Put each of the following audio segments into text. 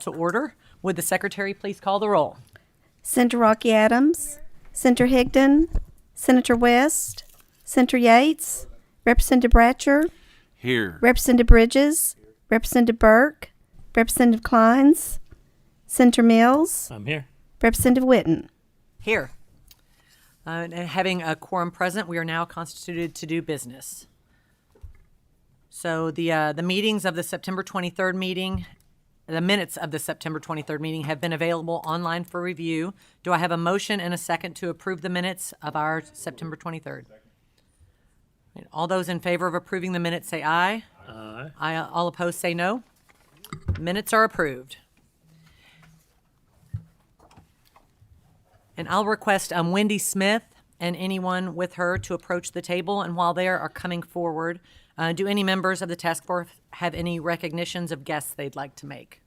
To order. Would the secretary please call the roll? Senator Rocky Adams, Senator Higdon, Senator West, Senator Yates, Representative Bratcher, Here. Representative Bridges, Representative Burke, Representative Kleins, Senator Mills, I'm here. Representative Witten. Here. And having a quorum present, we are now constituted to do business. So the meetings of the September 23rd meeting, the minutes of the September 23rd meeting have been available online for review. Do I have a motion and a second to approve the minutes of our September 23rd? All those in favor of approving the minutes say aye. Aye. All opposed say no. Minutes are approved. And I'll request Wendy Smith and anyone with her to approach the table. And while they are coming forward, do any members of the task force have any recognitions of guests they'd like to make?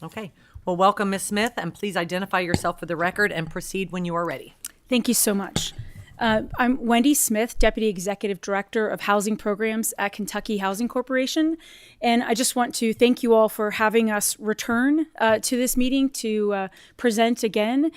Okay. Well, welcome, Ms. Smith, and please identify yourself for the record and proceed when you are ready. Thank you so much. I'm Wendy Smith, Deputy Executive Director of Housing Programs at Kentucky Housing Corporation. And I just want to thank you all for having us return to this meeting to present again.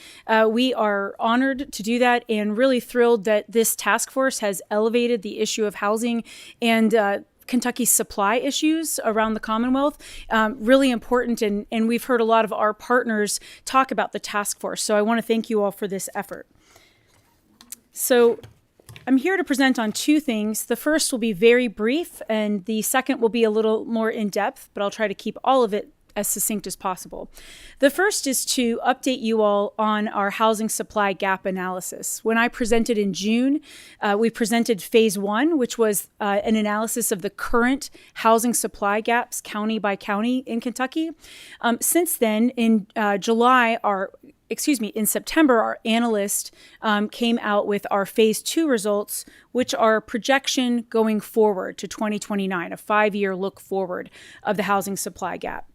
We are honored to do that and really thrilled that this task force has elevated the issue of housing and Kentucky's supply issues around the Commonwealth, really important. And we've heard a lot of our partners talk about the task force. So I want to thank you all for this effort. So I'm here to present on two things. The first will be very brief, and the second will be a little more in-depth, but I'll try to keep all of it as succinct as possible. The first is to update you all on our housing supply gap analysis. When I presented in June, we presented phase one, which was an analysis of the current housing supply gaps county by county in Kentucky. Since then, in in September, our analyst came out with our phase two results, which are projection going forward to 2029, a 5-year look forward of the housing supply gap.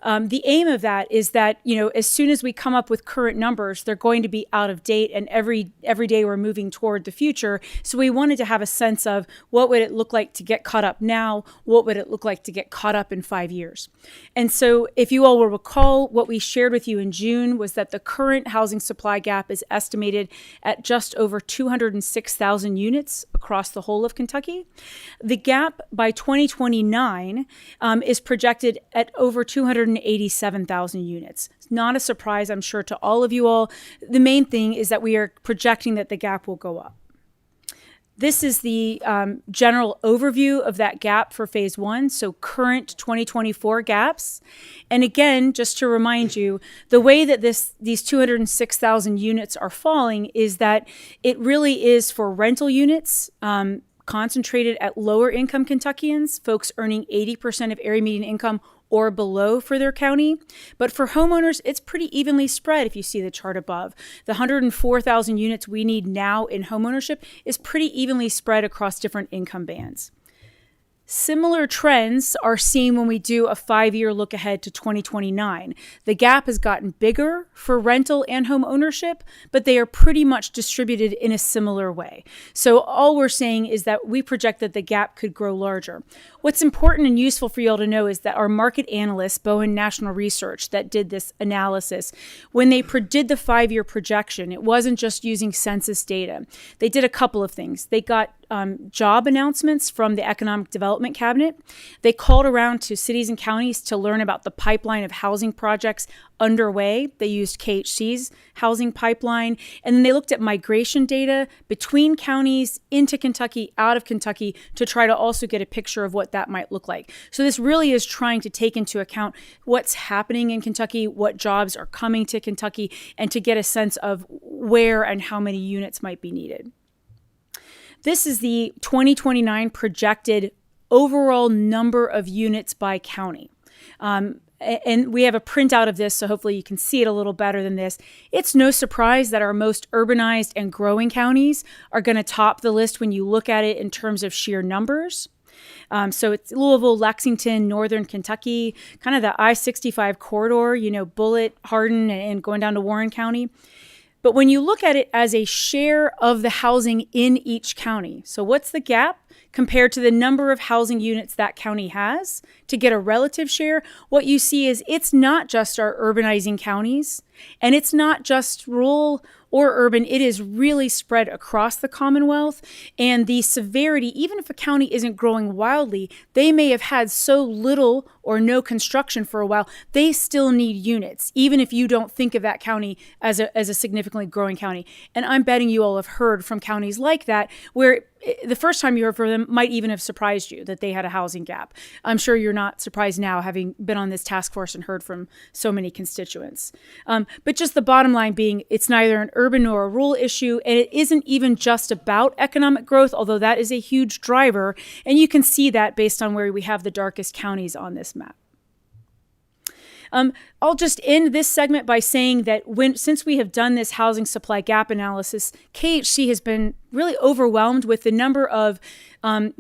The aim of that is that, as soon as we come up with current numbers, they're going to be out of date, and every day we're moving toward the future. So we wanted to have a sense of what would it look like to get caught up now? What would it look like to get caught up in 5 years? And so if you all will recall, what we shared with you in June was that the current housing supply gap is estimated at just over 206,000 units across the whole of Kentucky. The gap by 2029 is projected at over 287,000 units. It's not a surprise, I'm sure, to all of you all. The main thing is that we are projecting that the gap will go up. This is the general overview of that gap for phase one, so current 2024 gaps. And again, just to remind you, the way that these 206,000 units are falling is that it really is for rental units, concentrated at lower income Kentuckians, folks earning 80% of area median income or below for their county. But for homeowners, it's pretty evenly spread if you see the chart above. The 104,000 units we need now in homeownership is pretty evenly spread across different income bands. Similar trends are seen when we do a 5-year look ahead to 2029. The gap has gotten bigger for rental and home ownership, but they are pretty much distributed in a similar way. So all we're saying is that we project that the gap could grow larger. What's important and useful for you all to know is that our market analysts, Bowen National Research, that did this analysis, when they did the 5-year projection, it wasn't just using census data. They did a couple of things. They got job announcements from the Economic Development Cabinet. They called around to cities and counties to learn about the pipeline of housing projects underway. They used KHC's housing pipeline. And then they looked at migration data between counties into Kentucky, out of Kentucky, to try to also get a picture of what that might look like. So this really is trying to take into account what's happening in Kentucky, what jobs are coming to Kentucky, and to get a sense of where and how many units might be needed. This is the 2029 projected overall number of units by county. And we have a printout of this, so hopefully you can see it a little better than this. It's no surprise that our most urbanized and growing counties are going to top the list when you look at it in terms of sheer numbers. So it's Louisville, Lexington, Northern Kentucky, kind of the I-65 corridor, Bullitt, Hardin, and going down to Warren County. But when you look at it as a share of the housing in each county, so what's the gap? compared to the number of housing units that county has to get a relative share, what you see is it's not just our urbanizing counties, and it's not just rural or urban. It is really spread across the Commonwealth. And the severity, even if a county isn't growing wildly, they may have had so little or no construction for a while, they still need units, even if you don't think of that county as a significantly growing county. And I'm betting you all have heard from counties like that, where the first time you heard from them might even have surprised you that they had a housing gap. I'm sure you're not surprised now, having been on this task force and heard from so many constituents. But just the bottom line being, it's neither an urban nor a rural issue, and it isn't even just about economic growth, although that is a huge driver. And you can see that based on where we have the darkest counties on this map. I'll just end this segment by saying that since we have done this housing supply gap analysis, KHC has been really overwhelmed with the number of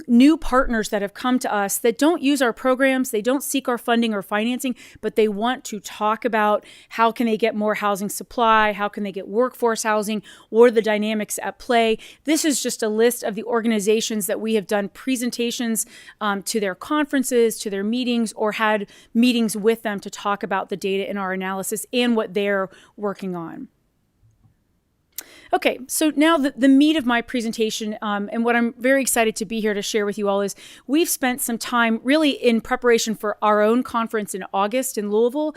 new partners that have come to us that don't use our programs, they don't seek our funding or financing, but they want to talk about how can they get more housing supply, how can they get workforce housing, what are the dynamics at play. This is just a list of the organizations that we have done presentations to their conferences, to their meetings, or had meetings with them to talk about the data in our analysis and what they're working on. Okay, so now the meat of my presentation, and what I'm very excited to be here to share with you all is we've spent some time really in preparation for our own conference in August in Louisville.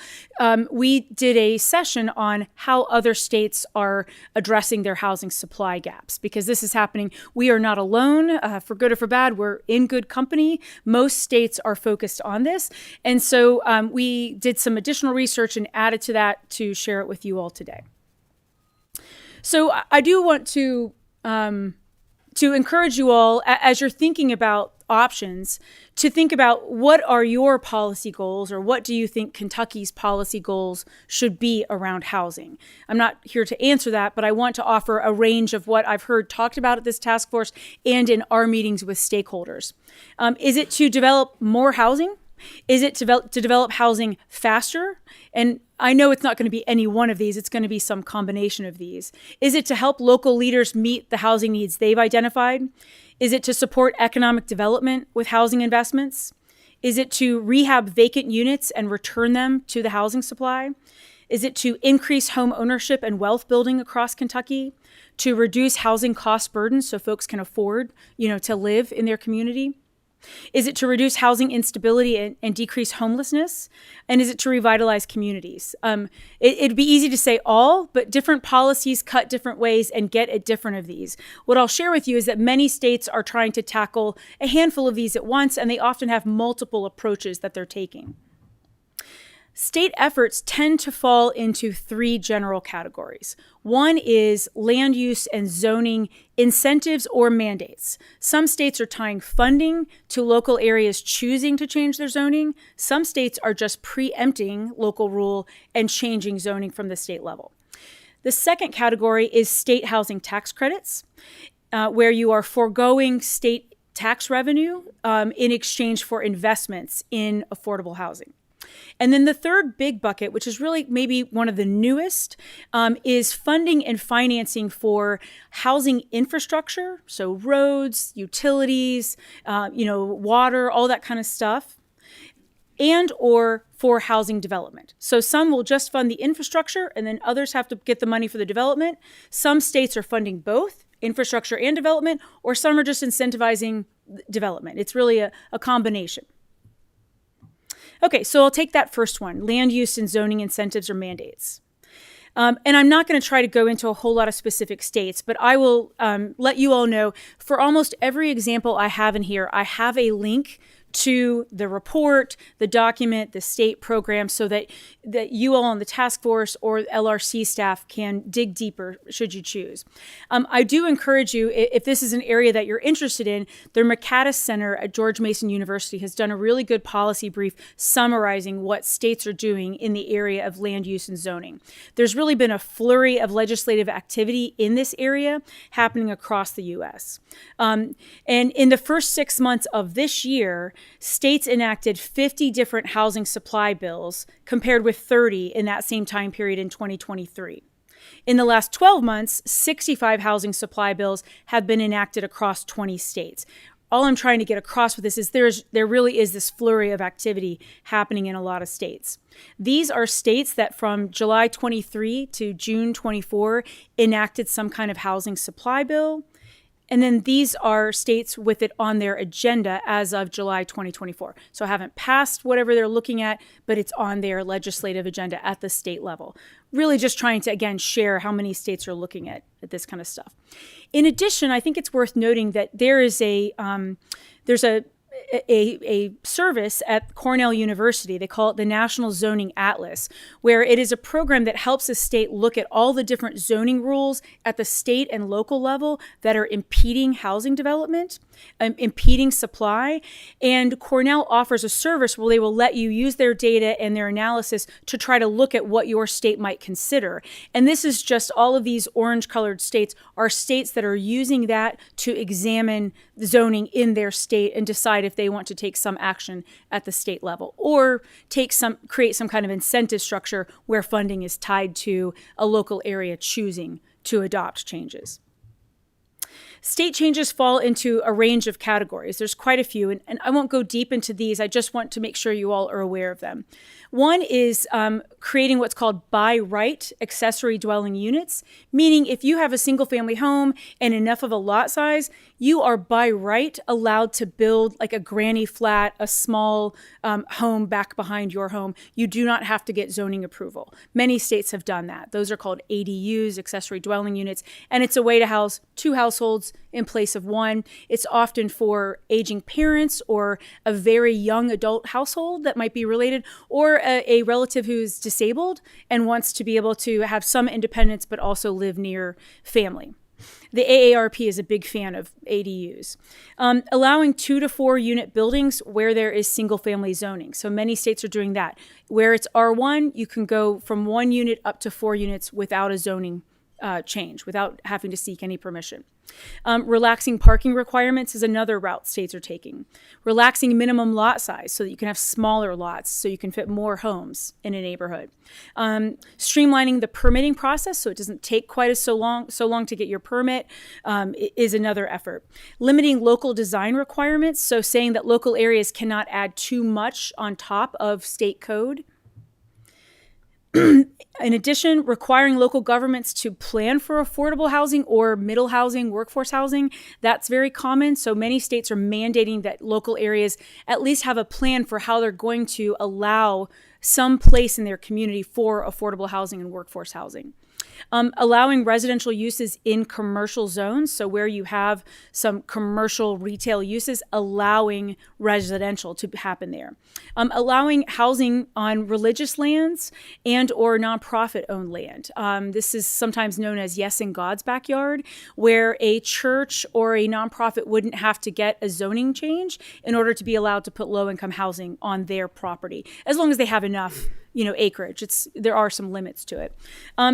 We did a session on how other states are addressing their housing supply gaps, because this is happening. We are not alone, for good or for bad. We're in good company. Most states are focused on this. And so we did some additional research and added to that to share it with you all today. So I do want to encourage you all, as you're thinking about options, to think about what are your policy goals, or what do you think Kentucky's policy goals should be around housing? I'm not here to answer that, but I want to offer a range of what I've heard talked about at this task force and in our meetings with stakeholders. Is it to develop more housing? Is it to develop housing faster? And I know it's not going to be any one of these. It's going to be some combination of these. Is it to help local leaders meet the housing needs they've identified? Is it to support economic development with housing investments? Is it to rehab vacant units and return them to the housing supply? Is it to increase home ownership and wealth building across Kentucky? To reduce housing cost burdens so folks can afford, to live in their community? Is it to reduce housing instability and decrease homelessness? And is it to revitalize communities? It'd be easy to say all, but different policies cut different ways and get at different of these. What I'll share with you is that many states are trying to tackle a handful of these at once, and they often have multiple approaches that they're taking. State efforts tend to fall into three general categories. One is land use and zoning incentives or mandates. Some states are tying funding to local areas choosing to change their zoning. Some states are just preempting local rule and changing zoning from the state level. The second category is state housing tax credits, where you are foregoing state tax revenue in exchange for investments in affordable housing. And then the third big bucket, which is really maybe one of the newest, is funding and financing for housing infrastructure. So roads, utilities, water, all that kind of stuff, and or for housing development. So some will just fund the infrastructure, and then others have to get the money for the development. Some states are funding both infrastructure and development, or some are just incentivizing development. It's really a combination. Okay, so I'll take that first one, land use and zoning incentives or mandates. And I'm not going to try to go into a whole lot of specific states, but I will let you all know for almost every example I have in here, I have a link to the report, the document, the state program, so that you all on the task force or LRC staff can dig deeper should you choose. I do encourage you, if this is an area that you're interested in, the McCaddis Center at George Mason University has done a really good policy brief summarizing what states are doing in the area of land use and zoning. There's really been a flurry of legislative activity in this area happening across the U.S. And in the first 6 months of this year, states enacted 50 different housing supply bills compared with 30 in that same time period in 2023. In the last 12 months, 65 housing supply bills have been enacted across 20 states. all I'm trying to get across with this is there really is this flurry of activity happening in a lot of states. These are states that from July 23 to June 24 enacted some kind of housing supply bill. And then these are states with it on their agenda as of July 2024. So haven't passed whatever they're looking at, but it's on their legislative agenda at the state level. Really just trying to, again, share how many states are looking at this kind of stuff. In addition, I think it's worth noting that there's a service at Cornell University. They call it the National Zoning Atlas, where it is a program that helps a state look at all the different zoning rules at the state and local level that are impeding housing development, impeding supply. And Cornell offers a service where they will let you use their data and their analysis to try to look at what your state might consider. And this is just all of these orange-colored states are states that are using that to examine zoning in their state and decide if they want to take some action at the state level or create some kind of incentive structure where funding is tied to a local area choosing to adopt changes. State changes fall into a range of categories. There's quite a few, and I won't go deep into these. I just want to make sure you all are aware of them. One is creating what's called by right accessory dwelling units, meaning if you have a single family home and enough of a lot size, you are by right allowed to build like a granny flat, a small home back behind your home. You do not have to get zoning approval. Many states have done that. Those are called ADUs, accessory dwelling units, and it's a way to house two households in place of one. It's often for aging parents or a very young adult household that might be related, or a relative who's disabled and wants to be able to have some independence but also live near family. The AARP is a big fan of ADUs. Allowing 2 to 4 unit buildings where there is single family zoning. So many states are doing that. Where it's R1, you can go from 1 unit up to 4 units without a zoning change, without having to seek any permission. Relaxing parking requirements is another route states are taking. Relaxing minimum lot size so that you can have smaller lots so you can fit more homes in a neighborhood. Streamlining the permitting process so it doesn't take quite so long to get your permit is another effort. Limiting local design requirements, so saying that local areas cannot add too much on top of state code. In addition, requiring local governments to plan for affordable housing or middle housing, workforce housing, that's very common. So many states are mandating that local areas at least have a plan for how they're going to allow some place in their community for affordable housing and workforce housing. Allowing residential uses in commercial zones, so where you have some commercial retail uses, allowing residential to happen there. Allowing housing on religious lands and or nonprofit-owned land. This is sometimes known as Yes in God's Backyard, where a church or a nonprofit wouldn't have to get a zoning change in order to be allowed to put low-income housing on their property, as long as they have enough acreage. There are some limits to it.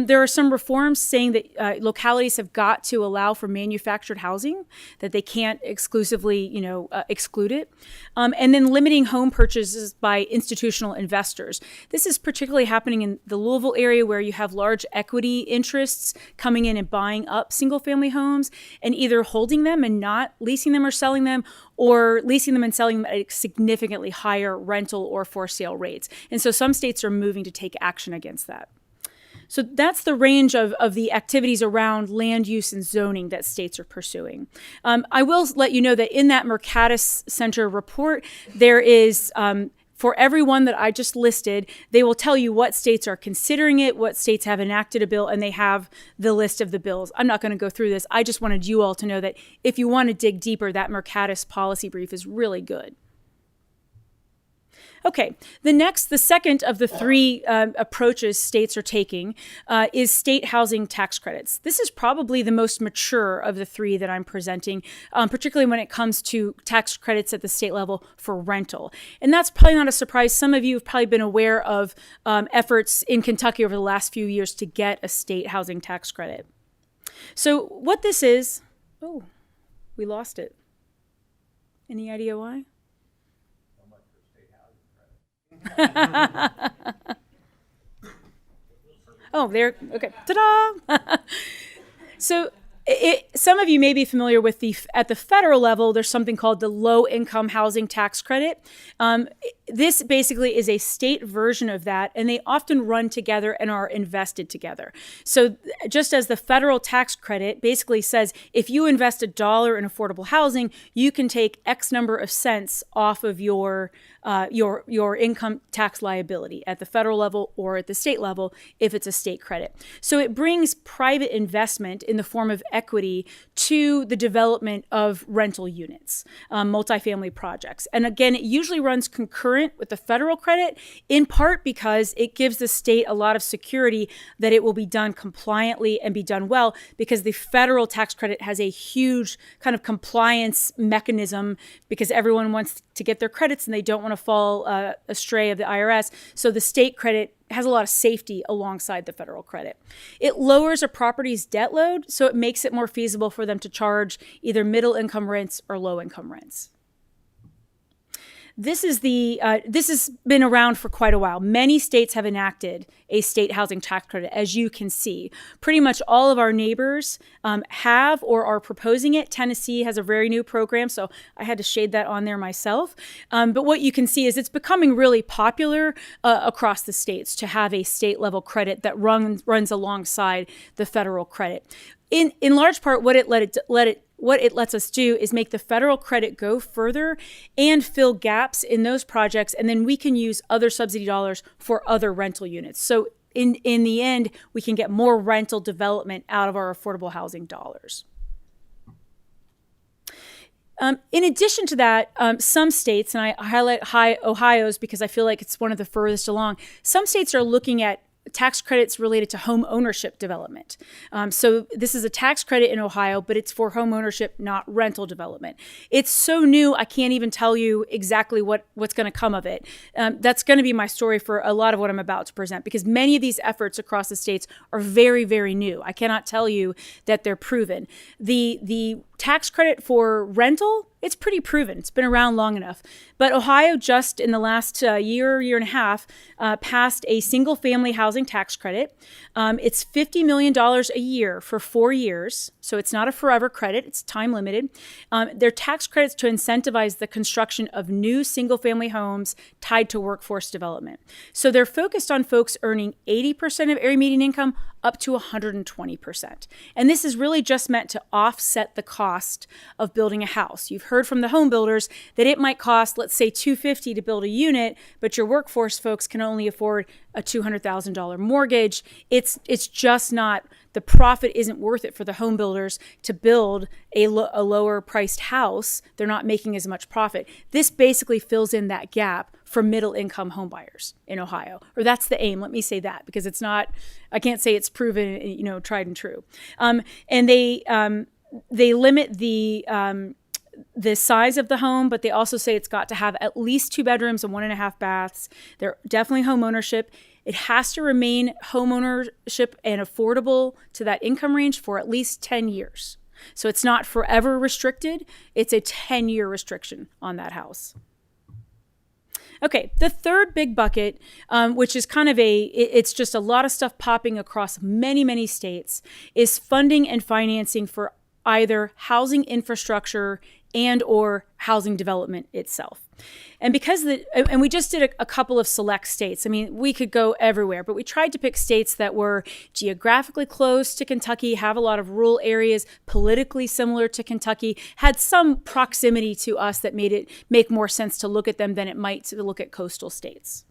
There are some reforms saying that localities have got to allow for manufactured housing, that they can't exclusively, exclude it. And then limiting home purchases by institutional investors. This is particularly happening in the Louisville area where you have large equity interests coming in and buying up single family homes and either holding them and not leasing them or selling them, or leasing them and selling them at significantly higher rental or for sale rates. And so some states are moving to take action against that. So that's the range of the activities around land use and zoning that states are pursuing. I will let you know that in that Mercatus Center report, there is, for everyone that I just listed, they will tell you what states are considering it, what states have enacted a bill, and they have the list of the bills. I'm not going to go through this. I just wanted you all to know that if you want to dig deeper, that Mercatus policy brief is really good. Okay, the second of the 3 approaches states are taking is state housing tax credits. This is probably the most mature of the 3 that I'm presenting, particularly when it comes to tax credits at the state level for rental. And that's probably not a surprise. Some of you have probably been aware of efforts in Kentucky over the last few years to get a state housing tax credit. So what this is, oh, we lost it. Any idea why? Oh, there, okay, ta-da! So Some of you may be familiar with at the federal level, there's something called the Low Income Housing Tax Credit. This basically is a state version of that, and they often run together and are invested together. So just as the federal tax credit basically says, if you invest $1 in affordable housing, you can take X number of cents off of your income tax liability at the federal level or at the state level if it's a state credit. So it brings private investment in the form of equity to the development of rental units, multifamily projects. And again, it usually runs concurrent with the federal credit, in part because it gives the state a lot of security that it will be done compliantly and be done well, because the federal tax credit has a huge kind of compliance mechanism because everyone wants to get their credits and they don't want to fall astray of the IRS. So the state credit has a lot of safety alongside the federal credit. It lowers a property's debt load, so it makes it more feasible for them to charge either middle income rents or low income rents. This has been around for quite a while. Many states have enacted a state housing tax credit, as you can see. Pretty much all of our neighbors have or are proposing it. Tennessee has a very new program, so I had to shade that on there myself. But what you can see is it's becoming really popular across the states to have a state level credit that runs alongside the federal credit. In large part, what it lets us do is make the federal credit go further and fill gaps in those projects, and then we can use other subsidy dollars for other rental units. So in the end, we can get more rental development out of our affordable housing dollars. In addition to that, some states, and I highlight Ohio's because I feel like it's one of the furthest along, some states are looking at tax credits related to home ownership development. So this is a tax credit in Ohio, but it's for home ownership, not rental development. It's so new, I can't even tell you exactly what's going to come of it. That's going to be my story for a lot of what I'm about to present, because many of these efforts across the states are very, very new. I cannot tell you that they're proven. The tax credit for rental, it's pretty proven. It's been around long enough. But Ohio just in the last year and a half passed a single family housing tax credit. It's $50 million a year for 4 years. So it's not a forever credit. It's time limited. They're tax credits to incentivize the construction of new single family homes tied to workforce development. So they're focused on folks earning 80% of area median income up to 120%. And this is really just meant to offset the cost of building a house. You've heard from the home builders that it might cost, let's say, $250,000 to build a unit, but your workforce folks can only afford a $200,000 mortgage. It's just not, the profit isn't worth it for the home builders to build a lower priced house. They're not making as much profit. This basically fills in that gap for middle income home buyers in Ohio, or that's the aim. Let me say that, because it's not, I can't say it's proven, tried and true. And they limit the size of the home, but they also say it's got to have at least 2 bedrooms and 1.5 baths. They're definitely home ownership. It has to remain home ownership and affordable to that income range for at least 10 years. So it's not forever restricted. It's a 10-year restriction on that house. Okay, the third big bucket, which is kind of it's just a lot of stuff popping across many, many states, is funding and financing for either housing infrastructure and or housing development itself. And because and we just did a couple of select states. I mean, we could go everywhere, but we tried to pick states that were geographically close to Kentucky, have a lot of rural areas, politically similar to Kentucky, had some proximity to us that made it make more sense to look at them than it might to look at coastal states.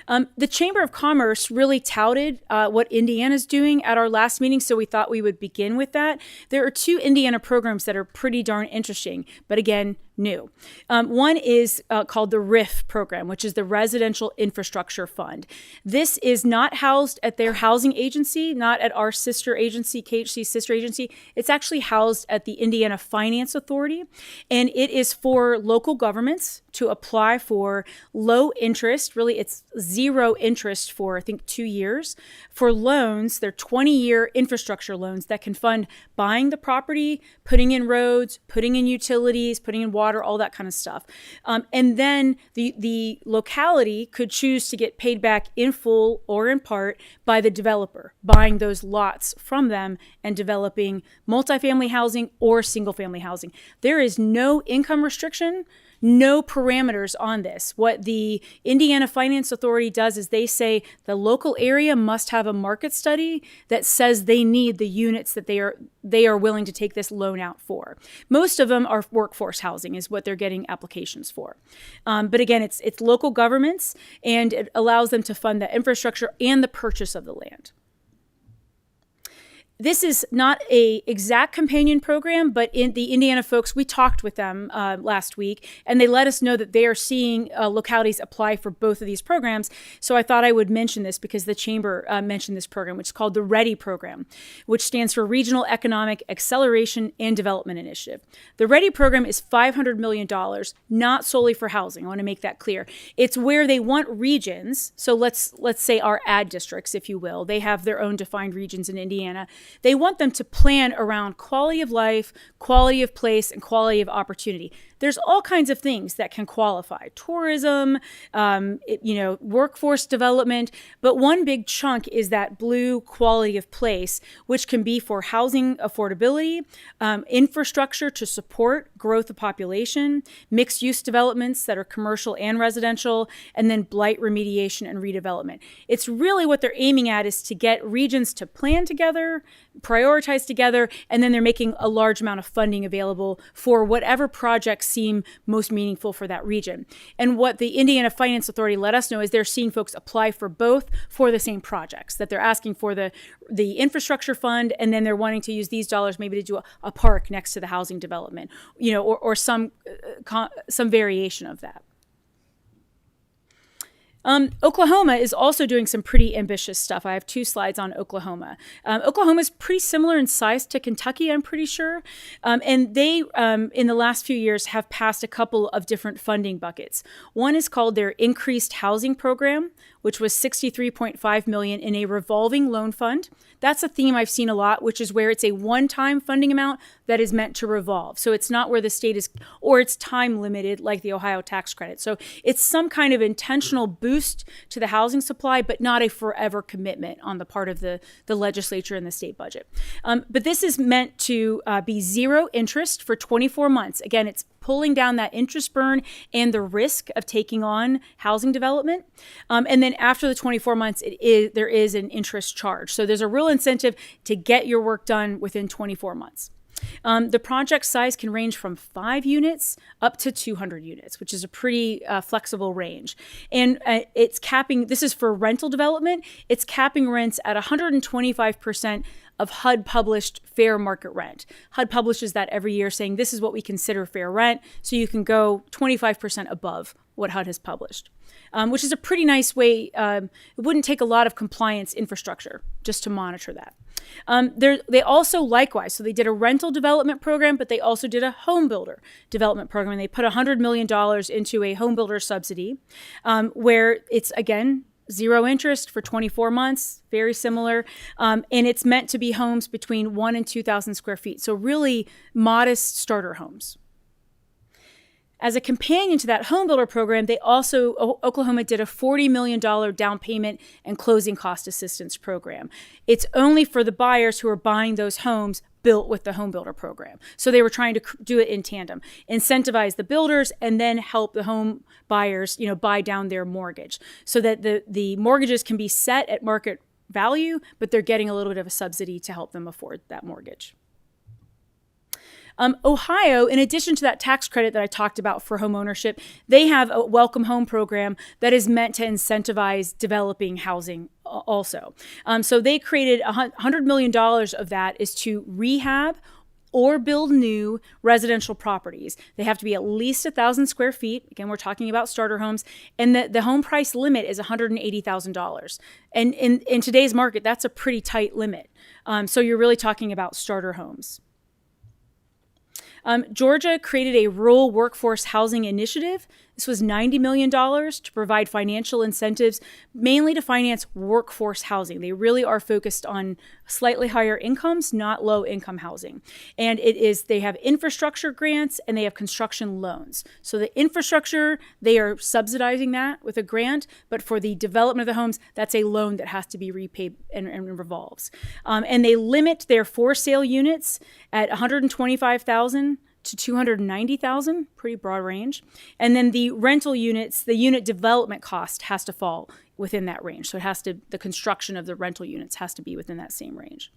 The Chamber of Commerce really touted what Indiana's doing at our last meeting, so we thought we would begin with that. There are 2 Indiana programs that are pretty darn interesting, but again, new. One is called the RIF program, which is the Residential Infrastructure Fund. This is not housed at their housing agency, not at our sister agency, KHC's sister agency. It's actually housed at the Indiana Finance Authority, and it is for local governments to apply for low interest, really it's 0 interest for, I think, 2 years, for loans. They're 20-year infrastructure loans that can fund buying the property, putting in roads, putting in utilities, putting in water water, all that kind of stuff. And then the locality could choose to get paid back in full or in part by the developer, buying those lots from them and developing multifamily housing or single family housing. There is no income restriction, no parameters on this. What the Indiana Finance Authority does is they say the local area must have a market study that says they need the units that they are willing to take this loan out for. Most of them are workforce housing is what they're getting applications for. But again, it's local governments, and it allows them to fund the infrastructure and the purchase of the land. This is not a exact companion program, but in the Indiana folks, we talked with them last week, and they let us know that they are seeing localities apply for both of these programs. So I thought I would mention this because the Chamber mentioned this program, which is called the READY program, which stands for Regional Economic Acceleration and Development Initiative. The READY program is $500 million, not solely for housing. I want to make that clear. It's where they want regions. So let's say our ad districts, if you will. They have their own defined regions in Indiana. They want them to plan around quality of life, quality of place, and quality of opportunity. There's all kinds of things that can qualify. Tourism, workforce development. But one big chunk is that blue quality of place, which can be for housing affordability, infrastructure to support growth of population, mixed use developments that are commercial and residential, and then blight remediation and redevelopment. It's really what they're aiming at is to get regions to plan together, prioritize together, and then they're making a large amount of funding available for whatever projects seem most meaningful for that region. And what the Indiana Finance Authority let us know is they're seeing folks apply for both for the same projects, that they're asking for the infrastructure fund, and then they're wanting to use these dollars maybe to do a park next to the housing development, or some variation of that. Oklahoma is also doing some pretty ambitious stuff. I have 2 slides on Oklahoma. Oklahoma is pretty similar in size to Kentucky, I'm pretty sure. And they, in the last few years, have passed a couple of different funding buckets. One is called their Increased Housing Program, which was $63.5 million in a revolving loan fund. That's a theme I've seen a lot, which is where it's a one-time funding amount that is meant to revolve. So it's not where the state is, or it's time limited like the Ohio tax credit. So it's some kind of intentional boost to the housing supply, but not a forever commitment on the part of the legislature and the state budget. But this is meant to be zero interest for 24 months. Again, it's pulling down that interest burn and the risk of taking on housing development. And then after the 24 months, there is an interest charge. So there's a real incentive to get your work done within 24 months. The project size can range from 5 units up to 200 units, which is a pretty flexible range. And it's capping, this is for rental development, it's capping rents at 125% of HUD published fair market rent. HUD publishes that every year saying this is what we consider fair rent, so you can go 25% above what HUD has published, which is a pretty nice way. It wouldn't take a lot of compliance infrastructure just to monitor that. They also likewise, so they did a rental development program, but they also did a home builder development program. And they put $100 million into a home builder subsidy, where it's, again, zero interest for 24 months, very similar. And it's meant to be homes between 1,000 and 2,000 square feet. So really modest starter homes. As a companion to that home builder program, Oklahoma did a $40 million down payment and closing cost assistance program. It's only for the buyers who are buying those homes built with the home builder program. So they were trying to do it in tandem, incentivize the builders and then help the home buyers, buy down their mortgage so that the mortgages can be set at market value, but they're getting a little bit of a subsidy to help them afford that mortgage. Ohio, in addition to that tax credit that I talked about for home ownership, they have a welcome home program that is meant to incentivize developing housing also. So they created $100 million of that is to rehab or build new residential properties. They have to be at least 1,000 square feet. Again, we're talking about starter homes. And the home price limit is $180,000. And in today's market, that's a pretty tight limit. So you're really talking about starter homes. Georgia created a rural workforce housing initiative This was $90 million to provide financial incentives, mainly to finance workforce housing. They really are focused on slightly higher incomes, not low income housing. And they have infrastructure grants and they have construction loans. So the infrastructure, they are subsidizing that with a grant, but for the development of the homes, that's a loan that has to be repaid and revolves. And they limit their for sale units at 125,000 to 290,000, pretty broad range. And then the rental units, the unit development cost has to fall within that range. So the construction of the rental units has to be within that same range.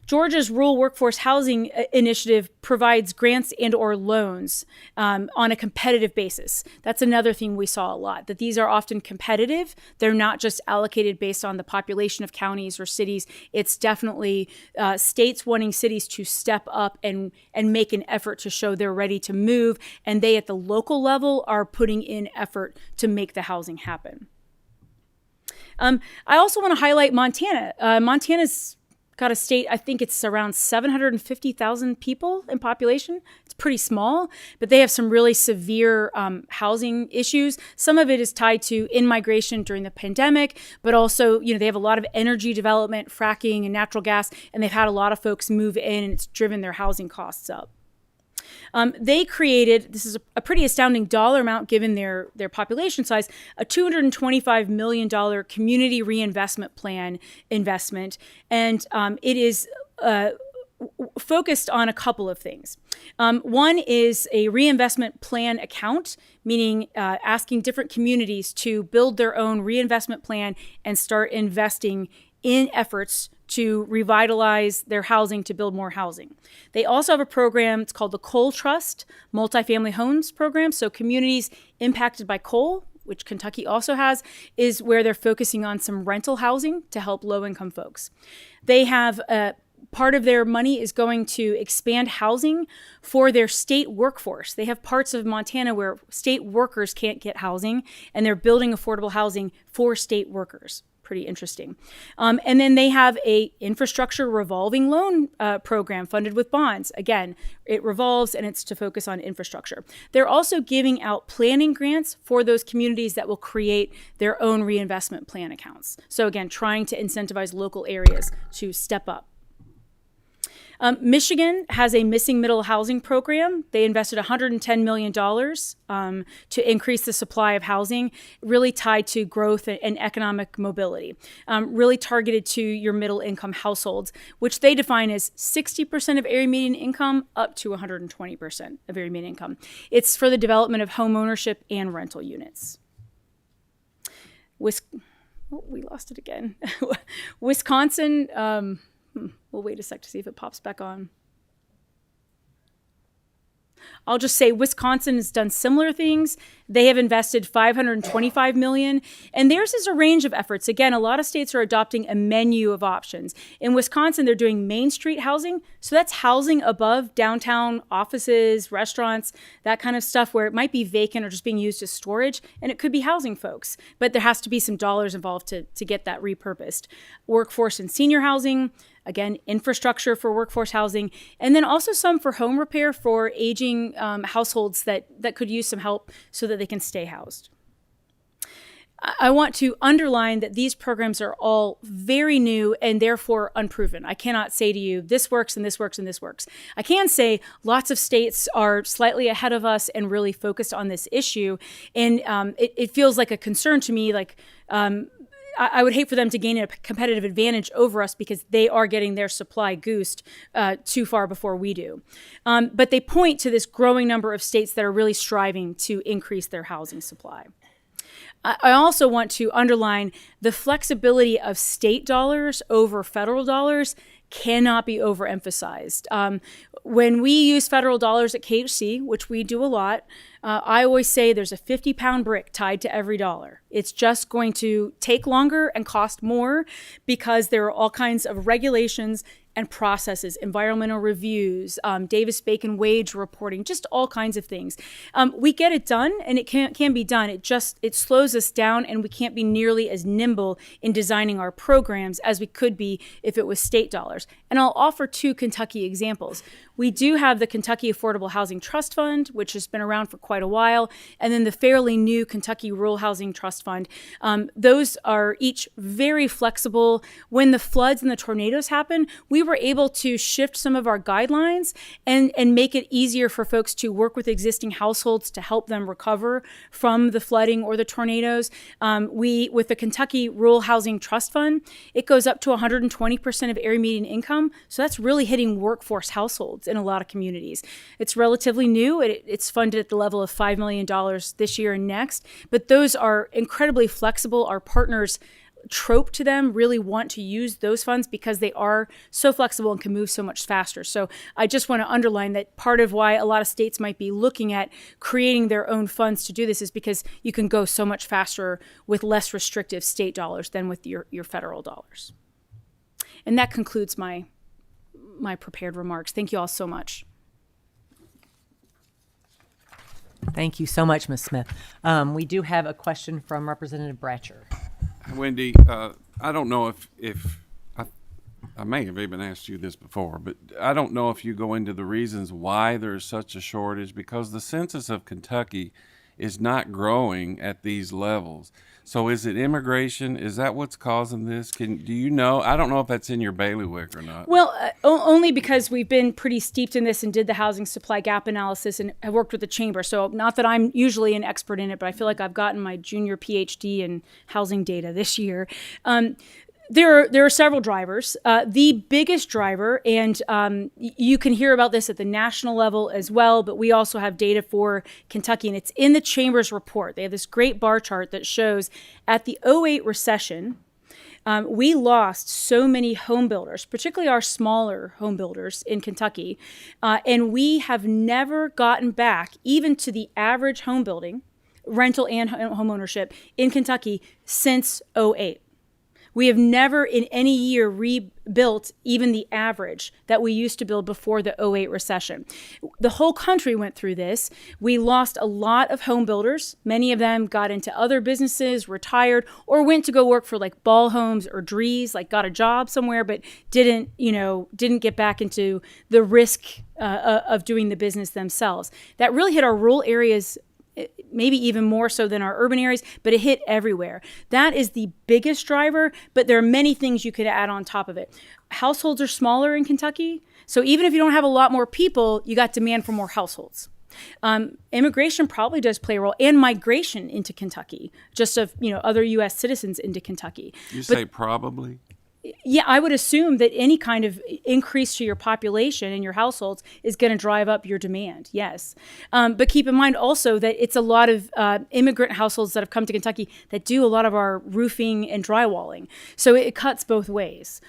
Georgia's Rural Workforce Housing Initiative provides grants and or loans on a competitive basis. That's another thing we saw a lot, that these are often competitive. They're not just allocated based on the population of counties or cities. It's definitely states wanting cities to step up and make an effort to show they're ready to move, and they at the local level are putting in effort to make the housing happen. I also want to highlight Montana. Montana's got a state, I think it's around 750,000 people in population. It's pretty small, but they have some really severe housing issues. Some of it is tied to in-migration during the pandemic, but also, they have a lot of energy development, fracking and natural gas, and they've had a lot of folks move in, and it's driven their housing costs up. They created, this is a pretty astounding dollar amount given their population size, a $225 million community reinvestment plan investment. And it is focused on a couple of things. One is a reinvestment plan account, meaning asking different communities to build their own reinvestment plan and start investing in efforts to revitalize their housing, to build more housing. They also have a program, it's called the Coal Trust Multifamily Homes Program. So communities impacted by coal, which Kentucky also has, is where they're focusing on some rental housing to help low-income folks. They have part of their money is going to expand housing for their state workforce. They have parts of Montana where state workers can't get housing, and they're building affordable housing for state workers. Pretty interesting. And then they have a infrastructure revolving loan program funded with bonds. Again, it revolves and it's to focus on infrastructure. They're also giving out planning grants for those communities that will create their own reinvestment plan accounts. So again, trying to incentivize local areas to step up. Michigan has a missing middle housing program. They invested $110 million to increase the supply of housing, really tied to growth and economic mobility, really targeted to your middle income households, which they define as 60% of area median income up to 120% of area median income. It's for the development of home ownership and rental units. We lost it again. Wisconsin, we'll wait a sec to see if it pops back on. I'll just say Wisconsin has done similar things. They have invested $525 million, and theirs is a range of efforts. Again, a lot of states are adopting a menu of options. In Wisconsin, they're doing Main Street housing. So that's housing above downtown offices, restaurants, that kind of stuff where it might be vacant or just being used as storage, and it could be housing folks. But there has to be some dollars involved to get that repurposed. Workforce and senior housing, again, infrastructure for workforce housing, and then also some for home repair for aging households that could use some help so that they can stay housed. I want to underline that these programs are all very new and therefore unproven. I cannot say to you, this works and this works and this works. I can say lots of states are slightly ahead of us and really focused on this issue. And it feels like a concern to me, like I would hate for them to gain a competitive advantage over us because they are getting their supply goosed too far before we do. But they point to this growing number of states that are really striving to increase their housing supply. I also want to underline the flexibility of state dollars over federal dollars cannot be overemphasized. When we use federal dollars at KHC, which we do a lot, I always say there's a 50-pound brick tied to every dollar. It's just going to take longer and cost more because there are all kinds of regulations and processes, environmental reviews, Davis-Bacon wage reporting, just all kinds of things. We get it done, and it can be done. It slows us down, and we can't be nearly as nimble in designing our programs as we could be if it was state dollars. And I'll offer 2 Kentucky examples. We do have the Kentucky Affordable Housing Trust Fund, which has been around for quite a while, and then the fairly new Kentucky Rural Housing Trust Fund. Those are each very flexible. When the floods and the tornadoes happen, we were able to shift some of our guidelines and make it easier for folks to work with existing households to help them recover from the flooding or the tornadoes. With the Kentucky Rural Housing Trust Fund, it goes up to 120% of area median income. So that's really hitting workforce households in a lot of communities. It's relatively new. It's funded at the level of $5 million this year and next, but those are incredibly flexible. Our partners trope to them really want to use those funds because they are so flexible and can move so much faster. So I just want to underline that part of why a lot of states might be looking at creating their own funds to do this is because you can go so much faster with less restrictive state dollars than with your federal dollars. And that concludes my prepared remarks. Thank you all so much. Thank you so much, Ms. Smith. We do have a question from Representative Bratcher. Wendy, I don't know if I may have even asked you this before, but I don't know if you go into the reasons why there's such a shortage, because the census of Kentucky is not growing at these levels. So is it immigration? Is that what's causing this? Do you know? I don't know if that's in your bailiwick or not. Well, only because we've been pretty steeped in this and did the housing supply gap analysis and have worked with the chamber. So not that I'm usually an expert in it, but I feel like I've gotten my junior PhD in housing data this year. There are several drivers. The biggest driver, and you can hear about this at the national level as well, but we also have data for Kentucky, and it's in the Chamber's report. They have this great bar chart that shows at the '08 recession, we lost so many home builders, particularly our smaller home builders in Kentucky, and we have never gotten back even to the average home building, rental and home ownership in Kentucky since '08. We have never in any year rebuilt even the average that we used to build before the '08 recession. The whole country went through this. We lost a lot of home builders. Many of them got into other businesses, retired, or went to go work for like Ball Homes or Drees, like got a job somewhere, but didn't get back into the risk of doing the business themselves. That really hit our rural areas maybe even more so than our urban areas, but it hit everywhere. That is the biggest driver, but there are many things you could add on top of it. Households are smaller in Kentucky, so even if you don't have a lot more people, you got demand for more households. Immigration probably does play a role, and migration into Kentucky, just of other U.S. citizens into Kentucky. You say probably? Yeah, I would assume that any kind of increase to your population and your households is going to drive up your demand, yes. But keep in mind also that it's a lot of immigrant households that have come to Kentucky that do a lot of our roofing and drywalling. So it cuts both ways.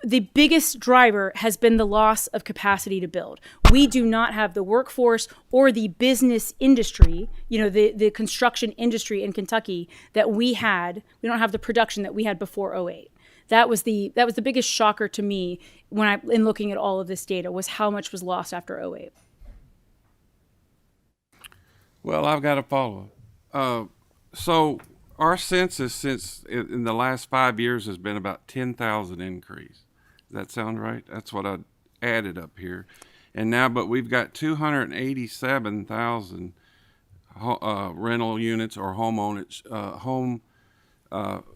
The biggest driver has been the loss of capacity to build. We do not have the workforce or the business industry, the construction industry in Kentucky that we had. We don't have the production that we had before '08. That was the biggest shocker to me in looking at all of this data, was how much was lost after '08. Well, I've got a follow-up. So our census since in the last 5 years has been about 10,000 increase. Does that sound right? That's what I added up here. And now, but we've got 287,000 rental units or home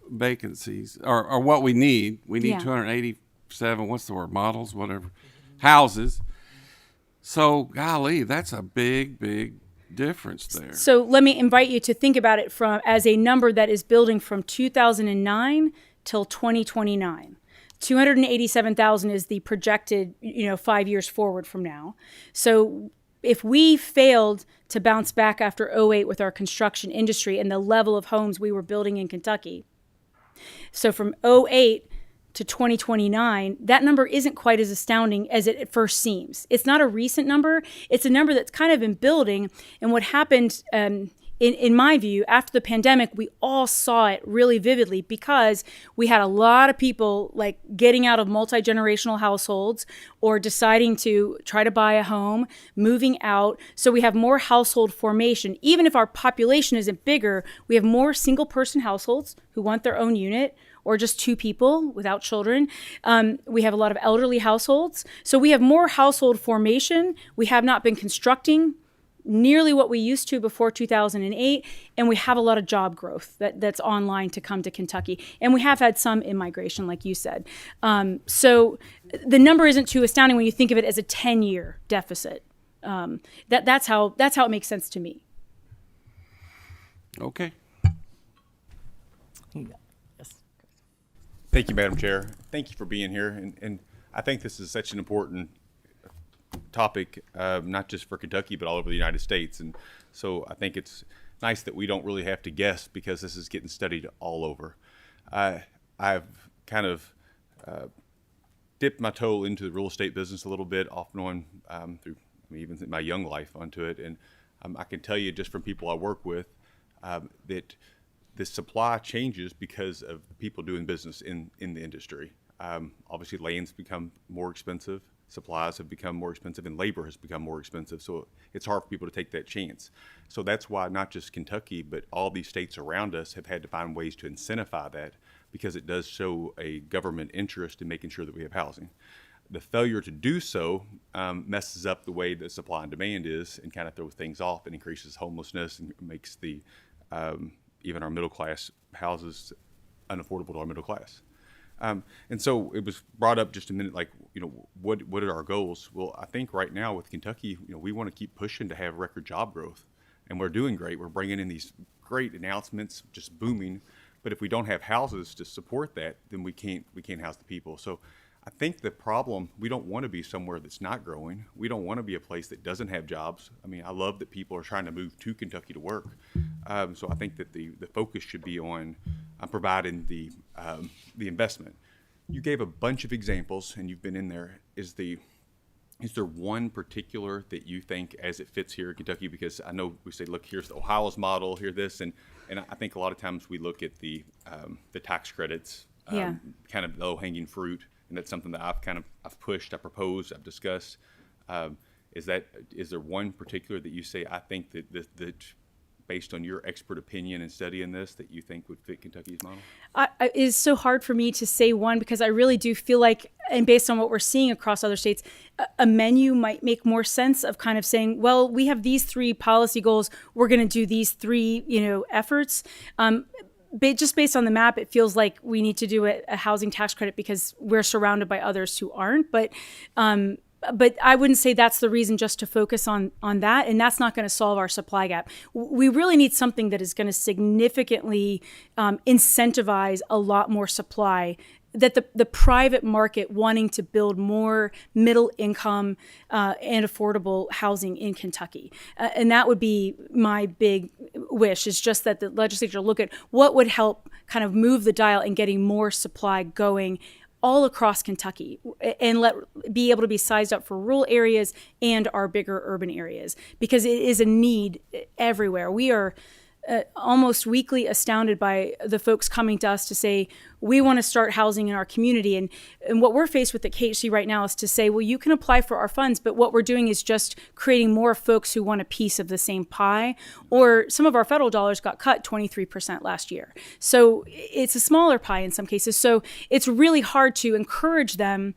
vacancies, or what we need. We need 287, what's the word, models, whatever, houses. So, golly, that's a big, big difference there. So let me invite you to think about it as a number that is building from 2009 till 2029. 287,000 is the projected, 5 years forward from now. So if we failed to bounce back after '08 with our construction industry and the level of homes we were building in Kentucky, so from '08 to 2029, that number isn't quite as astounding as it at first seems. It's not a recent number. It's a number that's kind of been building. And what happened in my view, after the pandemic, we all saw it really vividly because we had a lot of people like getting out of multi-generational households or deciding to try to buy a home, moving out. So we have more household formation. Even if our population isn't bigger, we have more single-person households who want their own unit, or just two people without children. We have a lot of elderly households. So we have more household formation. We have not been constructing nearly what we used to before 2008. And we have a lot of job growth that's online to come to Kentucky. And we have had some immigration, like you said. So the number isn't too astounding when you think of it as a 10-year deficit. That's how it makes sense to me. Okay. Yes. Thank you, Madam Chair. Thank you for being here. And I think this is such an important topic, not just for Kentucky, but all over the United States. And so I think it's nice that we don't really have to guess because this is getting studied all over. I've kind of dipped my toe into the real estate business a little bit, off and on through even my young life onto it. And I can tell you just from people I work with that the supply changes because of the people doing business in the industry. Obviously, land's become more expensive, supplies have become more expensive, and labor has become more expensive. So it's hard for people to take that chance. So that's why not just Kentucky, but all these states around us have had to find ways to incentivize that because it does show a government interest in making sure that we have housing. The failure to do so messes up the way the supply and demand is and kind of throws things off and increases homelessness and makes the even our middle class houses unaffordable to our middle class. And so it was brought up just a minute, like, what are our goals? Well, I think right now with Kentucky, we want to keep pushing to have record job growth, and we're doing great. We're bringing in these great announcements, just booming. But if we don't have houses to support that, then we can't house the people. So I think the problem, we don't want to be somewhere that's not growing. We don't want to be a place that doesn't have jobs. I mean, I love that people are trying to move to Kentucky to work. So I think that the focus should be on providing the investment. You gave a bunch of examples, and you've been in there. Is there one particular that you think as it fits here in Kentucky? Because I know we say, look, here's the Ohio's model, here this, and I think a lot of times we look at the tax credits, kind of low-hanging fruit. And that's something that I've pushed, I've proposed, I've discussed. Is there one particular that you say, I think that based on your expert opinion and studying this, that you think would fit Kentucky's model? It's so hard for me to say one because I really do feel like, and based on what we're seeing across other states, a menu might make more sense of kind of saying, well, we have these 3 policy goals, we're going to do these 3, efforts. Just based on the map, it feels like we need to do a housing tax credit because we're surrounded by others who aren't. But I wouldn't say that's the reason just to focus on that. And that's not going to solve our supply gap. We really need something that is going to significantly incentivize a lot more supply, that the private market wanting to build more middle income and affordable housing in Kentucky. And that would be my big wish, is just that the legislature look at what would help kind of move the dial in getting more supply going all across Kentucky and be able to be sized up for rural areas and our bigger urban areas, because it is a need everywhere. We are almost weekly astounded by the folks coming to us to say, we want to start housing in our community. And what we're faced with at KHC right now is to say, well, you can apply for our funds, but what we're doing is just creating more folks who want a piece of the same pie. Or some of our federal dollars got cut 23% last year. So it's a smaller pie in some cases. So it's really hard to encourage them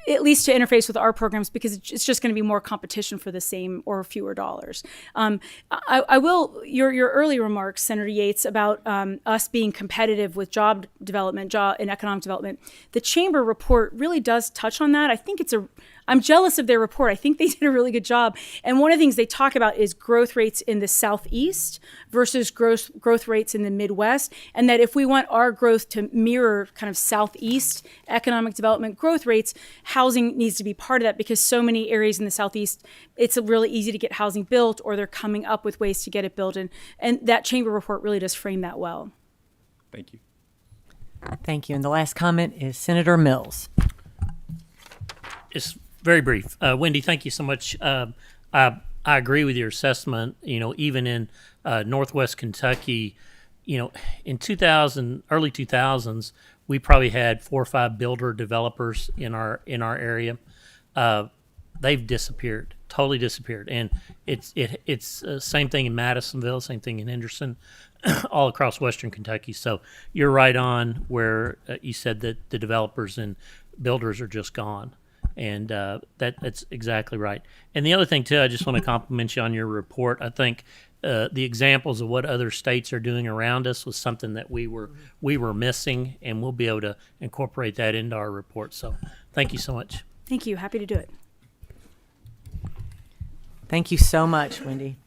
at least to interface with our programs, because it's just going to be more competition for the same or fewer dollars. I will, your early remarks, Senator Yates, about us being competitive with job development, and economic development. The Chamber report really does touch on that. I think I'm jealous of their report. I think they did a really good job. And one of the things they talk about is growth rates in the Southeast versus growth rates in the Midwest. And that if we want our growth to mirror kind of Southeast economic development growth rates, housing needs to be part of that, because so many areas in the Southeast, it's really easy to get housing built, or they're coming up with ways to get it built. And that Chamber report really does frame that well. Thank you. Thank you. And the last comment is Senator Mills. It's very brief. Wendy, thank you so much. I I agree with your assessment. Even in Northwest Kentucky, in early 2000s, we probably had 4 or 5 builder developers in our area. They've disappeared, totally disappeared, and it's same thing in Madisonville, same thing in Henderson, all across Western Kentucky. So you're right on where you said that the developers and builders are just gone. And that's exactly right. And the other thing, too, I just want to compliment you on your report. I think the examples of what other states are doing around us was something that we were missing, and we'll be able to incorporate that into our report. So thank you so much. Thank you. Happy to do it. Thank you so much, Wendy.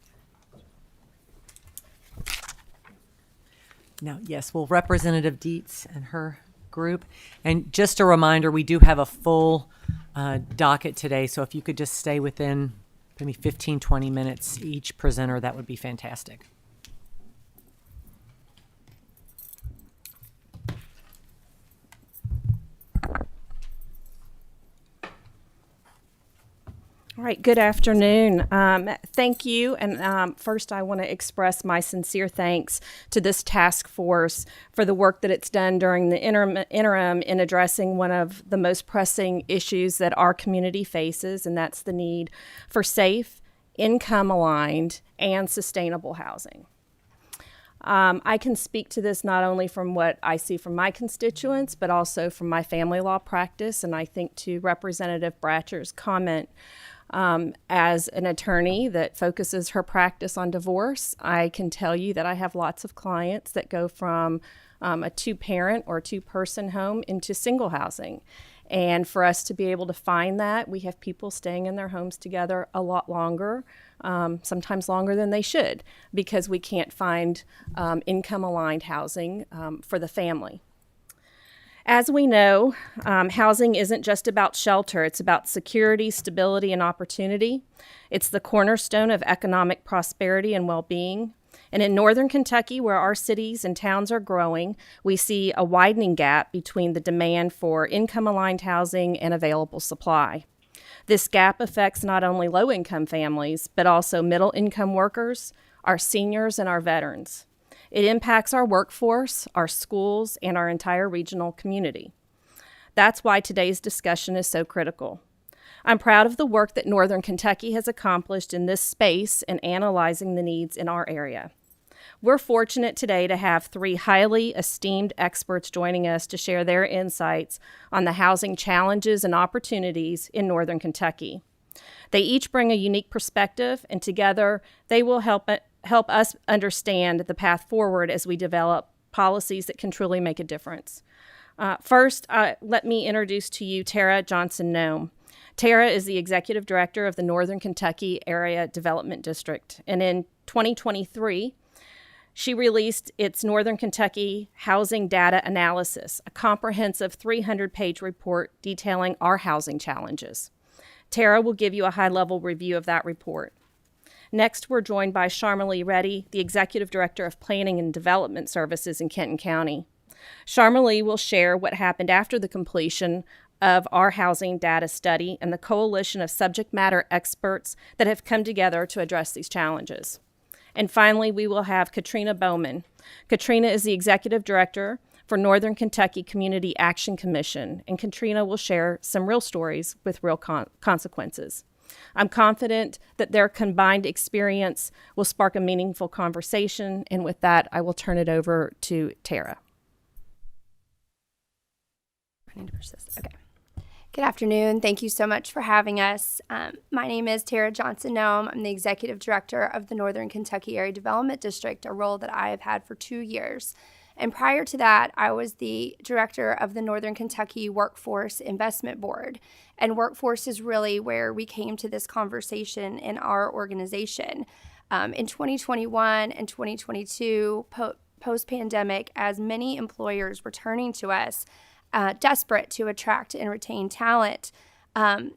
Now, yes, well, Representative Dietz and her group. And just a reminder, we do have a full docket today, so if you could just stay within maybe 15, 20 minutes each presenter, that would be fantastic. All right, good afternoon. Thank you. And first, I want to express my sincere thanks to this task force for the work that it's done during the interim in addressing one of the most pressing issues that our community faces, and that's the need for safe, income-aligned, and sustainable housing. I can speak to this not only from what I see from my constituents, but also from my family law practice, and I think to Representative Bratcher's comment, as an attorney that focuses her practice on divorce, I can tell you that I have lots of clients that go from a two-parent or two-person home into single housing. And for us to be able to find that, we have people staying in their homes together a lot longer, sometimes longer than they should, because we can't find income-aligned housing for the family. As we know, housing isn't just about shelter. It's about security, stability, and opportunity. It's the cornerstone of economic prosperity and well-being. And in northern Kentucky, where our cities and towns are growing, we see a widening gap between the demand for income-aligned housing and available supply. This gap affects not only low-income families, but also middle-income workers, our seniors, and our veterans. It impacts our workforce, our schools, and our entire regional community. That's why today's discussion is so critical. I'm proud of the work that Northern Kentucky has accomplished in this space in analyzing the needs in our area. We're fortunate today to have 3 highly esteemed experts joining us to share their insights on the housing challenges and opportunities in Northern Kentucky. They each bring a unique perspective, and together they will help us understand the path forward as we develop policies that can truly make a difference. First, let me introduce to you Tara Johnson-Noem. Tara is the Executive Director of the Northern Kentucky Area Development District, and in 2023, she released its Northern Kentucky Housing Data Analysis, a comprehensive 300-page report detailing our housing challenges. Tara will give you a high-level review of that report. Next, we're joined by Sharmali Reddy, the Executive Director of Planning and Development Services in Kenton County. Sharmali will share what happened after the completion of our housing data study and the coalition of subject matter experts that have come together to address these challenges. And finally, we will have Katrina Bowman. Katrina is the Executive Director for Northern Kentucky Community Action Commission, and Katrina will share some real stories with real consequences. I'm confident that their combined experience will spark a meaningful conversation, and with that, I will turn it over to Tara. I need to push this. Okay. Good afternoon. Thank you so much for having us. My name is Tara Johnson-Noem. I'm the Executive Director of the Northern Kentucky Area Development District, a role that I have had for 2 years. And prior to that, I was the director of the Northern Kentucky Workforce Investment Board. And workforce is really where we came to this conversation in our organization. In 2021 and 2022, post-pandemic, as many employers were turning to us, desperate to attract and retain talent,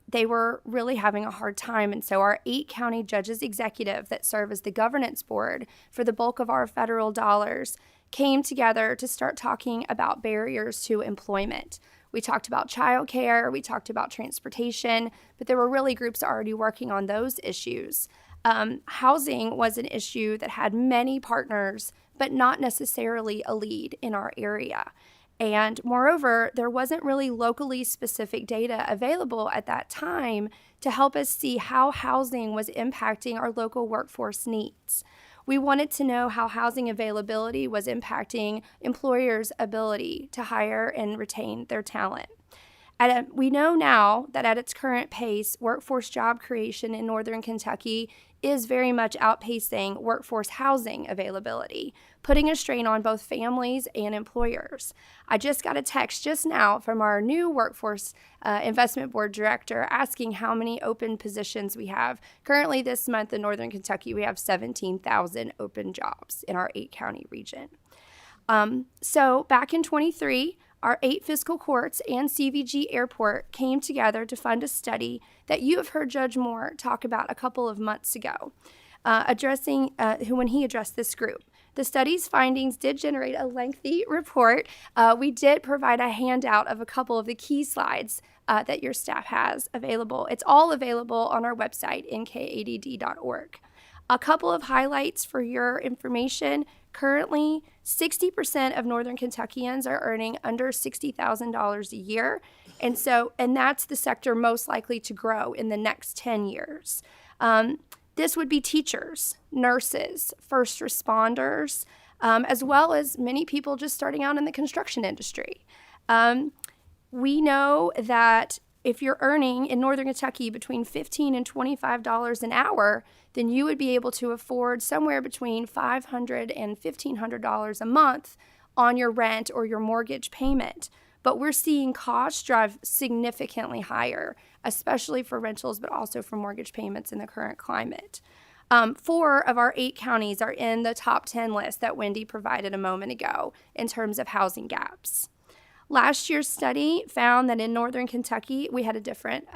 they were really having a hard time. And so our 8 county judges executive that serve as the governance board for the bulk of our federal dollars came together to start talking about barriers to employment. We talked about childcare, we talked about transportation, but there were really groups already working on those issues. Housing was an issue that had many partners, but not necessarily a lead in our area. And moreover, there wasn't really locally specific data available at that time to help us see how housing was impacting our local workforce needs. We wanted to know how housing availability was impacting employers' ability to hire and retain their talent. We know now that at its current pace, workforce job creation in Northern Kentucky is very much outpacing workforce housing availability, putting a strain on both families and employers. I just got a text just now from our new Workforce Investment Board director asking how many open positions we have. Currently this month in Northern Kentucky, we have 17,000 open jobs in our 8-county region. So back in 23, our 8 fiscal courts and CVG Airport came together to fund a study that you have heard Judge Moore talk about a couple of months ago, when he addressed this group. The study's findings did generate a lengthy report. We did provide a handout of a couple of the key slides that your staff has available. It's all available on our website, nkadd.org. A couple of highlights for your information. Currently, 60% of Northern Kentuckians are earning under $60,000 a year. And that's the sector most likely to grow in the next 10 years. This would be teachers, nurses, first responders, as well as many people just starting out in the construction industry. We know that if you're earning in Northern Kentucky between $15 and $25 an hour, then you would be able to afford somewhere between $500 and $1,500 a month on your rent or your mortgage payment. But we're seeing costs drive significantly higher, especially for rentals, but also for mortgage payments in the current climate. 4 of our 8 counties are in the top 10 list that Wendy provided a moment ago in terms of housing gaps. Last year's study found that in Northern Kentucky, we had a different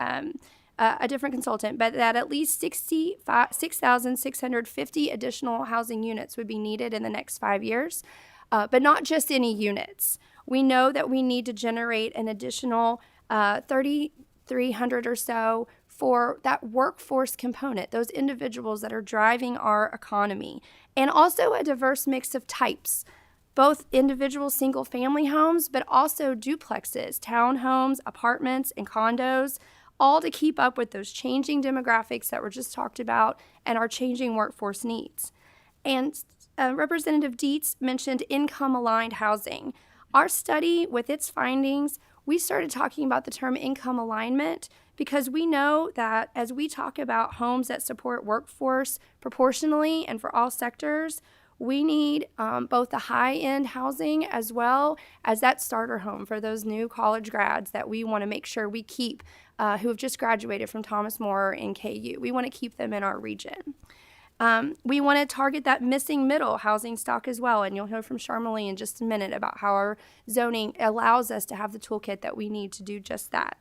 consultant, but that at least 6,650 additional housing units would be needed in the next 5 years, but not just any units. We know that we need to generate an additional 3,300 or so for that workforce component, those individuals that are driving our economy, and also a diverse mix of types. Both individual single-family homes, but also duplexes, townhomes, apartments, and condos, all to keep up with those changing demographics that were just talked about and our changing workforce needs. And Representative Dietz mentioned income-aligned housing. Our study, with its findings, we started talking about the term income alignment because we know that as we talk about homes that support workforce proportionally and for all sectors, we need both the high-end housing as well as that starter home for those new college grads that we want to make sure we keep who have just graduated from Thomas More and KU. We want to keep them in our region. We want to target that missing middle housing stock as well, and you'll hear from Charmalee in just a minute about how our zoning allows us to have the toolkit that we need to do just that.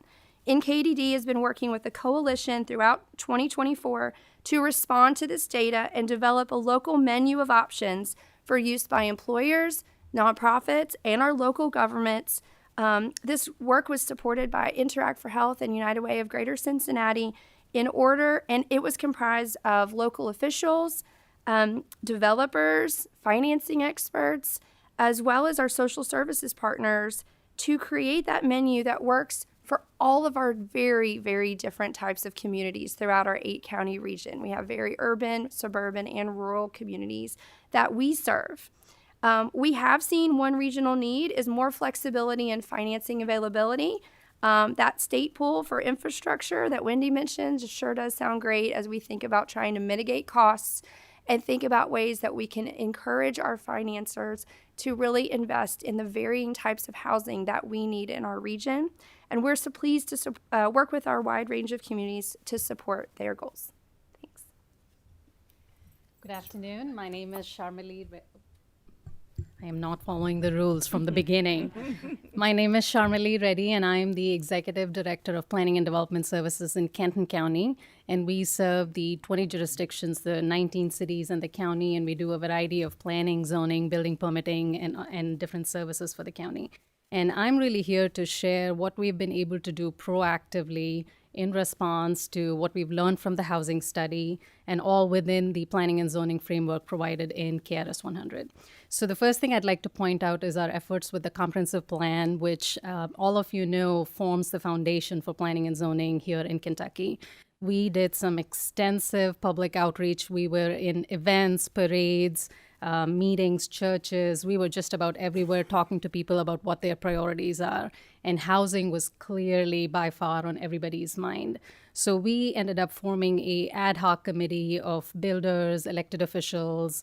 NKDD has been working with the coalition throughout 2024 to respond to this data and develop a local menu of options for use by employers, nonprofits, and our local governments. This work was supported by Interact for Health and United Way of Greater Cincinnati and it was comprised of local officials, developers, financing experts, as well as our social services partners to create that menu that works for all of our very, very different types of communities throughout our 8-county region. We have very urban, suburban, and rural communities that we serve. We have seen one regional need is more flexibility in financing availability. That state pool for infrastructure that Wendy mentioned sure does sound great as we think about trying to mitigate costs and think about ways that we can encourage our financiers to really invest in the varying types of housing that we need in our region. And we're so pleased to work with our wide range of communities to support their goals. Thanks. Good afternoon. My name is Charmalee. I am not following the rules from the beginning. My name is Charmalee Reddy, and I am the Executive Director of Planning and Development Services in Kenton County. And we serve the 20 jurisdictions, the 19 cities and the county, and we do a variety of planning, zoning, building permitting, and different services for the county. And I'm really here to share what we've been able to do proactively in response to what we've learned from the housing study, and all within the planning and zoning framework provided in KRS 100. So the first thing I'd like to point out is our efforts with the comprehensive plan, which all of you know forms the foundation for planning and zoning here in Kentucky. We did some extensive public outreach. We were in events, parades, meetings, churches. We were just about everywhere talking to people about what their priorities are. And housing was clearly by far on everybody's mind. So we ended up forming a ad hoc committee of builders, elected officials,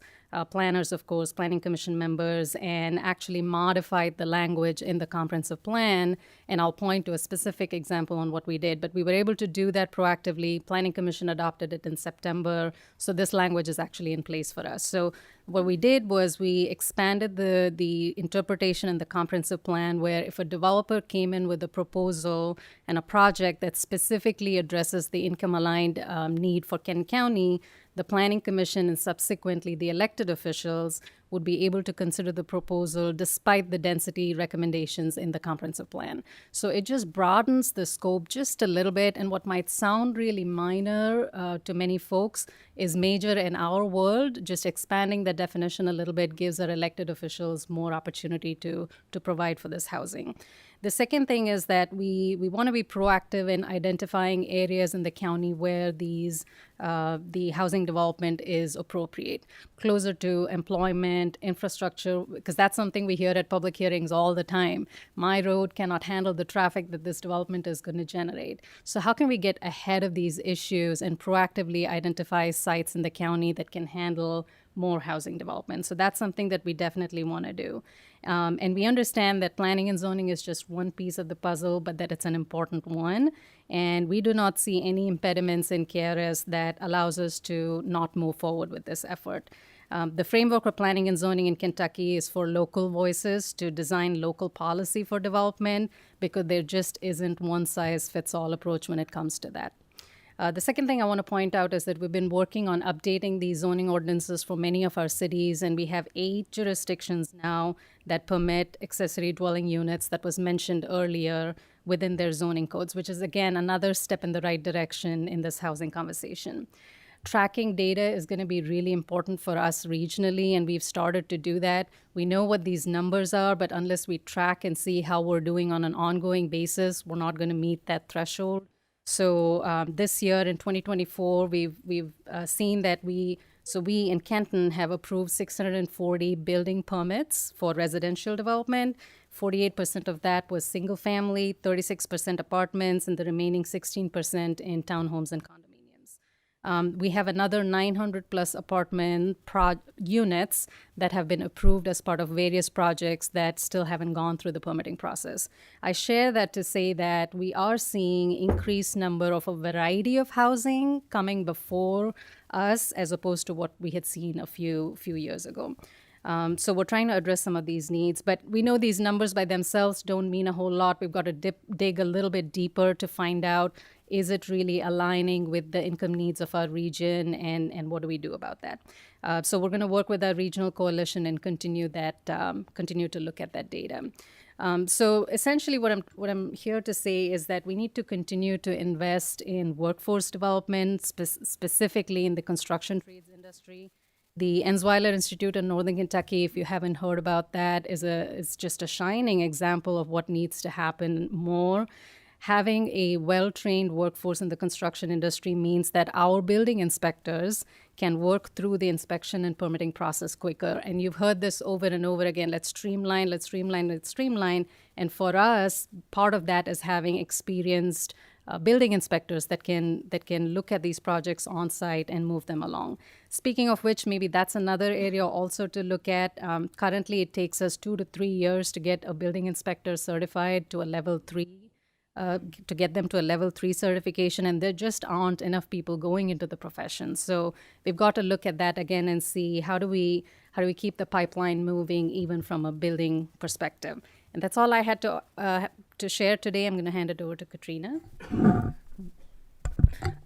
planners, of course, planning commission members, and actually modified the language in the comprehensive plan. And I'll point to a specific example on what we did, but we were able to do that proactively. Planning commission adopted it in September. So this language is actually in place for us. So what we did was we expanded the interpretation in the comprehensive plan, where if a developer came in with a proposal and a project that specifically addresses the income-aligned need for Kent County, the Planning Commission and subsequently the elected officials would be able to consider the proposal despite the density recommendations in the comprehensive plan. So it just broadens the scope just a little bit, and what might sound really minor to many folks is major in our world. Just expanding the definition a little bit gives our elected officials more opportunity to provide for this housing. The second thing is that we want to be proactive in identifying areas in the county where the housing development is appropriate, closer to employment, infrastructure, because that's something we hear at public hearings all the time. My road cannot handle the traffic that this development is going to generate. So how can we get ahead of these issues and proactively identify sites in the county that can handle more housing development? So that's something that we definitely want to do. And we understand that planning and zoning is just one piece of the puzzle, but that it's an important one. And we do not see any impediments in KRS that allows us to not move forward with this effort. The framework for planning and zoning in Kentucky is for local voices to design local policy for development, because there just isn't one size fits all approach when it comes to that. The second thing I want to point out is that we've been working on updating the zoning ordinances for many of our cities, and we have 8 jurisdictions now that permit accessory dwelling units that was mentioned earlier within their zoning codes, which is, again, another step in the right direction in this housing conversation. Tracking data is going to be really important for us regionally, and we've started to do that. We know what these numbers are, but unless we track and see how we're doing on an ongoing basis, we're not going to meet that threshold. So this year in 2024, we've seen that we in Kenton have approved 640 building permits for residential development. 48% of that was single family, 36% apartments, and the remaining 16% in townhomes and condominiums. We have another 900 plus apartment units that have been approved as part of various projects that still haven't gone through the permitting process. I share that to say that we are seeing increased number of a variety of housing coming before us as opposed to what we had seen a few years ago. So we're trying to address some of these needs, but we know these numbers by themselves don't mean a whole lot. We've got to dig a little bit deeper to find out, is it really aligning with the income needs of our region, and what do we do about that? So we're going to work with our regional coalition and continue to look at that data. So essentially what I'm here to say is that we need to continue to invest in workforce development, specifically in the construction trades industry. The Ensweiler Institute in Northern Kentucky, if you haven't heard about that, is just a shining example of what needs to happen more. Having a well-trained workforce in the construction industry means that our building inspectors can work through the inspection and permitting process quicker. And you've heard this over and over again. Let's streamline, let's streamline, let's streamline. And for us, part of that is having experienced building inspectors that can look at these projects on site and move them along. Speaking of which, maybe that's another area also to look at. Currently, it takes us 2 to 3 years to get a building inspector certified to a level 3. To get them to a level 3 certification, and there just aren't enough people going into the profession. So we've got to look at that again and see how do we keep the pipeline moving even from a building perspective. And that's all I had to share today. I'm going to hand it over to Katrina.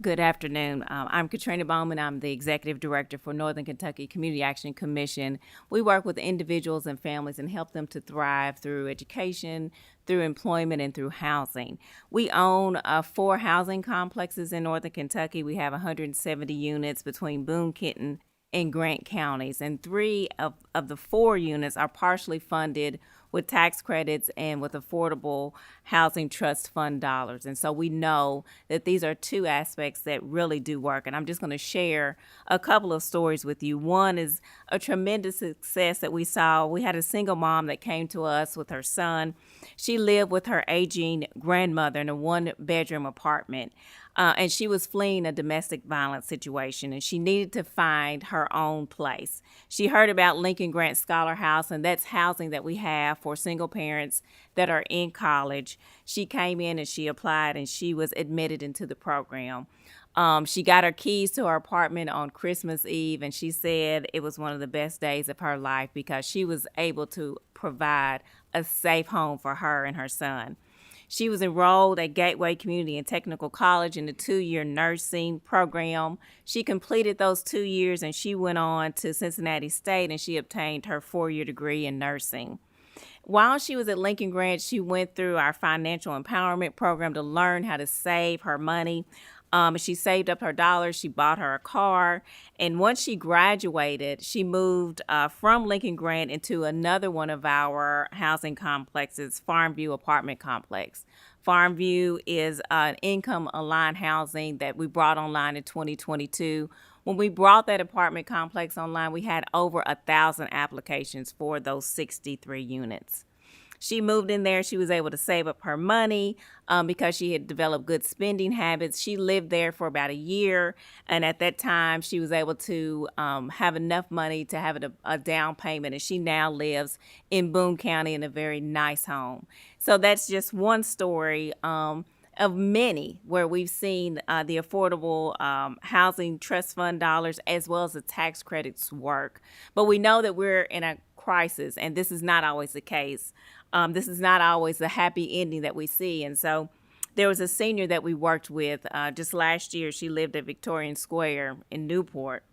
Good afternoon. I'm Katrina Bowman. I'm the Executive Director for Northern Kentucky Community Action Commission. We work with individuals and families and help them to thrive through education, through employment, and through housing. We own 4 housing complexes in Northern Kentucky. We have 170 units between Boone, Kenton, and Grant counties, and 3 of the 4 units are partially funded with tax credits and with affordable housing trust fund dollars. And so we know that these are 2 aspects that really do work. And I'm just going to share a couple of stories with you. One is a tremendous success that we saw. We had a single mom that came to us with her son. She lived with her aging grandmother in a 1-bedroom apartment. And she was fleeing a domestic violence situation, and she needed to find her own place. She heard about Lincoln Grant Scholar House, and that's housing that we have for single parents that are in college. She came in and she applied, and she was admitted into the program. She got her keys to her apartment on Christmas Eve, and she said it was one of the best days of her life because she was able to provide a safe home for her and her son. She was enrolled at Gateway Community and Technical College in the 2-year nursing program. She completed those 2 years, and she went on to Cincinnati State, and she obtained her 4-year degree in nursing. While she was at Lincoln Grant, she went through our financial empowerment program to learn how to save her money. She saved up her dollars. She bought her a car. And once she graduated, she moved from Lincoln Grant into another one of our housing complexes, Farmview Apartment Complex. Farmview is an income-aligned housing that we brought online in 2022. When we brought that apartment complex online, we had over 1,000 applications for those 63 units. She moved in there. She was able to save up her money because she had developed good spending habits. She lived there for about a year, and at that time, she was able to have enough money to have a down payment, and she now lives in Boone County in a very nice home. So that's just one story of many where we've seen the affordable housing trust fund dollars as well as the tax credits work. But we know that we're in a crisis, and this is not always the case. This is not always the happy ending that we see. And so there was a senior that we worked with just last year. She lived at Victorian Square in Newport.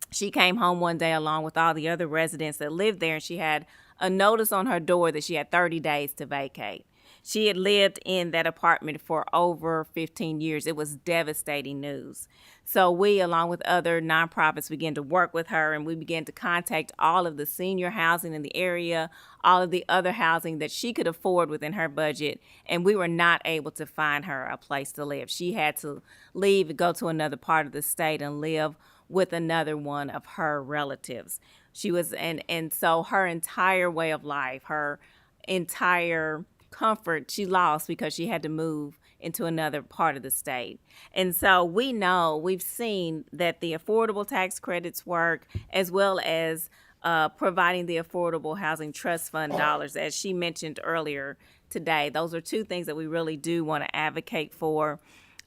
She came home one day along with all the other residents that lived there, and she had a notice on her door that she had 30 days to vacate. She had lived in that apartment for over 15 years. It was devastating news. So we, along with other nonprofits, began to work with her, and we began to contact all of the senior housing in the area, all of the other housing that she could afford within her budget, and we were not able to find her a place to live. She had to leave and go to another part of the state and live with another one of her relatives. She was, and so her entire way of life, her entire comfort she lost because she had to move into another part of the state. And so we know, we've seen that the affordable tax credits work as well as providing the affordable housing trust fund dollars, as she mentioned earlier today. Those are 2 things that we really do want to advocate for.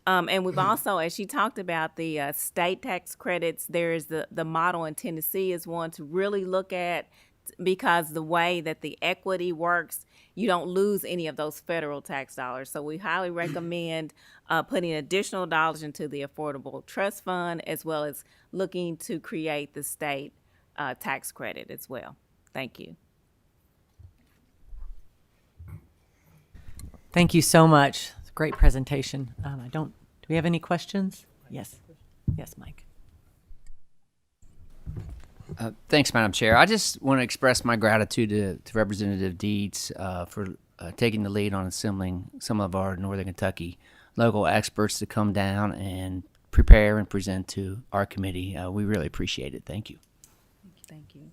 And we've also, as she talked about the state tax credits, there is the model in Tennessee is one to really look at, because the way that the equity works, you don't lose any of those federal tax dollars. So we highly recommend putting additional dollars into the Affordable Trust Fund, as well as looking to create the state tax credit as well. Thank you. Thank you so much. It's a great presentation. Do we have any questions? Yes. Yes, Mike. Thanks, Madam Chair. I just want to express my gratitude to Representative Deeds for taking the lead on assembling some of our Northern Kentucky local experts to come down and prepare and present to our committee. We really appreciate it. Thank you. Thank you.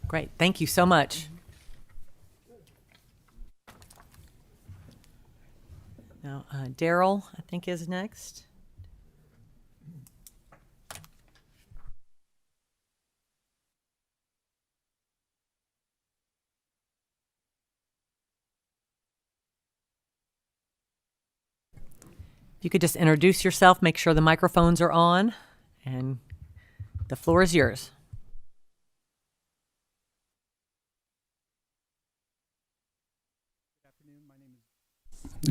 Great. Thank you so much. Now, Daryl, I think, is next. If you could just introduce yourself, make sure the microphones are on, and the floor is yours.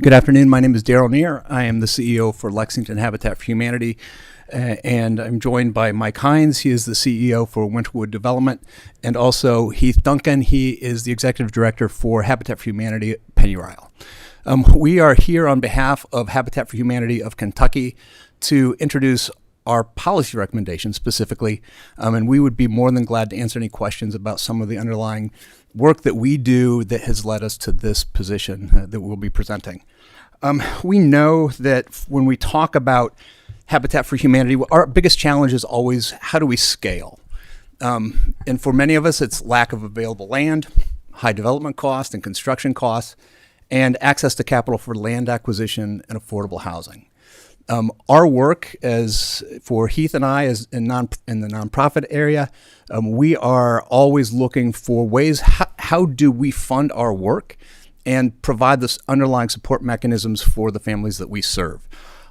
Good afternoon. My name is Daryl Neer. I am the CEO for Lexington Habitat for Humanity, and I'm joined by Mike Hines. He is the CEO for Winterwood Development, and also Heath Duncan. He is the Executive Director for Habitat for Humanity Pennyrile. We are here on behalf of Habitat for Humanity of Kentucky to introduce our policy recommendations specifically, and we would be more than glad to answer any questions about some of the underlying work that we do that has led us to this position that we'll be presenting. We know that when we talk about Habitat for Humanity, our biggest challenge is always how do we scale? And for many of us, it's lack of available land, high development cost and construction costs, and access to capital for land acquisition and affordable housing. Our work as for Heath and I as in the nonprofit area, we are always looking for ways, how do we fund our work and provide this underlying support mechanisms for the families that we serve.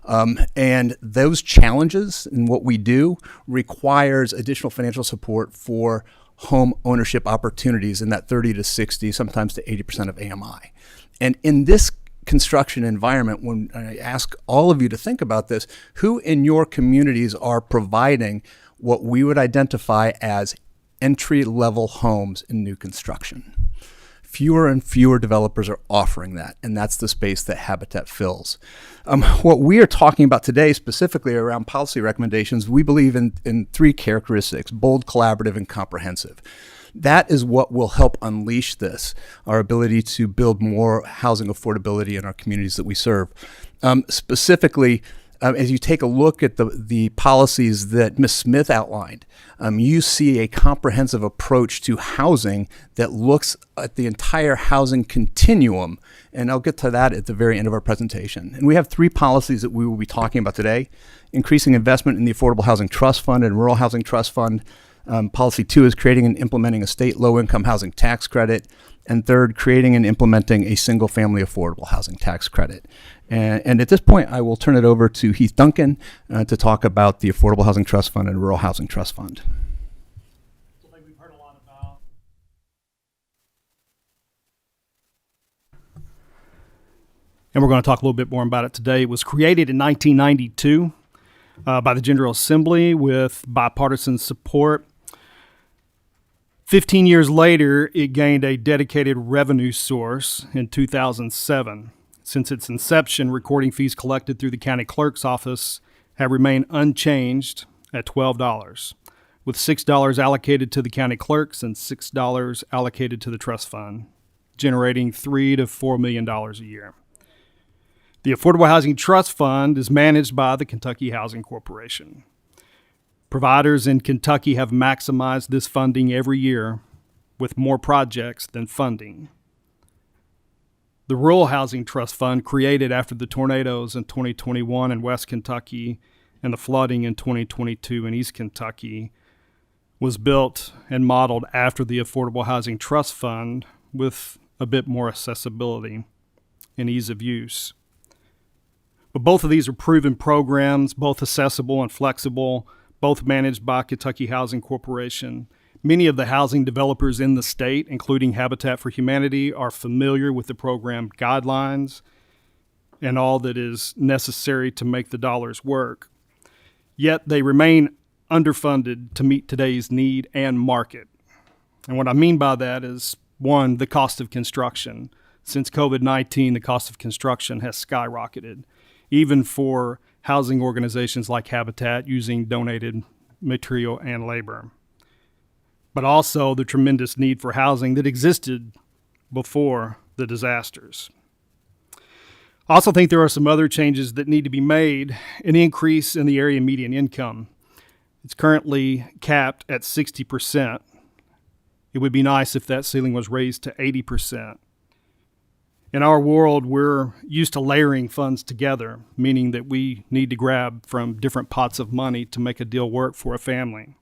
And those challenges in what we do requires additional financial support for home ownership opportunities in that 30 to 60, sometimes to 80% of AMI. And in this construction environment, when I ask all of you to think about this, who in your communities are providing what we would identify as entry-level homes in new construction? Fewer and fewer developers are offering that, and that's the space that Habitat fills. What we are talking about today, specifically around policy recommendations, we believe in three characteristics: bold, collaborative, and comprehensive. That is what will help unleash this, our ability to build more housing affordability in our communities that we serve. Specifically, as you take a look at the policies that Ms. Smith outlined, you see a comprehensive approach to housing that looks at the entire housing continuum, and I'll get to that at the very end of our presentation. And we have three policies that we will be talking about today: increasing investment in the Affordable Housing Trust Fund and Rural Housing Trust Fund. Policy 2 is creating and implementing a state low-income housing tax credit. And third, creating and implementing a single-family affordable housing tax credit. And at this point, I will turn it over to Heath Duncan to talk about the Affordable Housing Trust Fund and Rural Housing Trust Fund. Something we've heard a lot about. And we're going to talk a little bit more about it today. It was created in 1992 by the General Assembly with bipartisan support. 15 years later, it gained a dedicated revenue source in 2007. Since its inception, recording fees collected through the county clerk's office have remained unchanged at $12, with $6 allocated to the county clerks and $6 allocated to the trust fund, generating $3 to $4 million a year. The Affordable Housing Trust Fund is managed by the Kentucky Housing Corporation. Providers in Kentucky have maximized this funding every year with more projects than funding. The Rural Housing Trust Fund, created after the tornadoes in 2021 in West Kentucky and the flooding in 2022 in East Kentucky, was built and modeled after the Affordable Housing Trust Fund with a bit more accessibility and ease of use. But both of these are proven programs, both accessible and flexible, both managed by Kentucky Housing Corporation. Many of the housing developers in the state, including Habitat for Humanity, are familiar with the program guidelines and all that is necessary to make the dollars work. Yet they remain underfunded to meet today's need and market. And what I mean by that is, one, the cost of construction. Since COVID-19, the cost of construction has skyrocketed, even for housing organizations like Habitat using donated material and labor. But also the tremendous need for housing that existed before the disasters. I also think there are some other changes that need to be made. An increase in the area median income. It's currently capped at 60%. It would be nice if that ceiling was raised to 80%. In our world, we're used to layering funds together, meaning that we need to grab from different pots of money to make a deal work for a family.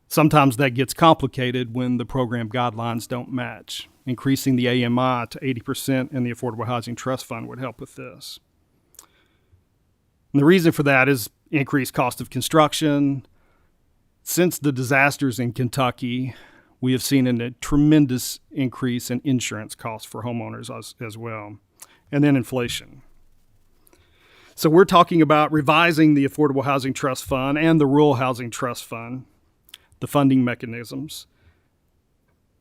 Sometimes that gets complicated when the program guidelines don't match. Increasing the AMI to 80% in the Affordable Housing Trust Fund would help with this. And the reason for that is increased cost of construction. Since the disasters in Kentucky, we have seen a tremendous increase in insurance costs for homeowners as well. and then inflation. So we're talking about revising the Affordable Housing Trust Fund and the Rural Housing Trust Fund, the funding mechanisms,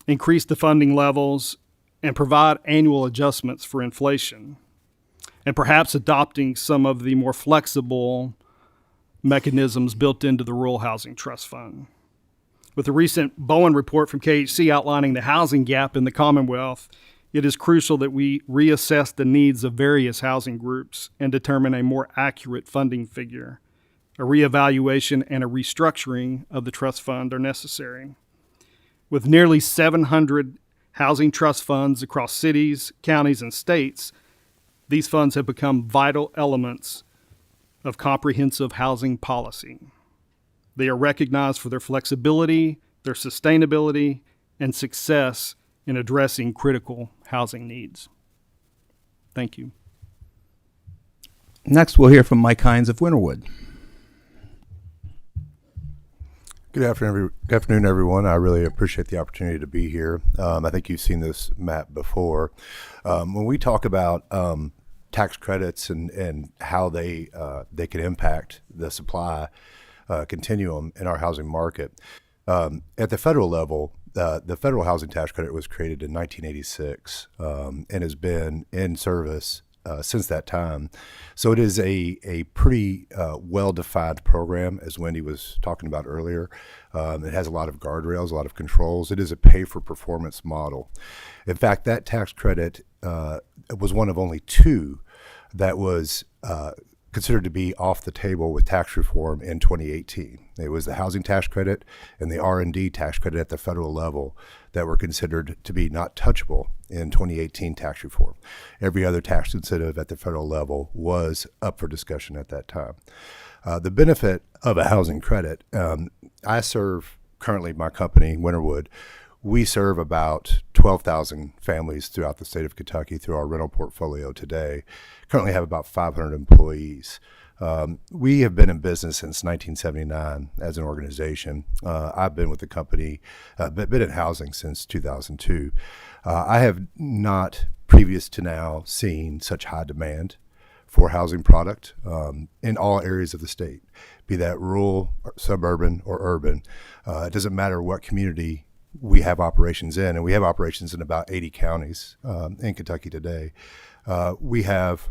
increase the funding levels, and provide annual adjustments for inflation, and perhaps adopting some of the more flexible mechanisms built into the Rural Housing Trust Fund. With the recent Bowen report from KHC outlining the housing gap in the Commonwealth, it is crucial that we reassess the needs of various housing groups and determine a more accurate funding figure. A reevaluation and a restructuring of the trust fund are necessary. With nearly 700 housing trust funds across cities, counties, and states, these funds have become vital elements of comprehensive housing policy. They are recognized for their flexibility, their sustainability, and success in addressing critical housing needs. Thank you. Next, we'll hear from Mike Hines of Winterwood. Good afternoon, everyone. I really appreciate the opportunity to be here. I think you've seen this map before. When we talk about tax credits and how they can impact the supply continuum in our housing market, at the federal level, the federal housing tax credit was created in 1986 and has been in service since that time. So it is a pretty well-defined program, as Wendy was talking about earlier. It has a lot of guardrails, a lot of controls. It is a pay-for-performance model. In fact, that tax credit was one of only two that was considered to be off the table with tax reform in 2018. It was the housing tax credit and the R&D tax credit at the federal level that were considered to be not touchable in 2018 tax reform. Every other tax incentive at the federal level was up for discussion at that time. The benefit of a housing credit, I serve currently my company, Winterwood. We serve about 12,000 families throughout the state of Kentucky through our rental portfolio today. Currently have about 500 employees. We have been in business since 1979 as an organization. I've been with the company, been in housing since 2002. I have not, previous to now, seen such high demand for housing product in all areas of the state, be that rural, suburban, or urban. It doesn't matter what community we have operations in, and we have operations in about 80 counties in Kentucky today. We have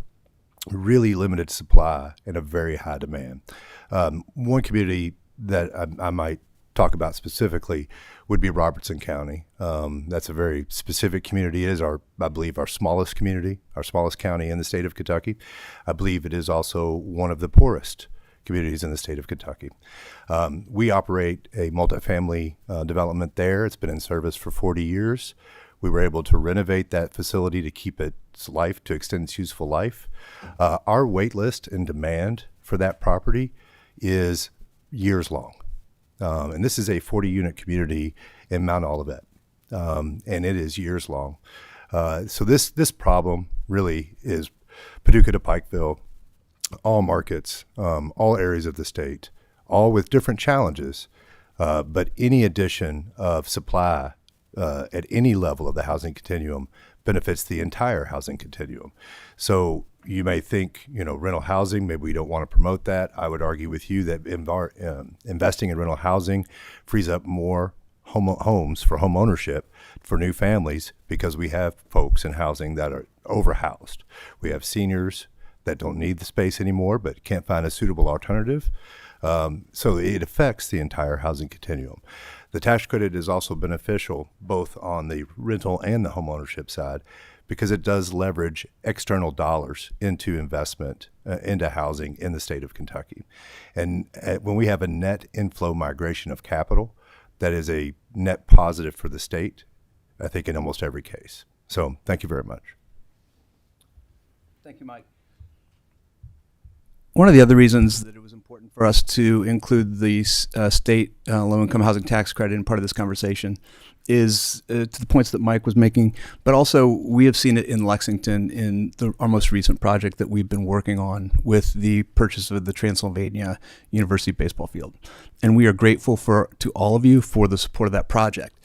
really limited supply and a very high demand. One community that I might talk about specifically would be Robertson County. That's a very specific community. It is I believe, our smallest community, our smallest county in the state of Kentucky. I believe it is also one of the poorest communities in the state of Kentucky. We operate a multifamily development there. It's been in service for 40 years. We were able to renovate that facility to keep its life, to extend its useful life. Our wait list and demand for that property is years long. And this is a 40-unit community in Mount Olivet, and it is years long. So this problem really is Paducah to Pikeville, all markets, all areas of the state, all with different challenges, but any addition of supply at any level of the housing continuum benefits the entire housing continuum. So you may think, rental housing, maybe we don't want to promote that. I would argue with you that investing in rental housing frees up more homes for home ownership for new families, because we have folks in housing that are overhoused. We have seniors that don't need the space anymore but can't find a suitable alternative. So it affects the entire housing continuum. The tax credit is also beneficial both on the rental and the homeownership side, because it does leverage external dollars into investment into housing in the state of Kentucky. And when we have a net inflow migration of capital, that is a net positive for the state, I think, in almost every case. So thank you very much. Thank you, Mike. One of the other reasons that it was important for us to include the state low-income housing tax credit in part of this conversation is to the points that Mike was making, but also we have seen it in Lexington in our most recent project that we've been working on with the purchase of the Transylvania University baseball field. And we are grateful to all of you for the support of that project.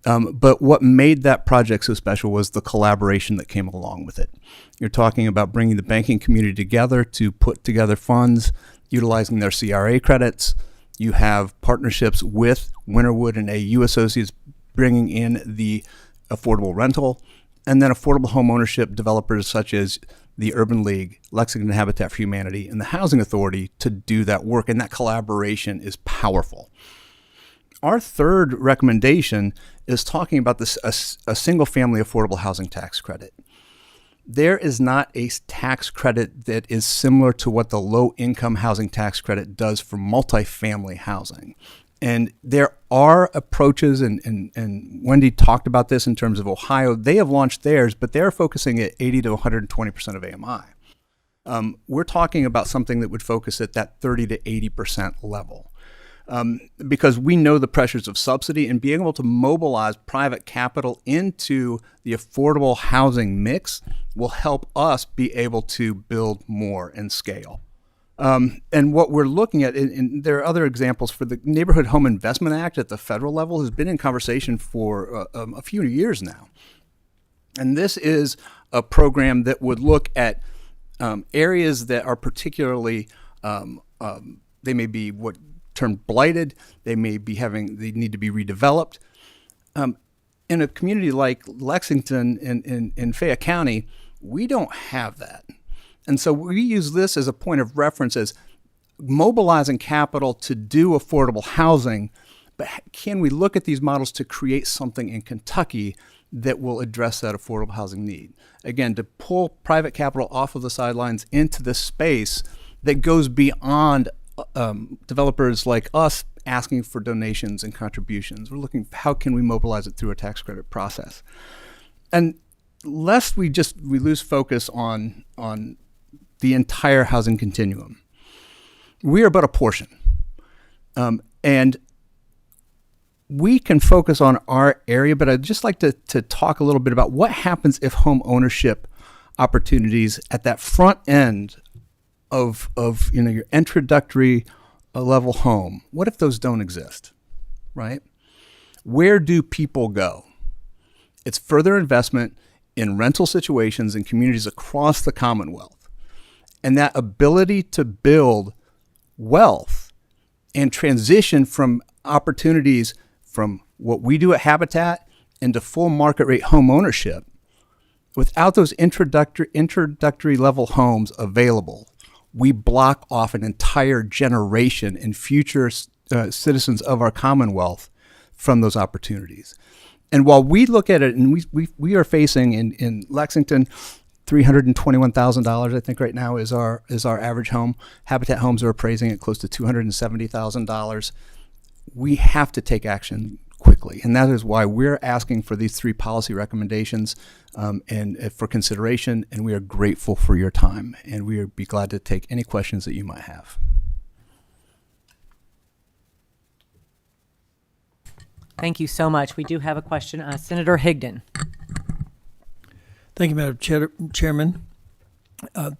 But what made that project so special was the collaboration that came along with it. You're talking about bringing the banking community together to put together funds, utilizing their CRA credits. You have partnerships with Winterwood and AU Associates bringing in the affordable rental, and then affordable home ownership developers such as the Urban League, Lexington Habitat for Humanity, and the Housing Authority to do that work. And that collaboration is powerful. Our third recommendation is talking about this a single-family affordable housing tax credit. There is not a tax credit that is similar to what the low-income housing tax credit does for multifamily housing. And there are approaches, and Wendy talked about this in terms of Ohio. They have launched theirs, but they're focusing at 80 to 120% of AMI. We're talking about something that would focus at that 30 to 80% level. Because we know the pressures of subsidy, and being able to mobilize private capital into the affordable housing mix will help us be able to build more and scale. And what we're looking at, and there are other examples, for the Neighborhood Home Investment Act at the federal level has been in conversation for a few years now. And this is a program that would look at areas that are particularly, they may be what termed blighted, they need to be redeveloped. In a community like Lexington in Fayette County, we don't have that. And so we use this as a point of reference as mobilizing capital to do affordable housing, but can we look at these models to create something in Kentucky that will address that affordable housing need? Again, to pull private capital off of the sidelines into this space that goes beyond developers like us asking for donations and contributions. We're looking, how can we mobilize it through a tax credit process? And lest we lose focus on the entire housing continuum. We are but a portion. And we can focus on our area, but I'd just like to talk a little bit about what happens if home ownership opportunities at that front end of your introductory level home, what if those don't exist, right? Where do people go? It's further investment in rental situations in communities across the Commonwealth. And that ability to build wealth and transition from opportunities from what we do at Habitat into full market rate home ownership, without those introductory level homes available, we block off an entire generation and future citizens of our Commonwealth from those opportunities. And while we look at it, and we are facing in Lexington, $321,000, I think right now is our average home. Habitat homes are appraising at close to $270,000. We have to take action quickly, and that is why we're asking for these three policy recommendations and for consideration. And we are grateful for your time, and we would be glad to take any questions that you might have. Thank you so much. We do have a question. Senator Higdon. Thank you, Madam Chairman.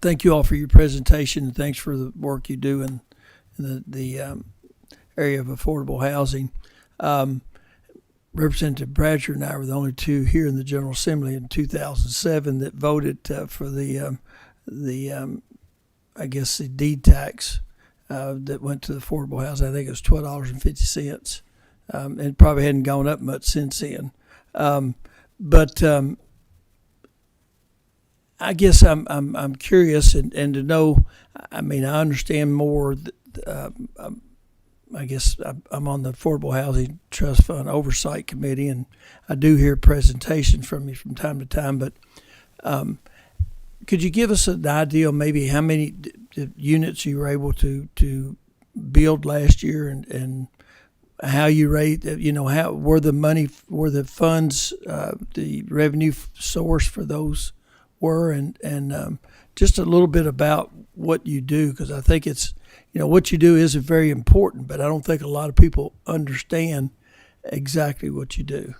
Thank you all for your presentation, and thanks for the work you do in the area of affordable housing. Representative Bradford and I were the only two here in the General Assembly in 2007 that voted for the deed tax that went to the affordable housing. I think it was $12.50. It probably hadn't gone up much since then. But I guess I'm curious and to know. I mean, I understand more. I guess I'm on the Affordable Housing Trust Fund Oversight Committee, and I do hear presentations from you from time to time. But could you give us an idea, maybe how many units you were able to build last year, and how you rate? How were the funds, the revenue source for those were, and just a little bit about what you do, because I think it's. What you do is very important, but I don't think a lot of people understand exactly what you do.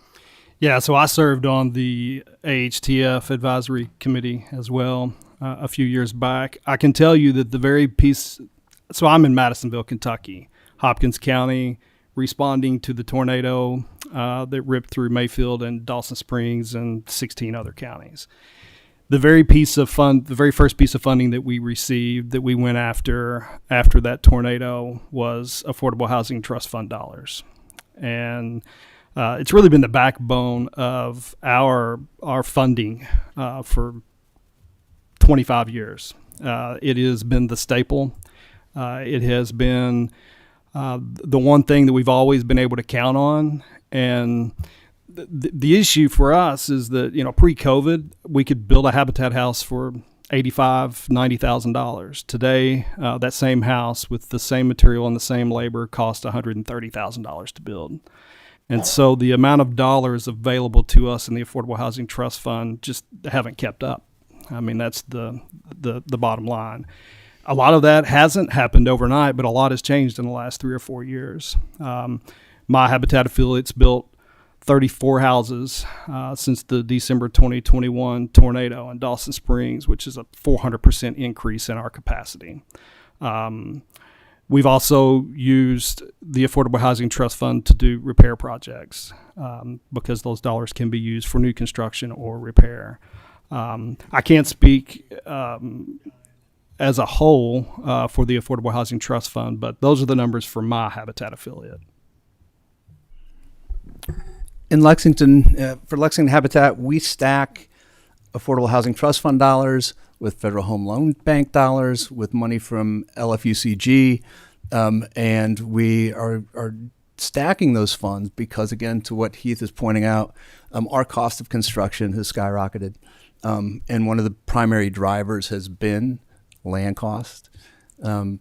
Yeah, so I served on the AHTF advisory committee as well a few years back. I can tell you that the very piece, so I'm in Madisonville, Kentucky, Hopkins County, responding to the tornado that ripped through Mayfield and Dawson Springs and 16 other counties. The very first piece of funding that we received that we went after that tornado was Affordable Housing Trust Fund dollars. And it's really been the backbone of our funding for 25 years. It has been the staple. It has been the one thing that we've always been able to count on. And the issue for us is that, pre-COVID, we could build a Habitat house for $85,000, $90,000. Today, that same house with the same material and the same labor cost $130,000 to build. And so the amount of dollars available to us in the Affordable Housing Trust Fund just haven't kept up. I mean, that's the bottom line. A lot of that hasn't happened overnight, but a lot has changed in the last 3 or 4 years. My Habitat affiliate's built 34 houses since the December 2021 tornado in Dawson Springs, which is a 400% increase in our capacity. We've also used the Affordable Housing Trust Fund to do repair projects because those dollars can be used for new construction or repair. I can't speak as a whole for the Affordable Housing Trust Fund, but those are the numbers for my Habitat affiliate. In Lexington, for Lexington Habitat, we stack Affordable Housing Trust Fund dollars with Federal Home Loan Bank dollars, with money from LFUCG, and we are stacking those funds because, again, to what Heath is pointing out, our cost of construction has skyrocketed, and one of the primary drivers has been land cost.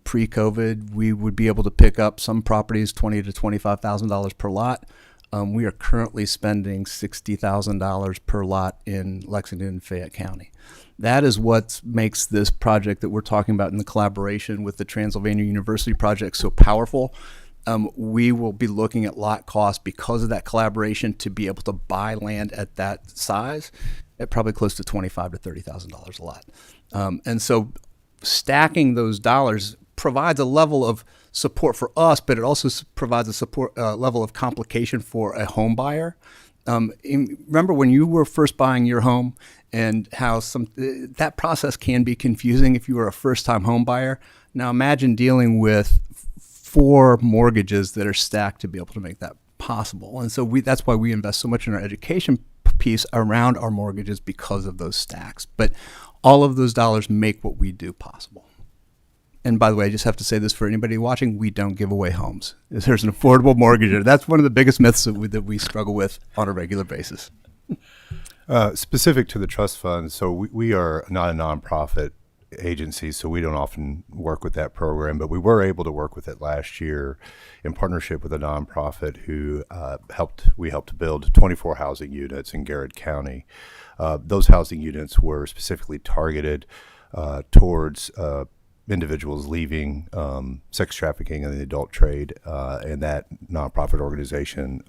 Pre-COVID, we would be able to pick up some properties $20,000 to $25,000 per lot. We are currently spending $60,000 per lot in Lexington and Fayette County. That is what makes this project that we're talking about in the collaboration with the Transylvania University project so powerful. We will be looking at lot cost because of that collaboration to be able to buy land at that size at probably close to $25,000 to $30,000 a lot. And so stacking those dollars provides a level of support for us, but it also provides a support level of complication for a home buyer. Remember when you were first buying your home and how that process can be confusing if you were a first-time home buyer. Now imagine dealing with 4 mortgages that are stacked to be able to make that possible. And so that's why we invest so much in our education piece around our mortgages because of those stacks. But all of those dollars make what we do possible. And by the way, I just have to say this for anybody watching, we don't give away homes. There's an affordable mortgage. That's one of the biggest myths that we struggle with on a regular basis. Specific to the trust fund, so we are not a nonprofit agency, so we don't often work with that program, but we were able to work with it last year in partnership with a nonprofit who we helped build 24 housing units in Garrett County. Those housing units were specifically targeted towards individuals leaving sex trafficking and the adult trade, and that nonprofit organization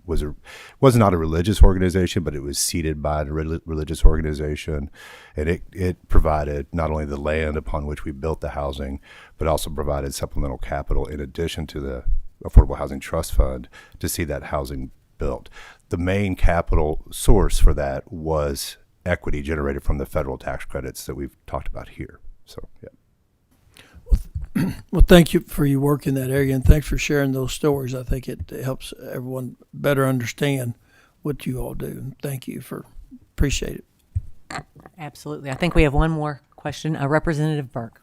was not a religious organization, but it was seeded by a religious organization, and it provided not only the land upon which we built the housing, but also provided supplemental capital in addition to the Affordable Housing Trust Fund to see that housing built. The main capital source for that was equity generated from the federal tax credits that we've talked about here. So, yeah. Well, thank you for your work in that area, and thanks for sharing those stories. I think it helps everyone better understand what you all do. And thank you appreciate it. Absolutely. I think we have one more question. Representative Burke.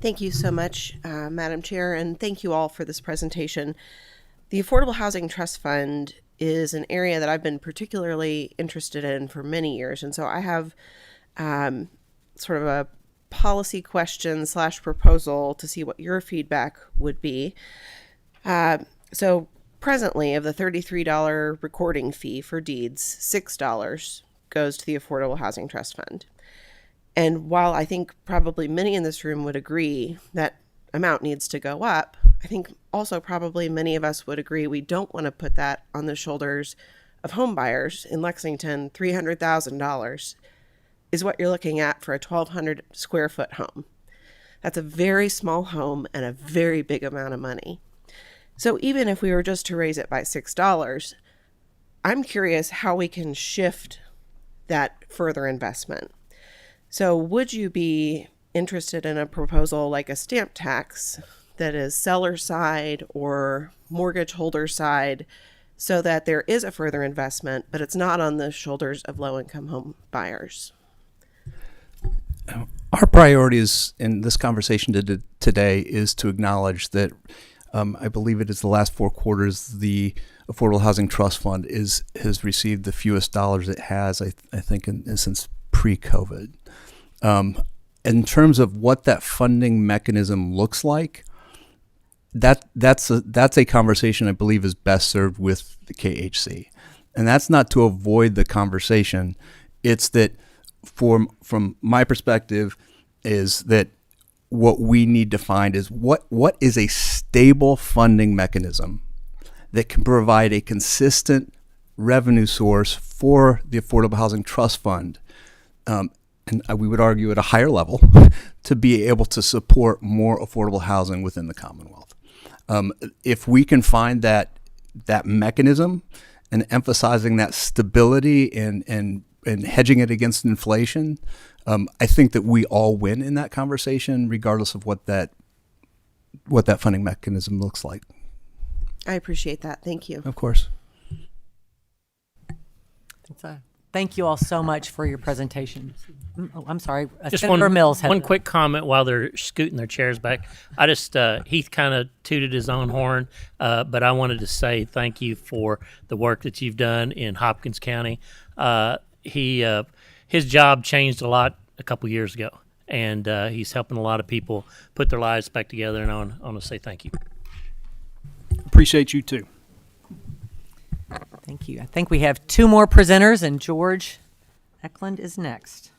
Thank you so much, Madam Chair, and thank you all for this presentation. The Affordable Housing Trust Fund is an area that I've been particularly interested in for many years, and so I have sort of a policy question / proposal to see what your feedback would be. So presently, of the $33 recording fee for deeds, $6 goes to the Affordable Housing Trust Fund. And while I think probably many in this room would agree that amount needs to go up, I think also probably many of us would agree we don't want to put that on the shoulders of home buyers in Lexington. $300,000 is what you're looking at for a 1,200 square foot home. That's a very small home and a very big amount of money. So even if we were just to raise it by $6, I'm curious how we can shift that further investment. So would you be interested in a proposal like a stamp tax that is seller side or mortgage holder side, so that there is a further investment, but it's not on the shoulders of low-income home buyers? Our priorities in this conversation today is to acknowledge that I believe it is the last 4 quarters the Affordable Housing Trust Fund has received the fewest dollars it has, I think, since pre-COVID. In terms of what that funding mechanism looks like, that's a conversation I believe is best served with the KHC, and that's not to avoid the conversation. It's that from my perspective is that what we need to find is what is a stable funding mechanism that can provide a consistent revenue source for the Affordable Housing Trust Fund, and we would argue at a higher level, to be able to support more affordable housing within the Commonwealth. If we can find that mechanism and emphasizing that stability and hedging it against inflation, I think that we all win in that conversation, regardless of what that funding mechanism looks like. I appreciate that. Thank you. Of course. Thank you all so much for your presentation. Oh, I'm sorry. Just Senator Mills had one quick comment while they're scooting their chairs back. I just, Heath kind of tooted his own horn, but I wanted to say thank you for the work that you've done in Hopkins County. His job changed a lot a couple years ago, and he's helping a lot of people put their lives back together, and I want to say thank you. Appreciate you too. Thank you. I think we have 2 more presenters, and George Eklund is next.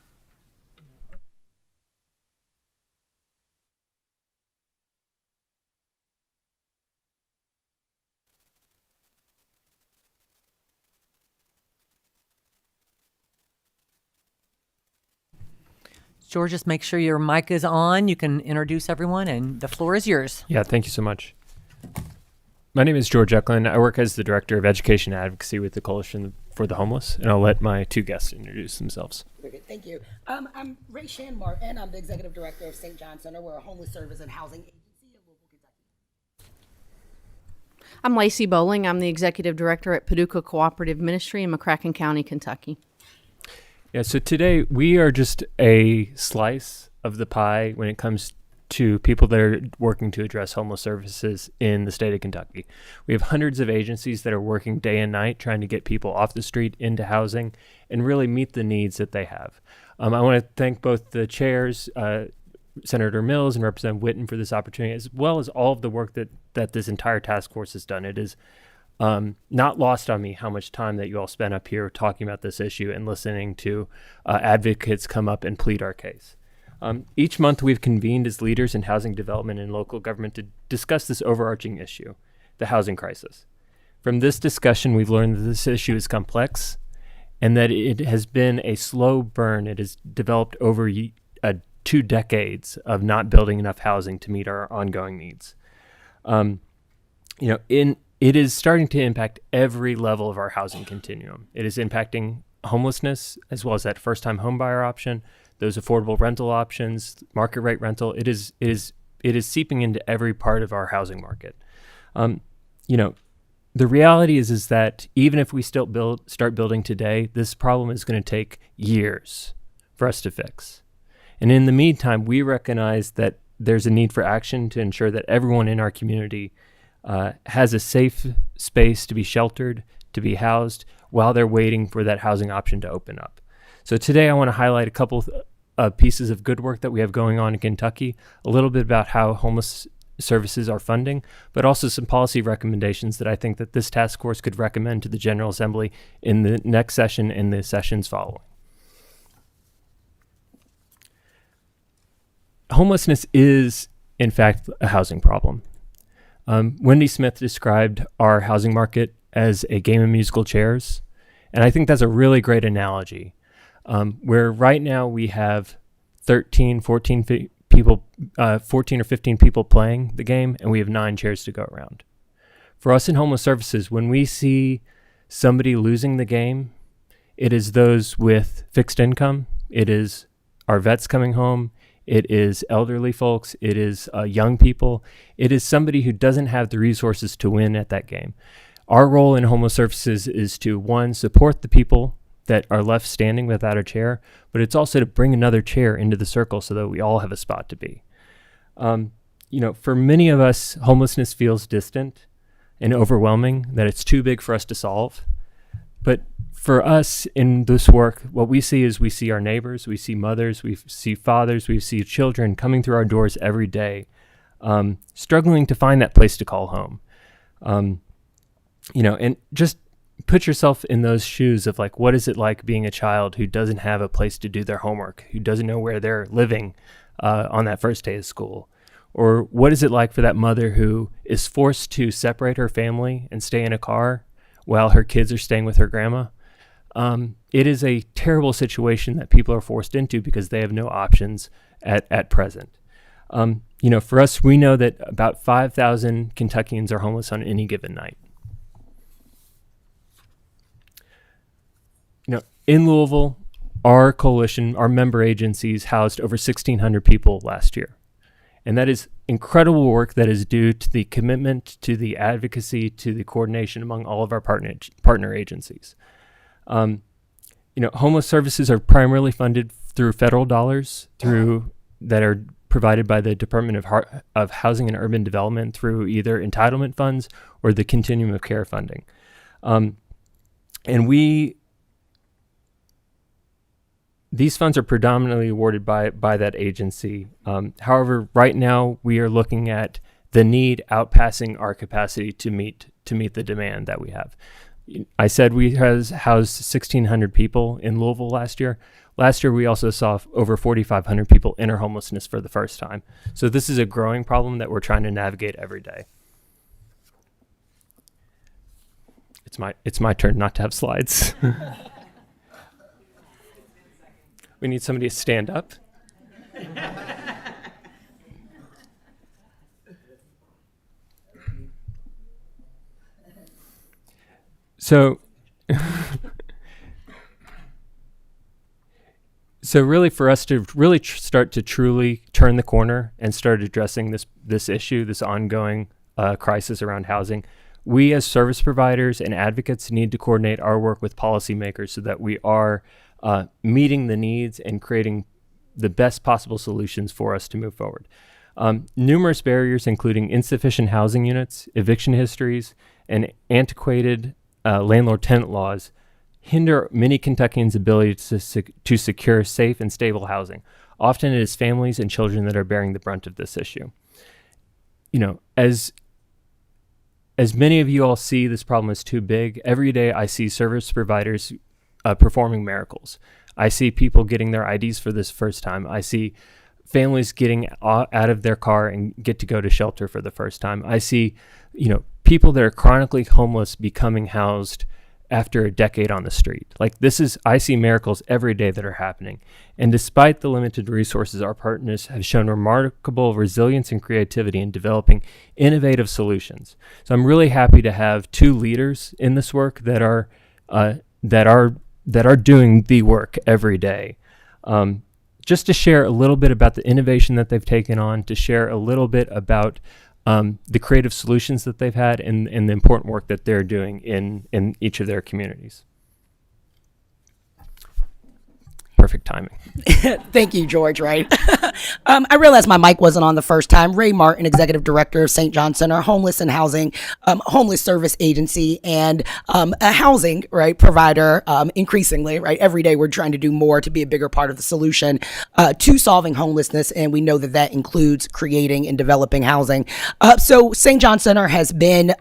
George, just make sure your mic is on. You can introduce everyone, and the floor is yours. Yeah, thank you so much. My name is George Eklund. I work as the Director of Education Advocacy with the Coalition for the Homeless, and I'll let my 2 guests introduce themselves. Very good. Thank you. I'm Ray Shanmar, and I'm the Executive Director of St. John Center. We're a homeless service and housing agency in Louisville, Kentucky. I'm Lacey Bowling. I'm the Executive Director at Paducah Cooperative Ministry in McCracken County, Kentucky. Yeah, so today we are just a slice of the pie when it comes to people that are working to address homeless services in the state of Kentucky. We have hundreds of agencies that are working day and night trying to get people off the street into housing and really meet the needs that they have. I want to thank both the chairs, Senator Mills and Representative Whitten, for this opportunity, as well as all of the work that this entire task force has done. It is not lost on me how much time that you all spent up here talking about this issue and listening to advocates come up and plead our case. Each month we've convened as leaders in housing development and local government to discuss this overarching issue, the housing crisis. From this discussion, we've learned that this issue is complex and that it has been a slow burn. It has developed over 2 decades of not building enough housing to meet our ongoing needs. It is starting to impact every level of our housing continuum. It is impacting homelessness as well as that first-time homebuyer option, those affordable rental options, market rate rental. It is seeping into every part of our housing market. The reality is that even if we still start building today, this problem is going to take years for us to fix. And in the meantime, we recognize that there's a need for action to ensure that everyone in our community has a safe space to be sheltered, to be housed, while they're waiting for that housing option to open up. So today I want to highlight a couple of pieces of good work that we have going on in Kentucky, a little bit about how homeless services are funding, but also some policy recommendations that I think that this task force could recommend to the General Assembly in the next session and the sessions following. Homelessness is, in fact, a housing problem. Wendy Smith described our housing market as a game of musical chairs, and I think that's a really great analogy. Where right now we have 14 or 15 people playing the game, and we have 9 chairs to go around. For us in homeless services, when we see somebody losing the game, it is those with fixed income. It is our vets coming home. It is elderly folks. It is young people. It is somebody who doesn't have the resources to win at that game. Our role in homeless services is to, one, support the people that are left standing without a chair, but it's also to bring another chair into the circle so that we all have a spot to be. For many of us, homelessness feels distant and overwhelming, that it's too big for us to solve. But for us in this work, what we see is we see our neighbors, we see mothers, we see fathers, we see children coming through our doors every day, struggling to find that place to call home. And just put yourself in those shoes of like, what is it like being a child who doesn't have a place to do their homework, who doesn't know where they're living on that first day of school? Or what is it like for that mother who is forced to separate her family and stay in a car while her kids are staying with her grandma? It is a terrible situation that people are forced into because they have no options at present. For us, we know that about 5,000 Kentuckians are homeless on any given night. In Louisville, our coalition, our member agencies housed over 1,600 people last year. And that is incredible work that is due to the commitment, to the advocacy, to the coordination among all of our partner agencies. Homeless services are primarily funded through federal dollars that are provided by the Department of Housing and Urban Development through either entitlement funds or the Continuum of Care funding. These funds are predominantly awarded by that agency. However, right now we are looking at the need outpassing our capacity to meet the demand that we have. I said we housed 1,600 people in Louisville last year. Last year we also saw over 4,500 people enter homelessness for the first time. So this is a growing problem that we're trying to navigate every day. It's my turn not to have slides. We need somebody to stand up. So really for us to really start to truly turn the corner and start addressing this issue, this ongoing crisis around housing, we as service providers and advocates need to coordinate our work with policymakers so that we are meeting the needs and creating the best possible solutions for us to move forward. Numerous barriers, including insufficient housing units, eviction histories, and antiquated landlord-tenant laws, hinder many Kentuckians' ability to secure safe and stable housing. Often it is families and children that are bearing the brunt of this issue. As many of you all see this problem as too big, every day I see service providers performing miracles. I see people getting their IDs for this first time. I see families getting out of their car and get to go to shelter for the first time. I see, people that are chronically homeless becoming housed after a decade on the street. I see miracles every day that are happening. And despite the limited resources, our partners have shown remarkable resilience and creativity in developing innovative solutions. So I'm really happy to have two leaders in this work that are doing the work every day. Just to share a little bit about the innovation that they've taken on, to share a little bit about the creative solutions that they've had and the important work that they're doing in each of their communities. Perfect timing. Thank you, George, right? I realized my mic wasn't on the first time. Ray Martin, Executive Director of St. John Center, Homeless and Housing, Homeless Service Agency, and a housing provider. Increasingly, every day we're trying to do more to be a bigger part of the solution to solving homelessness, and we know that includes creating and developing housing. So St. John Center has been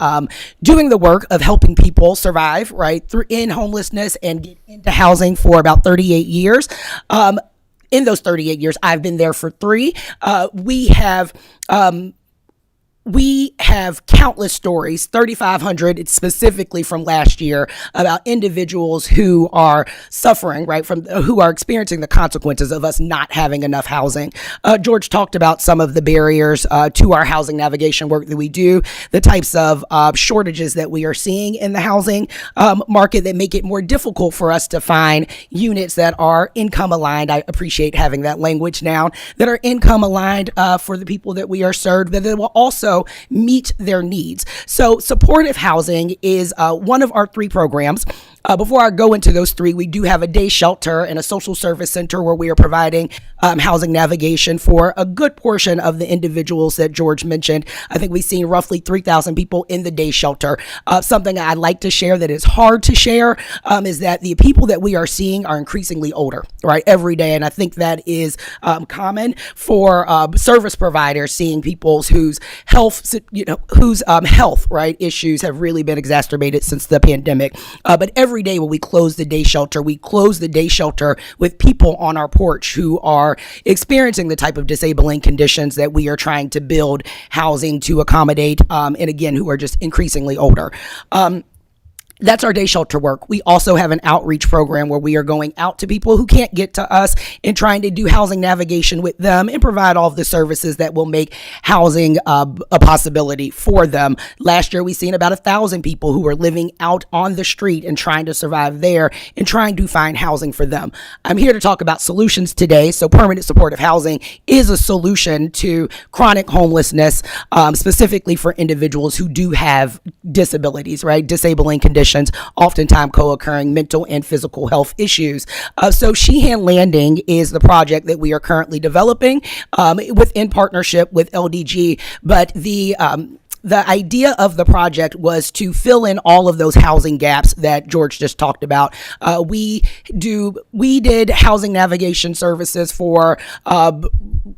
doing the work of helping people survive in homelessness and get into housing for about 38 years. In those 38 years, I've been there for 3. We have we have countless stories, 3,500 specifically from last year, about individuals who are suffering, right, who are experiencing the consequences of us not having enough housing. George talked about some of the barriers to our housing navigation work that we do, the types of shortages that we are seeing in the housing market that make it more difficult for us to find units that are income aligned. I appreciate having that language now, that are income aligned for the people that we are served, that will also meet their needs. So supportive housing is one of our 3 programs. Before I go into those 3, we do have a day shelter and a social service center where we are providing housing navigation for a good portion of the individuals that George mentioned. I think we've seen roughly 3,000 people in the day shelter. Something I'd like to share that is hard to share is that the people that we are seeing are increasingly older, right, every day. And I think that is common for service providers, seeing people's whose health, health, right, issues have really been exacerbated since the pandemic. But every day when we close the day shelter, we close the day shelter with people on our porch who are experiencing the type of disabling conditions that we are trying to build housing to accommodate, and again, who are just increasingly older. That's our day shelter work. We also have an outreach program where we are going out to people who can't get to us and trying to do housing navigation with them and provide all of the services that will make housing a possibility for them. Last year, we've seen about 1,000 people who were living out on the street and trying to survive there and trying to find housing for them. I'm here to talk about solutions today. So permanent supportive housing is a solution to chronic homelessness, specifically for individuals who do have disabilities, right? Disabling conditions, oftentimes co-occurring mental and physical health issues. So Sheehan Landing is the project that we are currently developing in partnership with LDG, but the idea of the project was to fill in all of those housing gaps that George just talked about. We did housing navigation services for,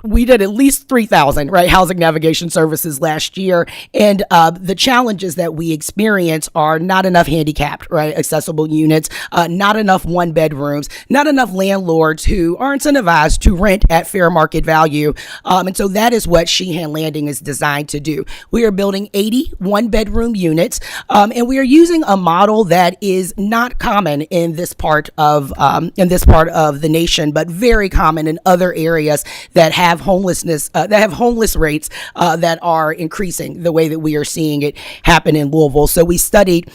we did at least 3,000, right, housing navigation services last year. And the challenges that we experience are not enough handicapped, right, accessible units, not enough 1-bedrooms, not enough landlords who are incentivized to rent at fair market value. And so that is what Sheehan Landing is designed to do. We are building 80 1-bedroom units, and we are using a model that is not common in this part of the nation, but very common in other areas that have homelessness, that have homeless rates that are increasing the way that we are seeing it happen in Louisville. So we studied.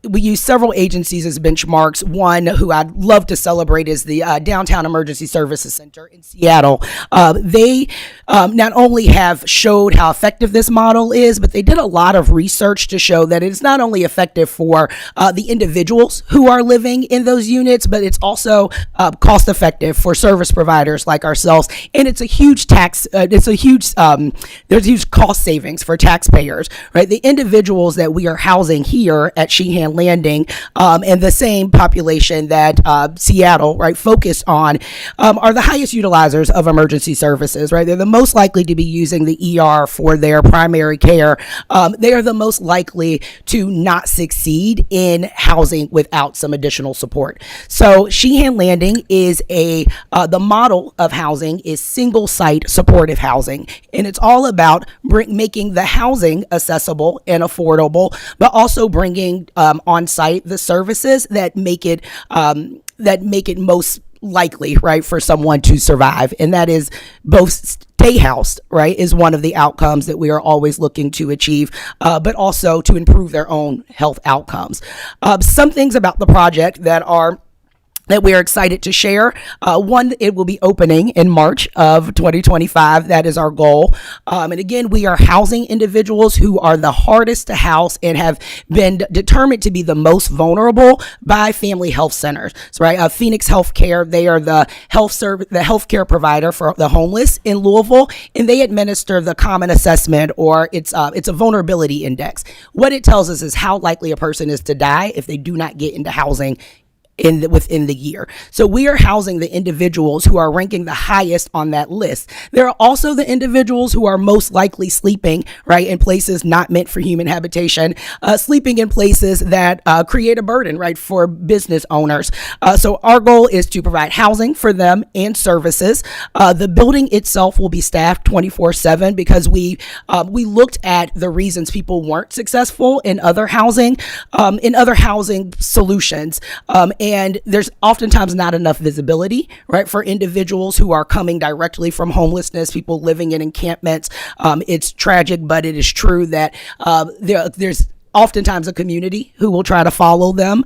We use several agencies as benchmarks. One who I'd love to celebrate is the Downtown Emergency Services Center in Seattle. They not only have showed how effective this model is, but they did a lot of research to show that it's not only effective for the individuals who are living in those units, but it's also cost effective for service providers like ourselves. And it's a huge there's huge cost savings for taxpayers, right? The individuals that we are housing here at Sheehan Landing, and the same population that Seattle, right, focused on, are the highest utilizers of emergency services, right? They're the most likely to be using the ER for their primary care. They are the most likely to not succeed in housing without some additional support. So Sheehan Landing is the model of housing is single site supportive housing. And it's all about making the housing accessible and affordable, but also bringing on site the services that make it most likely, right, for someone to survive. And that is both stay housed, right, is one of the outcomes that we are always looking to achieve, but also to improve their own health outcomes. Some things about the project that we are excited to share. One, it will be opening in March of 2025. That is our goal. And again, we are housing individuals who are the hardest to house and have been determined to be the most vulnerable by family health centers. So, right, Phoenix Healthcare, they are the healthcare provider for the homeless in Louisville, and they administer the common assessment, or it's a vulnerability index. What it tells us is how likely a person is to die if they do not get into housing within the year. So we are housing the individuals who are ranking the highest on that list. There are also the individuals who are most likely sleeping, right, in places not meant for human habitation, sleeping in places that create a burden, right, for business owners. So our goal is to provide housing for them and services. The building itself will be staffed 24/7 because we looked at the reasons people weren't successful in other housing solutions, and there's oftentimes not enough visibility, right, for individuals who are coming directly from homelessness, people living in encampments. It's tragic, but it is true that there's oftentimes a community who will try to follow them.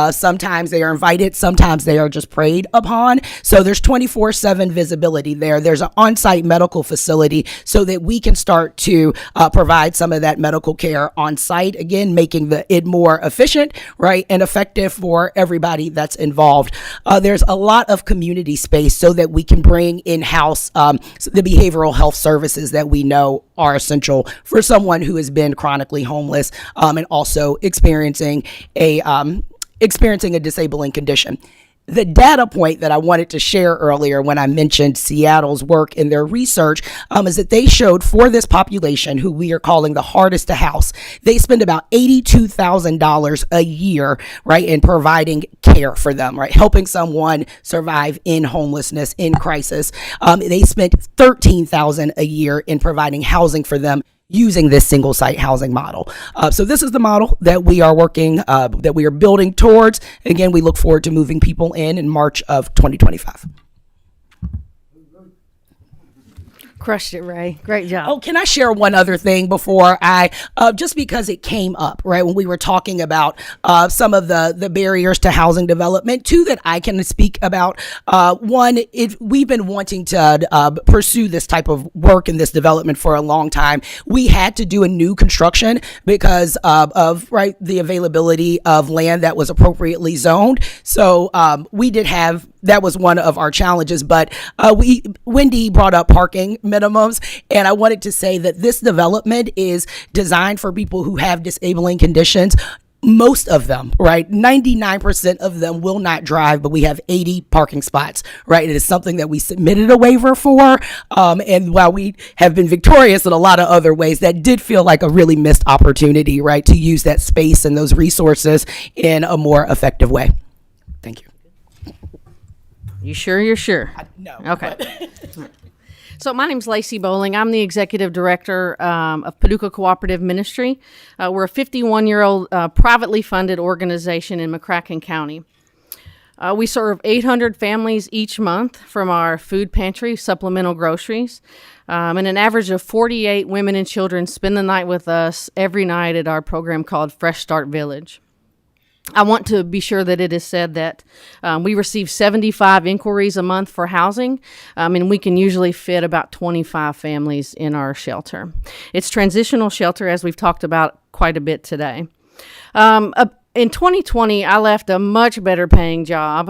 Sometimes they are invited, sometimes they are just preyed upon. So there's 24/7 visibility there. There's an on-site medical facility so that we can start to provide some of that medical care on site, again, making it more efficient, right, and effective for everybody that's involved. There's a lot of community space so that we can bring in-house the behavioral health services that we know are essential for someone who has been chronically homeless, and also experiencing a disabling condition. The data point that I wanted to share earlier when I mentioned Seattle's work in their research is that they showed for this population, who we are calling the hardest to house, they spend about $82,000 a year, right, in providing care for them, right, helping someone survive in homelessness, in crisis. They spent $13,000 a year in providing housing for them using this single site housing model. So this is the model that we are building towards. Again, we look forward to moving people in March of 2025. Crushed it, Ray. Great job. Oh, can I share one other thing before just because it came up, right, when we were talking about some of the barriers to housing development, two that I can speak about. One, we've been wanting to pursue this type of work and this development for a long time. We had to do a new construction because of right, the availability of land that was appropriately zoned. So we did have, that was one of our challenges, but Wendy brought up parking minimums, and I wanted to say that this development is designed for people who have disabling conditions. Most of them, right, 99% of them will not drive, but we have 80 parking spots, right? It is something that we submitted a waiver for, and while we have been victorious in a lot of other ways, that did feel like a really missed opportunity, right, to use that space and those resources in a more effective way. Thank you. You sure you're sure? No. Okay. So my name's Lacey Bowling. I'm the executive director of Paducah Cooperative Ministry. We're a 51-year-old privately funded organization in McCracken County. We serve 800 families each month from our food pantry, supplemental groceries, and an average of 48 women and children spend the night with us every night at our program called Fresh Start Village. I want to be sure that it is said that we receive 75 inquiries a month for housing, and we can usually fit about 25 families in our shelter. It's transitional shelter, as we've talked about quite a bit today. In 2020, I left a much better paying job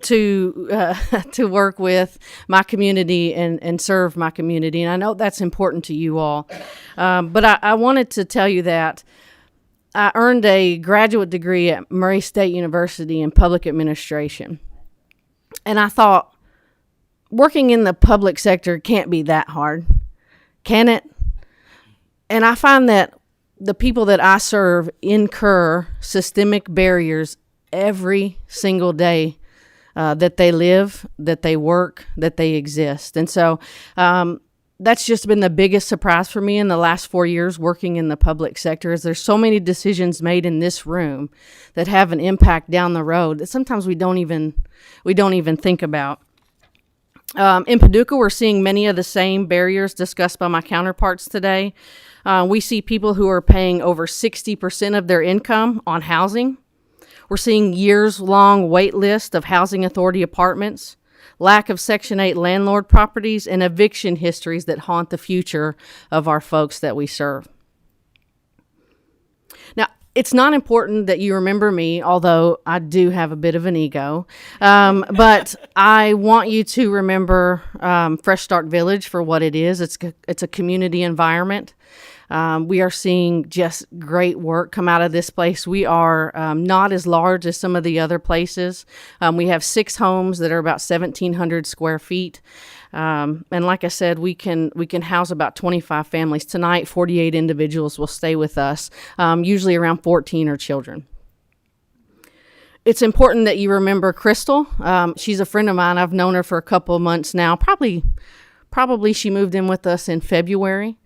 to work with my community and serve my community, and I know that's important to you all. But I wanted to tell you that I earned a graduate degree at Murray State University in public administration. And I thought, working in the public sector can't be that hard, can it? And I find that the people that I serve incur systemic barriers every single day that they live, that they work, that they exist. And so that's just been the biggest surprise for me in the last 4 years working in the public sector, is there's so many decisions made in this room that have an impact down the road that sometimes we don't even think about. In Paducah, we're seeing many of the same barriers discussed by my counterparts today. We see people who are paying over 60% of their income on housing. We're seeing years-long wait list of housing authority apartments, lack of Section 8 landlord properties, and eviction histories that haunt the future of our folks that we serve. Now, it's not important that you remember me, although I do have a bit of an ego, but I want you to remember Fresh Start Village for what it is. It's a community environment. We are seeing just great work come out of this place. We are not as large as some of the other places. We have 6 homes that are about 1,700 square feet. And like I said, we can house about 25 families. Tonight, 48 individuals will stay with us. Usually around 14 are children. It's important that you remember Crystal. She's a friend of mine. I've known her for a couple of months now. Probably she moved in with us in February.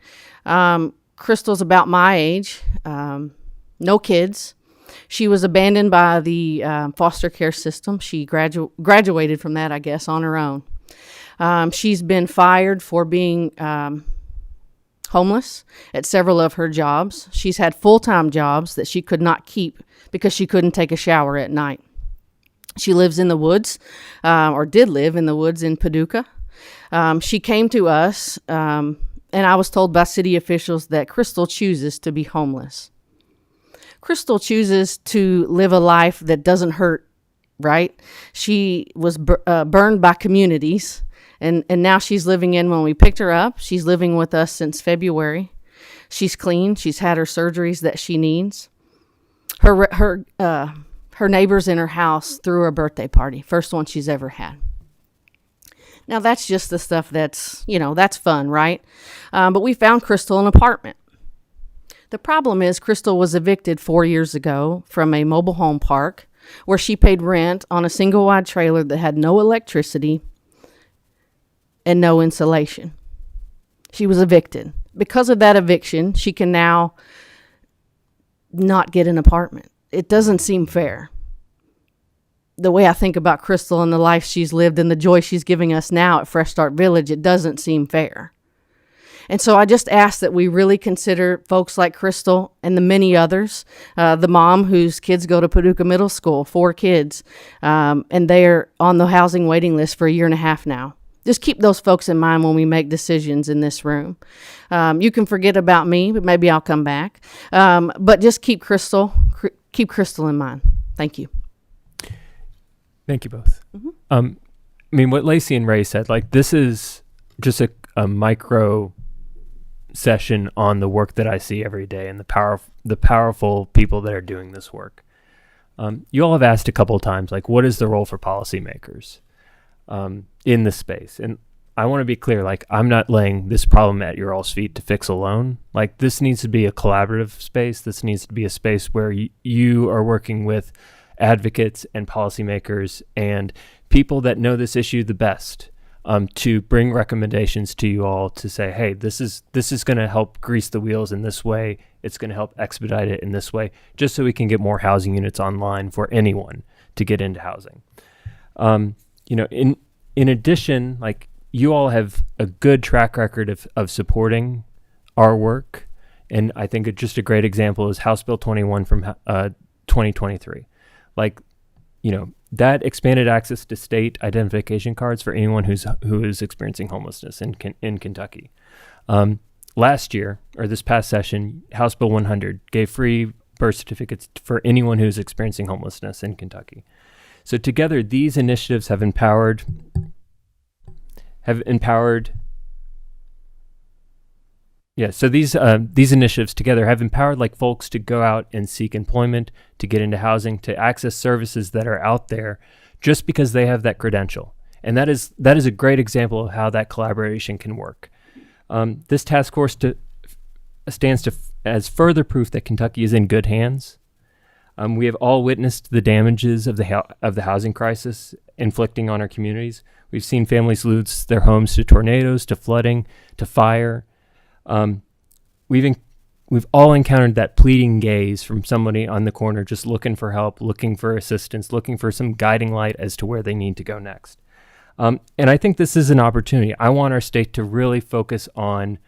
Crystal's about my age, no kids. She was abandoned by the foster care system. She graduated from that, I guess, on her own. She's been fired for being homeless at several of her jobs. She's had full-time jobs that she could not keep because she couldn't take a shower at night. She lives in the woods, or did live in the woods in Paducah. She came to us, and I was told by city officials that Crystal chooses to be homeless. Crystal chooses to live a life that doesn't hurt, right? She was burned by communities, and now she's living in, when we picked her up, she's living with us since February. She's clean. She's had her surgeries that she needs. Her neighbors in her house threw her a birthday party, first one she's ever had. Now, that's just the stuff that's fun, right? But we found Crystal an apartment. The problem is Crystal was evicted 4 years ago from a mobile home park where she paid rent on a single-wide trailer that had no electricity and no insulation. She was evicted. Because of that eviction, she can now not get an apartment. It doesn't seem fair. The way I think about Crystal and the life she's lived and the joy she's giving us now at Fresh Start Village, it doesn't seem fair. And so I just ask that we really consider folks like Crystal and the many others, the mom whose kids go to Paducah Middle School, 4 kids, and they're on the housing waiting list for 1.5 years now. Just keep those folks in mind when we make decisions in this room. You can forget about me, but maybe I'll come back. But just keep Crystal in mind. Thank you. Thank you both. Mm-hmm. What Lacey and Ray said, this is just a micro session on the work that I see every day and the powerful people that are doing this work. You all have asked a couple of times, what is the role for policymakers in this space? And I want to be clear, I'm not laying this problem at your all's feet to fix alone. This needs to be a collaborative space. This needs to be a space where you are working with advocates and policymakers and people that know this issue the best, to bring recommendations to you all to say, hey, this is going to help grease the wheels in this way. It's going to help expedite it in this way, just so we can get more housing units online for anyone to get into housing. In addition, you all have a good track record of supporting our work. And I think just a great example is House Bill 21 from 2023. That expanded access to state identification cards for anyone who is experiencing homelessness in Kentucky. Last year, or this past session, House Bill 100 gave free birth certificates for anyone who's experiencing homelessness in Kentucky. So together, these initiatives have empowered so these initiatives together have empowered folks to go out and seek employment, to get into housing, to access services that are out there just because they have that credential. And that is a great example of how that collaboration can work. This task force stands as further proof that Kentucky is in good hands. We have all witnessed the damages of the housing crisis inflicting on our communities. We've seen families lose their homes to tornadoes, to flooding, to fire. We've all encountered that pleading gaze from somebody on the corner just looking for help, looking for assistance, looking for some guiding light as to where they need to go next. And I think this is an opportunity. I want our state to really focus on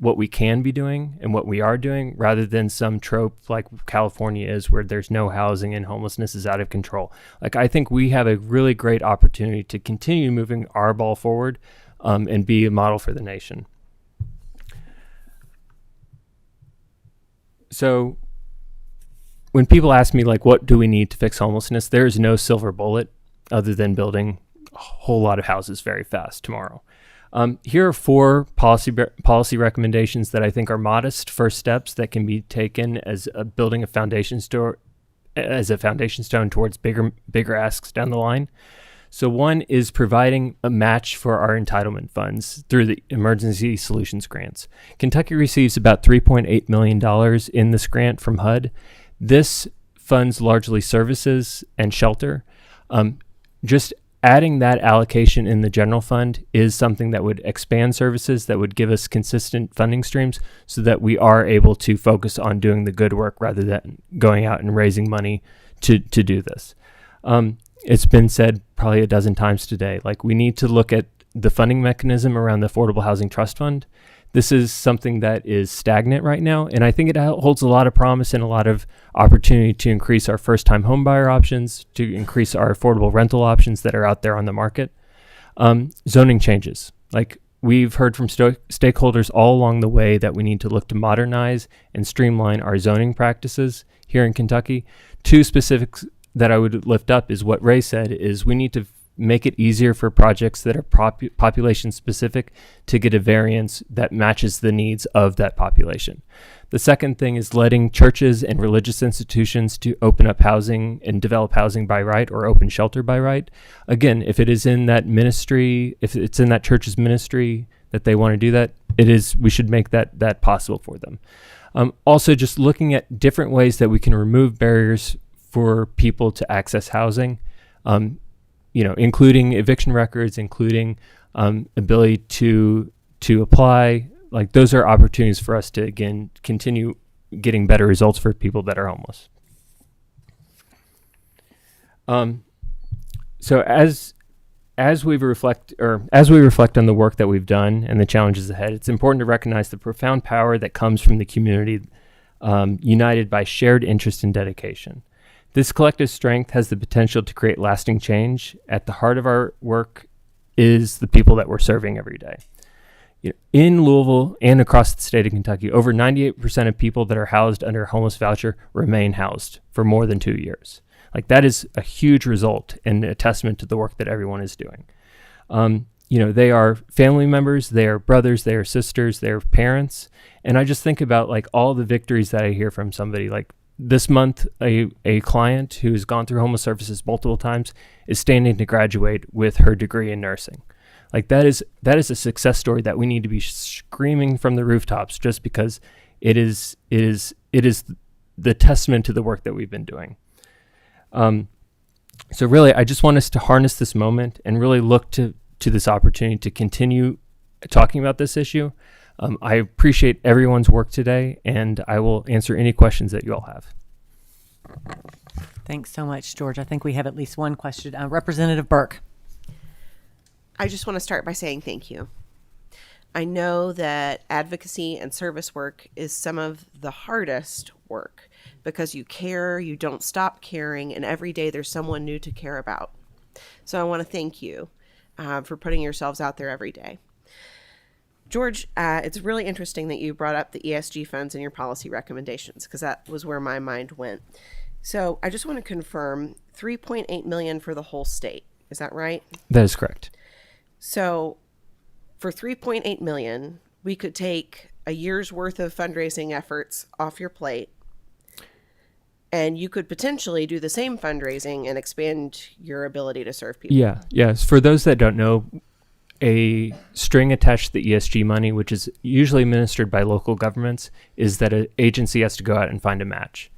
what we can be doing and what we are doing, rather than some trope like California is, where there's no housing and homelessness is out of control. I think we have a really great opportunity to continue moving our ball forward, and be a model for the nation. So when people ask me, what do we need to fix homelessness, there is no silver bullet other than building a whole lot of houses very fast tomorrow. Here are 4 policy recommendations that I think are modest first steps that can be taken as building a foundation stone towards bigger asks down the line. So one is providing a match for our entitlement funds through the Emergency Solutions Grants. Kentucky receives about $3.8 million in this grant from HUD. This funds largely services and shelter. Just adding that allocation in the general fund is something that would expand services, that would give us consistent funding streams so that we are able to focus on doing the good work rather than going out and raising money to do this. It's been said probably a dozen times today, like we need to look at the funding mechanism around the Affordable Housing Trust Fund. This is something that is stagnant right now, and I think it holds a lot of promise and a lot of opportunity to increase our first-time home buyer options, to increase our affordable rental options that are out there on the market. Zoning changes. Like we've heard from stakeholders all along the way that we need to look to modernize and streamline our zoning practices here in Kentucky. 2 specifics that I would lift up is what Ray said, is we need to make it easier for projects that are population specific to get a variance that matches the needs of that population. The second thing is letting churches and religious institutions to open up housing and develop housing by right or open shelter by right. Again, if it is in that ministry, if it's in that church's ministry that they want to do that, we should make that possible for them. Also, just looking at different ways that we can remove barriers for people to access housing, including eviction records, including ability to apply. Like those are opportunities for us to, again, continue getting better results for people that are homeless. So as we reflect on the work that we've done and the challenges ahead, it's important to recognize the profound power that comes from the community, united by shared interest and dedication. This collective strength has the potential to create lasting change. At the heart of our work is the people that we're serving every day. In Louisville and across the state of Kentucky, over 98% of people that are housed under a homeless voucher remain housed for more than 2 years. Like that is a huge result and a testament to the work that everyone is doing. They are family members, they are brothers, they are sisters, they are parents. And I just think about like all the victories that I hear from somebody. Like this month, a client who's gone through homeless services multiple times is standing to graduate with her degree in nursing. Like that is a success story that we need to be screaming from the rooftops, just because it is the testament to the work that we've been doing. So really, I just want us to harness this moment and really look to this opportunity to continue talking about this issue. I appreciate everyone's work today, and I will answer any questions that you all have. Thanks so much, George. I think we have at least one question. Representative Burke. I just want to start by saying thank you. I know that advocacy and service work is some of the hardest work because you care, you don't stop caring, and every day there's someone new to care about. So I want to thank you for putting yourselves out there every day. George, it's really interesting that you brought up the ESG funds in your policy recommendations, because that was where my mind went. So I just want to confirm $3.8 million for the whole state. Is that right? That is correct. So for $3.8 million, we could take a year's worth of fundraising efforts off your plate, and you could potentially do the same fundraising and expand your ability to serve people. Yeah. Yes. For those that don't know, a string attached to the ESG money, which is usually administered by local governments, is that an agency has to go out and find a match.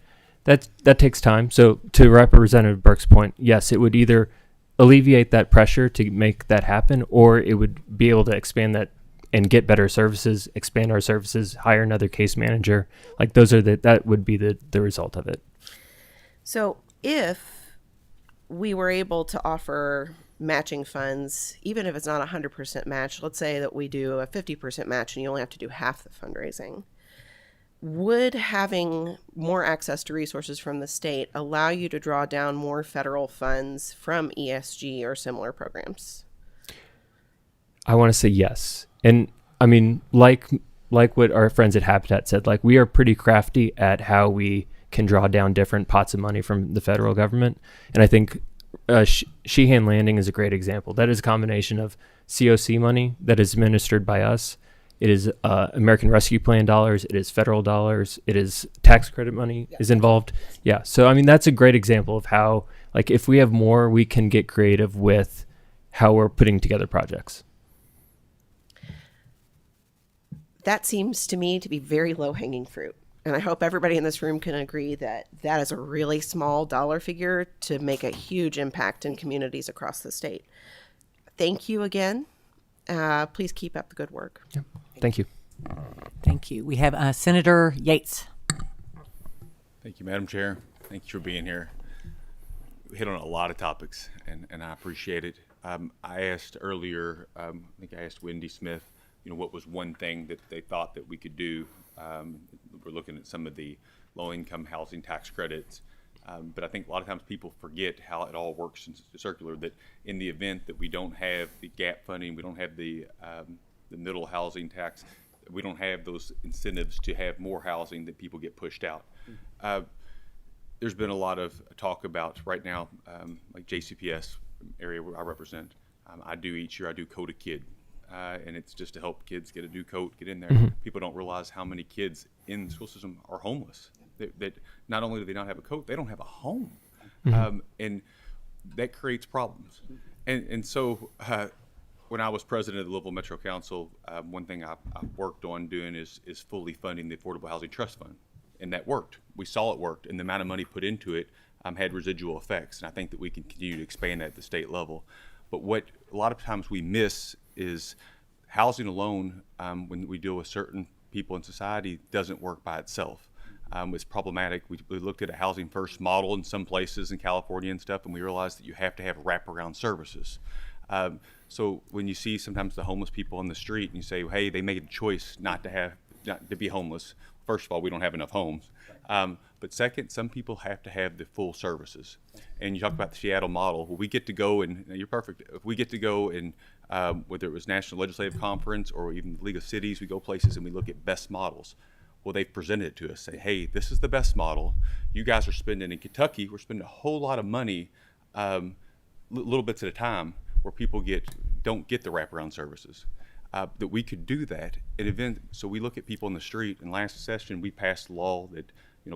That takes time. So to Representative Burke's point, yes, it would either alleviate that pressure to make that happen, or it would be able to expand that and get better services, expand our services, hire another case manager. Like that would be the result of it. So if we were able to offer matching funds, even if it's not 100% match, let's say that we do a 50% match and you only have to do half the fundraising, would having more access to resources from the state allow you to draw down more federal funds from ESG or similar programs? I want to say yes. And I mean, like what our friends at Habitat said, like we are pretty crafty at how we can draw down different pots of money from the federal government. And I think Sheehan Landing is a great example. That is a combination of COC money that is administered by us. It is American Rescue Plan dollars. It is federal dollars. It is tax credit money is involved. Yeah. So, I mean, that's a great example of how, like, if we have more, we can get creative with how we're putting together projects. That seems to me to be very low-hanging fruit. And I hope everybody in this room can agree that that is a really small dollar figure to make a huge impact in communities across the state. Thank you again. Please keep up the good work. Yep. Thank you. Thank you. We have Senator Yates. Thank you, Madam Chair. Thank you for being here. We hit on a lot of topics, and I appreciate it. I asked earlier, I think I asked Wendy Smith, what was one thing that they thought that we could do. We're looking at some of the low-income housing tax credits, but I think a lot of times people forget how it all works in circular, that in the event that we don't have the gap funding, we don't have the middle housing tax, we don't have those incentives to have more housing, that people get pushed out. There's been a lot of talk about right now, like JCPS area where I represent. I do Coat a Kid. And it's just to help kids get a new coat, get in there. Mm-hmm. People don't realize how many kids in the school system are homeless. That not only do they not have a coat, they don't have a home. Mm-hmm. And that creates problems. And so when I was president of the Louisville Metro Council, one thing I worked on doing is fully funding the Affordable Housing Trust Fund. And that worked. We saw it worked. And the amount of money put into it had residual effects. And I think that we can continue to expand that at the state level. But what a lot of times we miss is housing alone, when we deal with certain people in society, doesn't work by itself. It's problematic. We looked at a housing first model in some places in California and stuff, and we realized that you have to have wraparound services. So when you see sometimes the homeless people on the street and you say, hey, they made a choice not to be homeless. First of all, we don't have enough homes. But second, some people have to have the full services. And you talk about the Seattle model. Well, we get to go and you're perfect. If we get to go and whether it was National Legislative Conference or even the League of Cities, we go places and we look at best models. Well, they've presented it to us, say, hey, this is the best model. You guys are spending in Kentucky, we're spending a whole lot of money, little bits at a time, where people don't get the wraparound services. That we could do that at event. So we look at people in the street. In last session, we passed a law that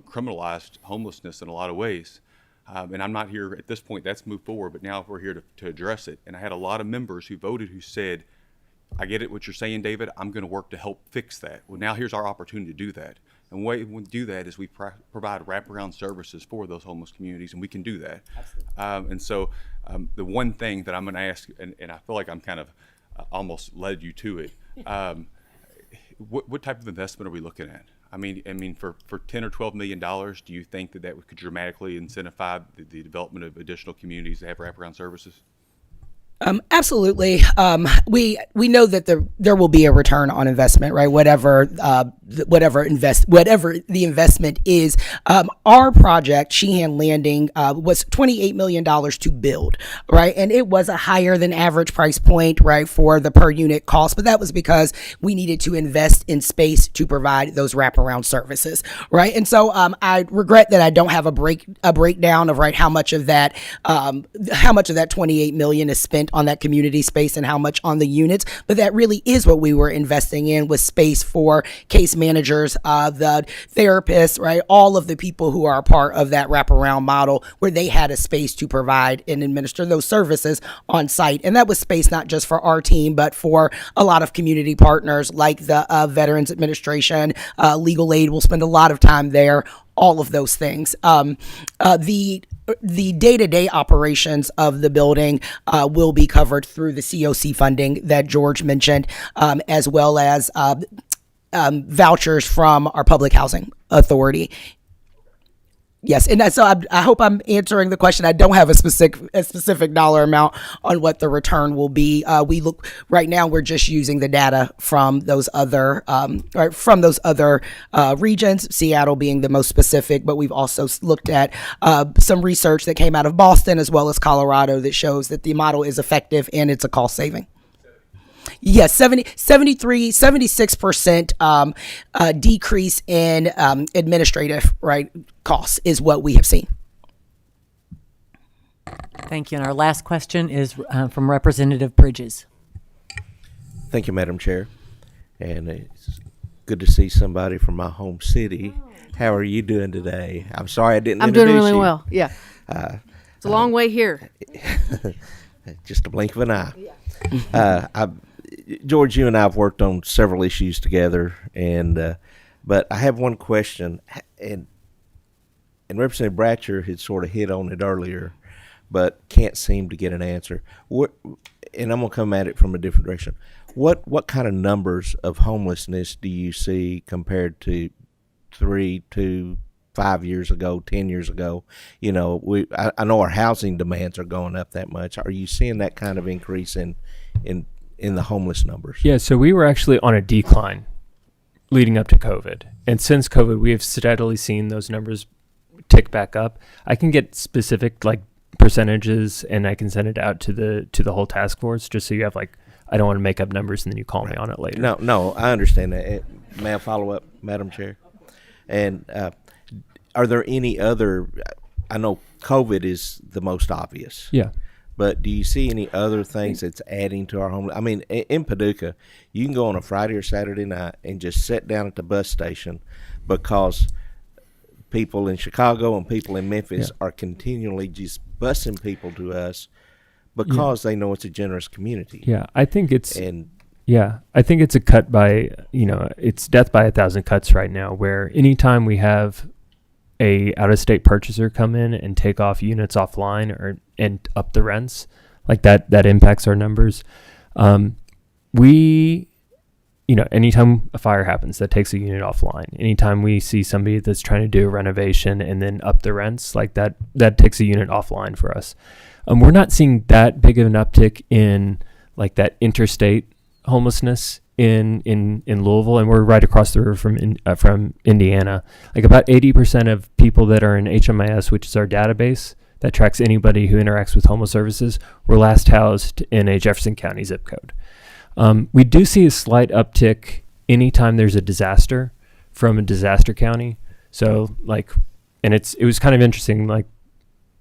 criminalized homelessness in a lot of ways. And I'm not here at this point, that's moved forward, but now we're here to address it. And I had a lot of members who voted who said, I get it what you're saying, David, I'm going to work to help fix that. Well, now here's our opportunity to do that. And the way we do that is we provide wraparound services for those homeless communities, and we can do that. And so the one thing that I'm going to ask, and I feel like I'm kind of almost led you to it, what type of investment are we looking at? I mean, for $10 or $12 million, do you think that could dramatically incentivize the development of additional communities that have wraparound services? Absolutely. We know that there will be a return on investment, right? Whatever the investment is. Our project, Sheehan Landing, was $28 million to build, right? And it was a higher than average price point, right, for the per unit cost. But that was because we needed to invest in space to provide those wraparound services, right? And so I regret that I don't have a breakdown of how much of that $28 million is spent on that community space and how much on the units, but that really is what we were investing in, was space for case managers, the therapists, right? All of the people who are a part of that wraparound model, where they had a space to provide and administer those services on site. And that was space not just for our team, but for a lot of community partners like the Veterans Administration, legal aid will spend a lot of time there, all of those things. The day-to-day operations of the building will be covered through the COC funding that George mentioned, as well as vouchers from our public housing authority. Yes, and so I hope I'm answering the question. I don't have a specific dollar amount on what the return will be. Right now, we're just using the data from those other regions, Seattle being the most specific, but we've also looked at some research that came out of Boston as well as Colorado that shows that the model is effective and it's a cost saving. Yes, 76% decrease in administrative costs is what we have seen. Thank you. And our last question is from Representative Bridges. Thank you, Madam Chair. And it's good to see somebody from my home city. How are you doing today? I'm sorry I didn't I'm introduce doing really you. well. Yeah. It's a long way here. Just a blink of an eye. George, you and I have worked on several issues together, and but I have one question, and Representative Bratcher had sort of hit on it earlier, but can't seem to get an answer. And I'm going to come at it from a different direction. What kind of numbers of homelessness do you see compared to 3 to 5 years ago, 10 years ago? You know, I know our housing demands are going up that much. Are you seeing that kind of increase in the homeless numbers? Yeah, so we were actually on a decline leading up to COVID. And since COVID, we have steadily seen those numbers tick back up. I can get specific like percentages and I can send it out to the whole task force just so you have like, I don't want to make up numbers and then you call me on it later. No, I understand that. May I follow up, Madam Chair? And are there any other, I know COVID is the most obvious. Yeah. But do you see any other things that's adding to our homeless? I mean, in Paducah, you can go on a Friday or Saturday night and just sit down at the bus station because people in Chicago and people in Memphis are continually just busing people to us because they know it's a generous community. Yeah, I think it's a cut by, it's death by 1,000 cuts right now, where anytime we have a out-of-state purchaser come in and take off units offline and up the rents, like that impacts our numbers. Anytime a fire happens, that takes a unit offline. Anytime we see somebody that's trying to do a renovation and then up the rents, like that takes a unit offline for us. We're not seeing that big of an uptick in like that interstate homelessness in Louisville, and we're right across the river from Indiana. Like about 80% of people that are in HMIS, which is our database that tracks anybody who interacts with homeless services, were last housed in a Jefferson County zip code. We do see a slight uptick anytime there's a disaster from a disaster county. So it was kind of interesting. Like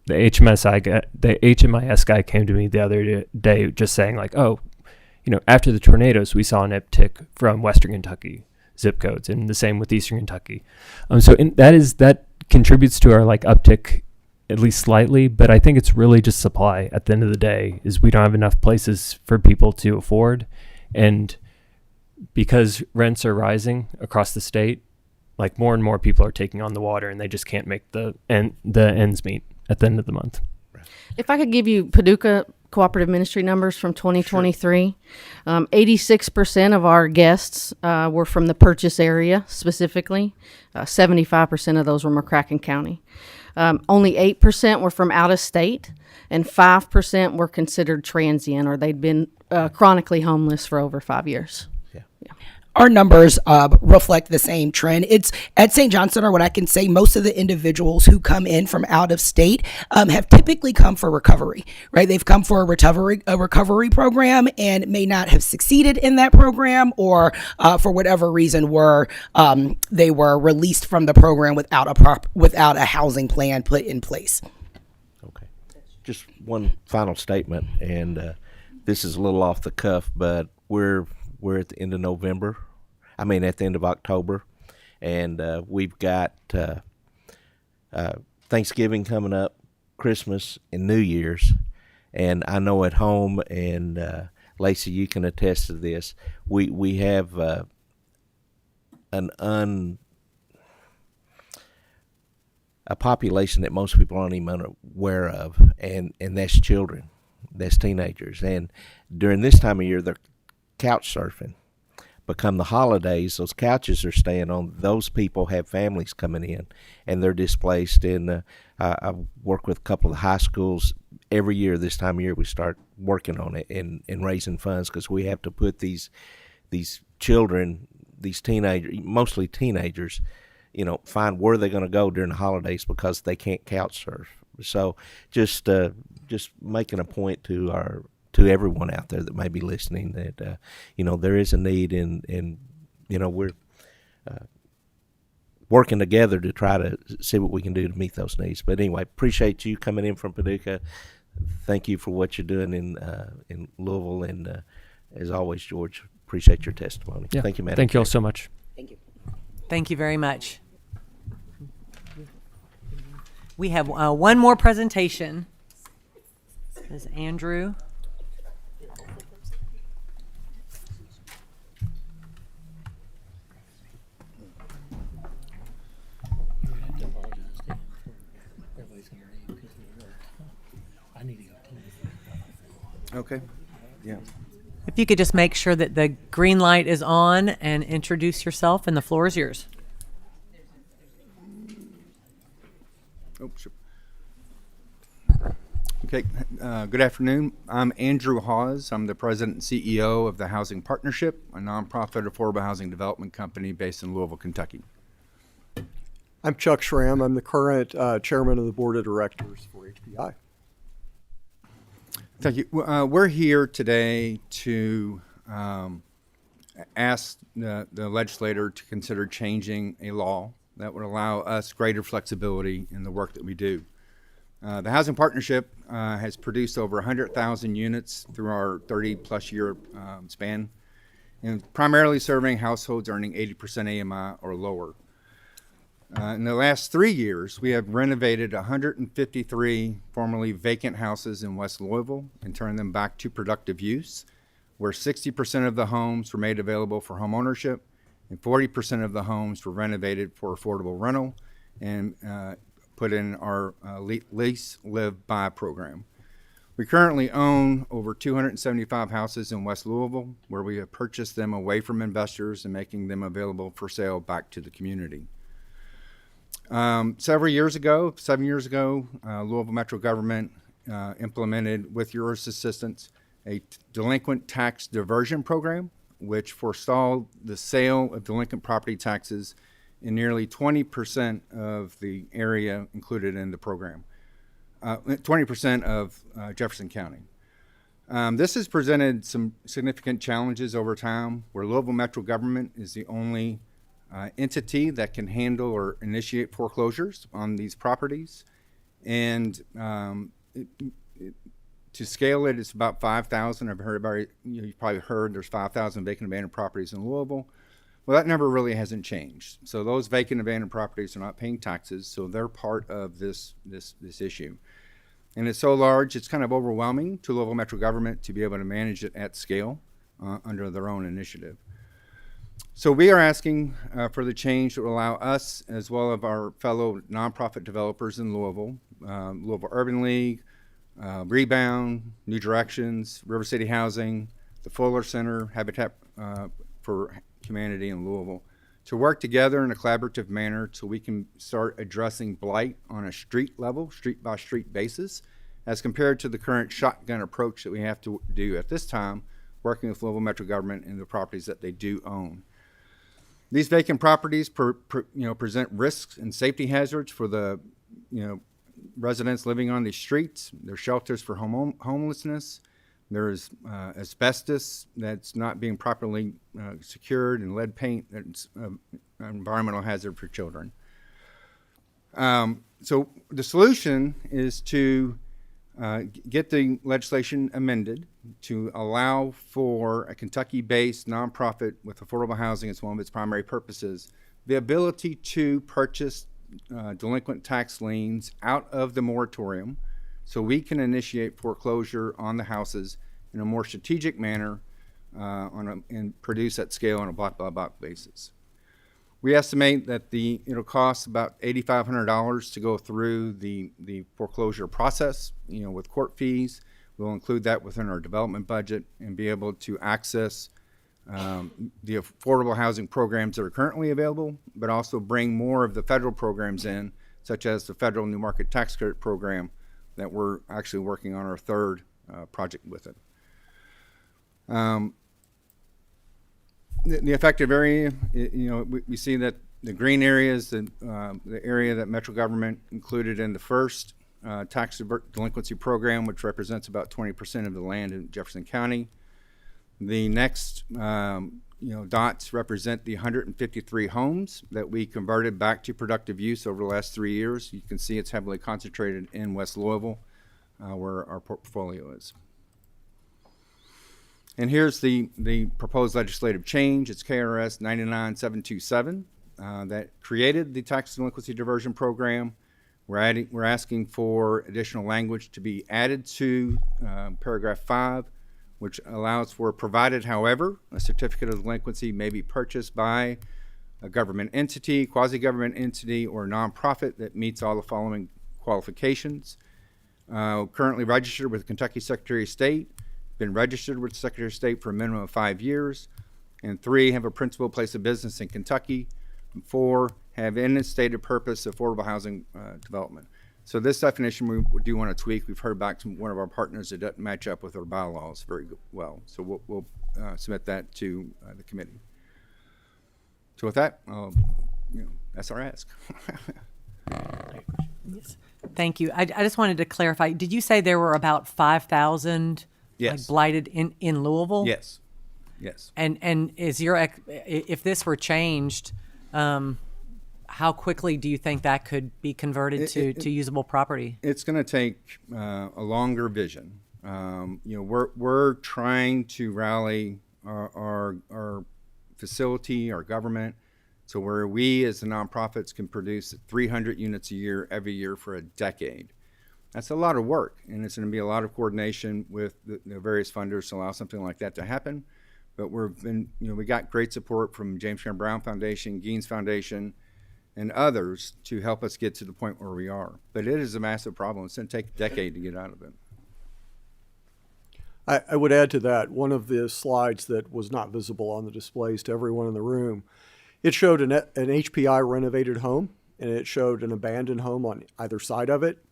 the HMIS guy came to me the other day just saying like, oh, after the tornadoes, we saw an uptick from Western Kentucky zip codes, and the same with Eastern Kentucky. That contributes to our uptick at least slightly, but I think it's really just supply at the end of the day. Is we don't have enough places for people to afford, and because rents are rising across the state, more and more people are taking on the water, and they just can't make the ends meet at the end of the month. If I could give you Paducah Cooperative Ministry numbers from 2023, 86% of our guests were from the Purchase area specifically. 75% of those were McCracken County. Only 8% were from out of state, and 5% were considered transient, or they'd been chronically homeless for over 5 years. Our numbers reflect the same trend. It's at St. John Center. What I can say, most of the individuals who come in from out of state have typically come for recovery, right? They've come for a recovery program and may not have succeeded in that program, or for whatever reason they were released from the program without a housing plan put in place. Okay, just one final statement, and this is a little off the cuff, but we're at the end of November. I mean, at the end of October. And we've got Thanksgiving coming up, Christmas, and New Year's. And I know at home, and Lacey, you can attest to this, we have a population that most people aren't even aware of, and that's children, that's teenagers. And during this time of year, they're couch surfing. Become the holidays, those couches are staying on. Those people have families coming in, and they're displaced. And I work with a couple of the high schools. Every year this time of year, we start working on it and raising funds, because we have to put these children, these teenagers, mostly teenagers, find where they're going to go during the holidays because they can't couch surf. So just making a point to everyone out there that may be listening that there is a need, and we're working together to try to see what we can do to meet those needs. But anyway, appreciate you coming in from Paducah. thank you for what you're doing in Louisville, and as always, George, appreciate your testimony. Yeah. Thank you, Madam Thank you all Chair. so much. Thank you. Thank you very much. We have one more presentation. This is Andrew. Okay, yeah. If you could just make sure that the green light is on and introduce yourself, and the floor is yours. Oh, sure. Okay, good afternoon. I'm Andrew Hawes. I'm the president and CEO of the Housing Partnership, a nonprofit affordable housing development company based in Louisville, Kentucky. I'm Chuck Schramm. I'm the current chairman of the board of directors for HPI. Thank you. We're here today to ask the legislator to consider changing a law that would allow us greater flexibility in the work that we do. The Housing Partnership has produced over 100,000 units through our 30-plus year span, and primarily serving households earning 80% AMI or lower. In the last 3 years, we have renovated 153 formerly vacant houses in West Louisville and turned them back to productive use, where 60% of the homes were made available for home ownership and 40% of the homes were renovated for affordable rental and put in our Lease, Live, Buy program. We currently own over 275 houses in West Louisville, where we have purchased them away from investors and making them available for sale back to the community. 7 years ago, Louisville Metro Government implemented, with your assistance, a delinquent tax diversion program, which forestalled the sale of delinquent property taxes in nearly 20% of the area included in the program, 20% of Jefferson County. This has presented some significant challenges over time, where Louisville Metro Government is the only entity that can handle or initiate foreclosures on these properties. And to scale it, it's about 5,000. I've heard about it, you've probably heard there's 5,000 vacant abandoned properties in Louisville. Well, that number really hasn't changed. So those vacant abandoned properties are not paying taxes, so they're part of this issue. And it's so large, it's kind of overwhelming to Louisville Metro Government to be able to manage it at scale under their own initiative. So we are asking for the change that will allow us, as well as our fellow nonprofit developers in Louisville, Louisville Urban League, Rebound, New Directions, River City Housing, the Fuller Center, Habitat for Humanity in Louisville, to work together in a collaborative manner so we can start addressing blight on a street level, street by street basis, as compared to the current shotgun approach that we have to do at this time, working with Louisville Metro Government and the properties that they do own. These vacant properties present risks and safety hazards for the residents living on these streets. They're shelters for homelessness. There's asbestos that's not being properly secured, and lead paint that's an environmental hazard for children. So the solution is to get the legislation amended to allow for a Kentucky-based nonprofit with affordable housing as one of its primary purposes, the ability to purchase delinquent tax liens out of the moratorium, so we can initiate foreclosure on the houses in a more strategic manner and produce at scale on a block-by-block basis. We estimate that it'll cost about $8,500 to go through the foreclosure process, with court fees. We'll include that within our development budget and be able to access the affordable housing programs that are currently available, but also bring more of the federal programs in, such as the federal New Market Tax Credit Program that we're actually working on our third project with it. The affected area, we see that the green area is the area that Metro Government included in the first tax delinquency program, which represents about 20% of the land in Jefferson County. The next dots represent the 153 homes that we converted back to productive use over the last 3 years. You can see it's heavily concentrated in West Louisville. where our portfolio is. And here's the proposed legislative change. It's KRS 99727 that created the tax delinquency diversion program. We're asking for additional language to be added to paragraph 5, which allows for, provided, however, a certificate of delinquency may be purchased by a government entity, quasi-government entity, or nonprofit that meets all the following qualifications. Currently registered with the Kentucky Secretary of State, been registered with the Secretary of State for a minimum of 5 years, and 3, have a principal place of business in Kentucky, and 4, have in its stated purpose affordable housing development. So this definition we do want to tweak. We've heard back from one of our partners that doesn't match up with our bylaws very well. So we'll submit that to the committee. So with that, that's our ask. Yes. Thank you. I just wanted to clarify. Did you say there were about 5,000 Yes. blighted in Louisville? Yes. Yes. And is if this were changed, how quickly do you think that could be converted to usable property? It's going to take a longer vision. We're trying to rally our facility, our government, so where we as the nonprofits can produce 300 units a year every year for a decade. That's a lot of work, and it's going to be a lot of coordination with the various funders to allow something like that to happen. But we got great support from James Cameron Brown Foundation, Geens Foundation, and others to help us get to the point where we are. But it is a massive problem. It's going to take a decade to get out of it. I would add to that, one of the slides that was not visible on the displays to everyone in the room, it showed an HPI renovated home, and it showed an abandoned home on either side of it.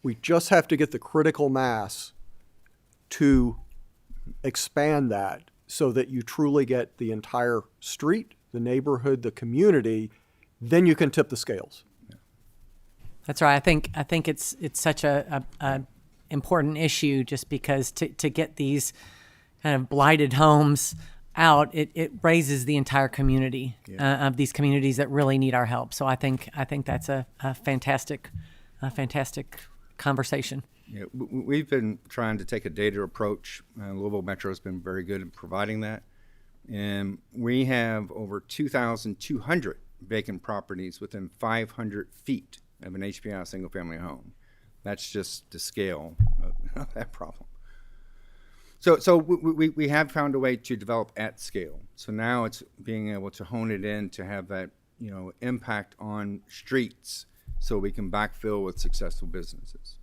We just have to get the critical mass to expand that so that you truly get the entire street, the neighborhood, the community, then you can tip the scales. That's right. I think it's such a important issue, just because to get these kind of blighted homes out, it raises the entire community of these communities that really need our help. So I think that's a fantastic conversation. Yeah, we've been trying to take a data approach. Louisville Metro has been very good in providing that. And we have over 2,200 vacant properties within 500 feet of an HPI single-family home. That's just the scale of that problem. So we have found a way to develop at scale. So now it's being able to hone it in to have that impact on streets, so we can backfill with successful businesses.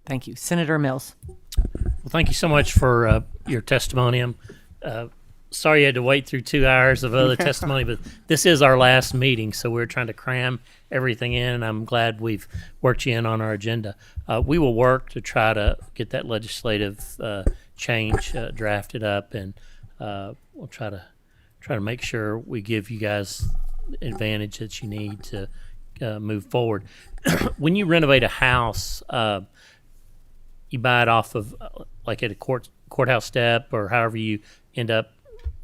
Thank you, Senator Mills. Well, thank you so much for your testimony. I'm sorry you had to wait through 2 hours of other testimony, but this is our last meeting, so we're trying to cram everything in, and I'm glad we've worked you in on our agenda. We will work to try to get that legislative change drafted up, and we'll try to make sure we give you guys the advantage that you need to move forward. When you renovate a house, you buy it off of like at a courthouse step, or however you end up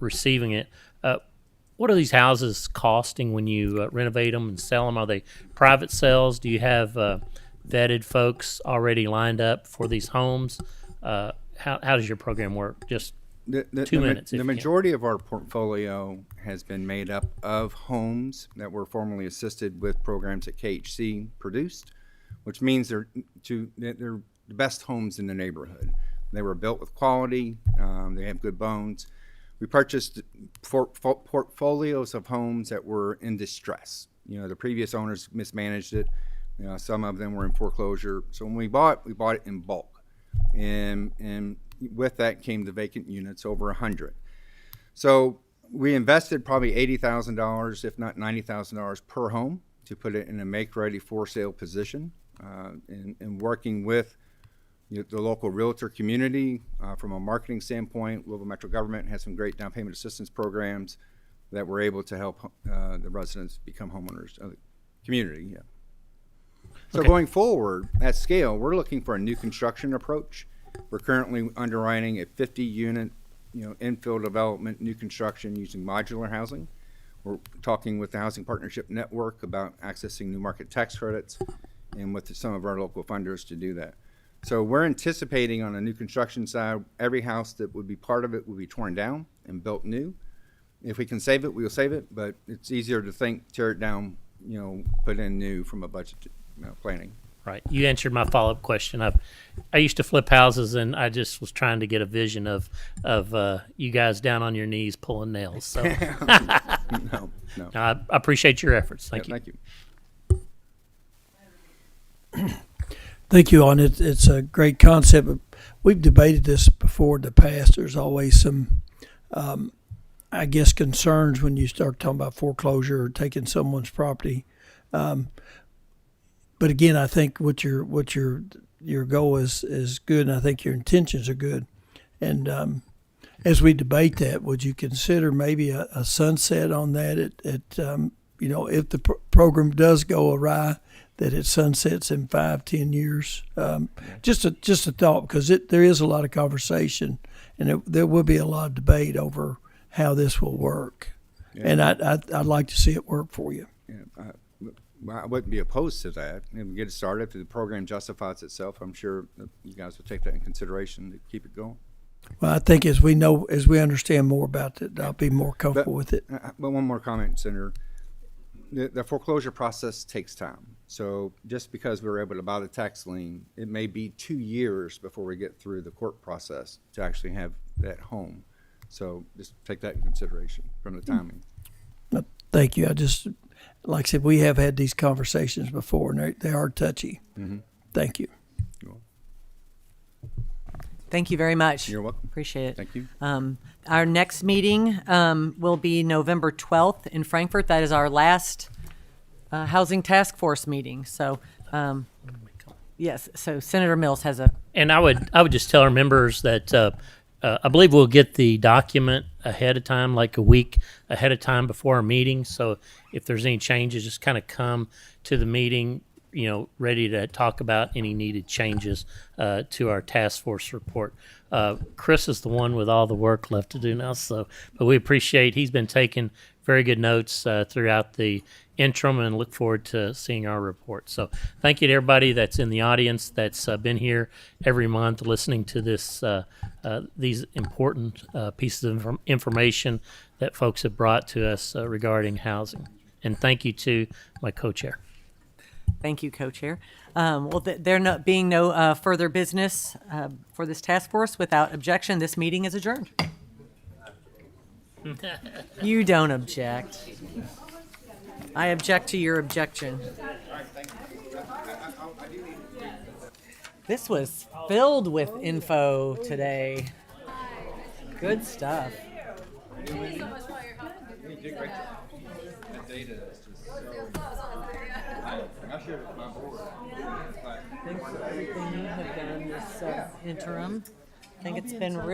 receiving it. What are these houses costing when you renovate them and sell them? Are they private sales? Do you have vetted folks already lined up for these homes? How does your program work? Just 2 minutes. The majority of our portfolio has been made up of homes that were formerly assisted with programs that KHC produced, which means they're the best homes in the neighborhood. They were built with quality. They have good bones. We purchased portfolios of homes that were in distress. The previous owners mismanaged it. Some of them were in foreclosure. So when we bought it in bulk. And with that came the vacant units, over 100. So we invested probably $80,000, if not $90,000 per home, to put it in a make-ready for-sale position. And working with the local realtor community from a marketing standpoint, Louisville Metro government has some great down payment assistance programs that were able to help the residents become homeowners of the community. Yeah. So going forward at scale, we're looking for a new construction approach. We're currently underwriting a 50-unit, infill development, new construction using modular housing. We're talking with the Housing Partnership Network about accessing new market tax credits, and with some of our local funders to do that. So we're anticipating on a new construction side, every house that would be part of it will be torn down and built new. If we can save it, we'll save it, but it's easier to think, tear it down, put in new from a budget planning. Right. You answered my follow-up question. I used to flip houses, and I just was trying to get a vision of you guys down on your knees pulling nails. So No. I appreciate your efforts. Thank you. Thank you. Thank you, on it. It's a great concept. We've debated this before in the past. There's always some, I guess, concerns when you start talking about foreclosure or taking someone's property. But again, I think what your goal is good, and I think your intentions are good. And as we debate that, would you consider maybe a sunset on that? If the program does go awry, that it sunsets in 5-10 years. Just a thought, because there is a lot of conversation, and there will be a lot of debate over how this will work. Yeah. And I'd like to see it work for you. Yeah, I wouldn't be opposed to that. If we get it started, if the program justifies itself, I'm sure that you guys will take that in consideration to keep it going. Well, I think as we understand more about it, I'll be more comfortable with it. But one more comment, Senator. The foreclosure process takes time. So just because we were able to buy the tax lien, it may be 2 years before we get through the court process to actually have that home. So just take that in consideration from the timing. Thank you. Like I said, we have had these conversations before, and they are touchy. Mm-hmm. Thank you. Thank you very much. You're welcome. Appreciate it. Thank you. Our next meeting will be November 12th in Frankfurt. That is our last Housing Task Force meeting. So, yes, so Senator Mills has a... And I would just tell our members that I believe we'll get the document ahead of time, like a week ahead of time before our meeting. So if there's any changes, just kind of come to the meeting, ready to talk about any needed changes to our task force report. Chris is the one with all the work left to do now, but we appreciate he's been taking very good notes throughout the interim, and look forward to seeing our report. So thank you to everybody that's in the audience that's been here every month listening to these important pieces of information that folks have brought to us regarding housing. And thank you to my co-chair. Thank you, Co-Chair. There not being no further business for this task force, without objection, this meeting is adjourned. You don't object. I object to your objection. This was filled with info today. Good stuff. Thank you so much for your help. Thanks for everything you have done this interim. I think it's been really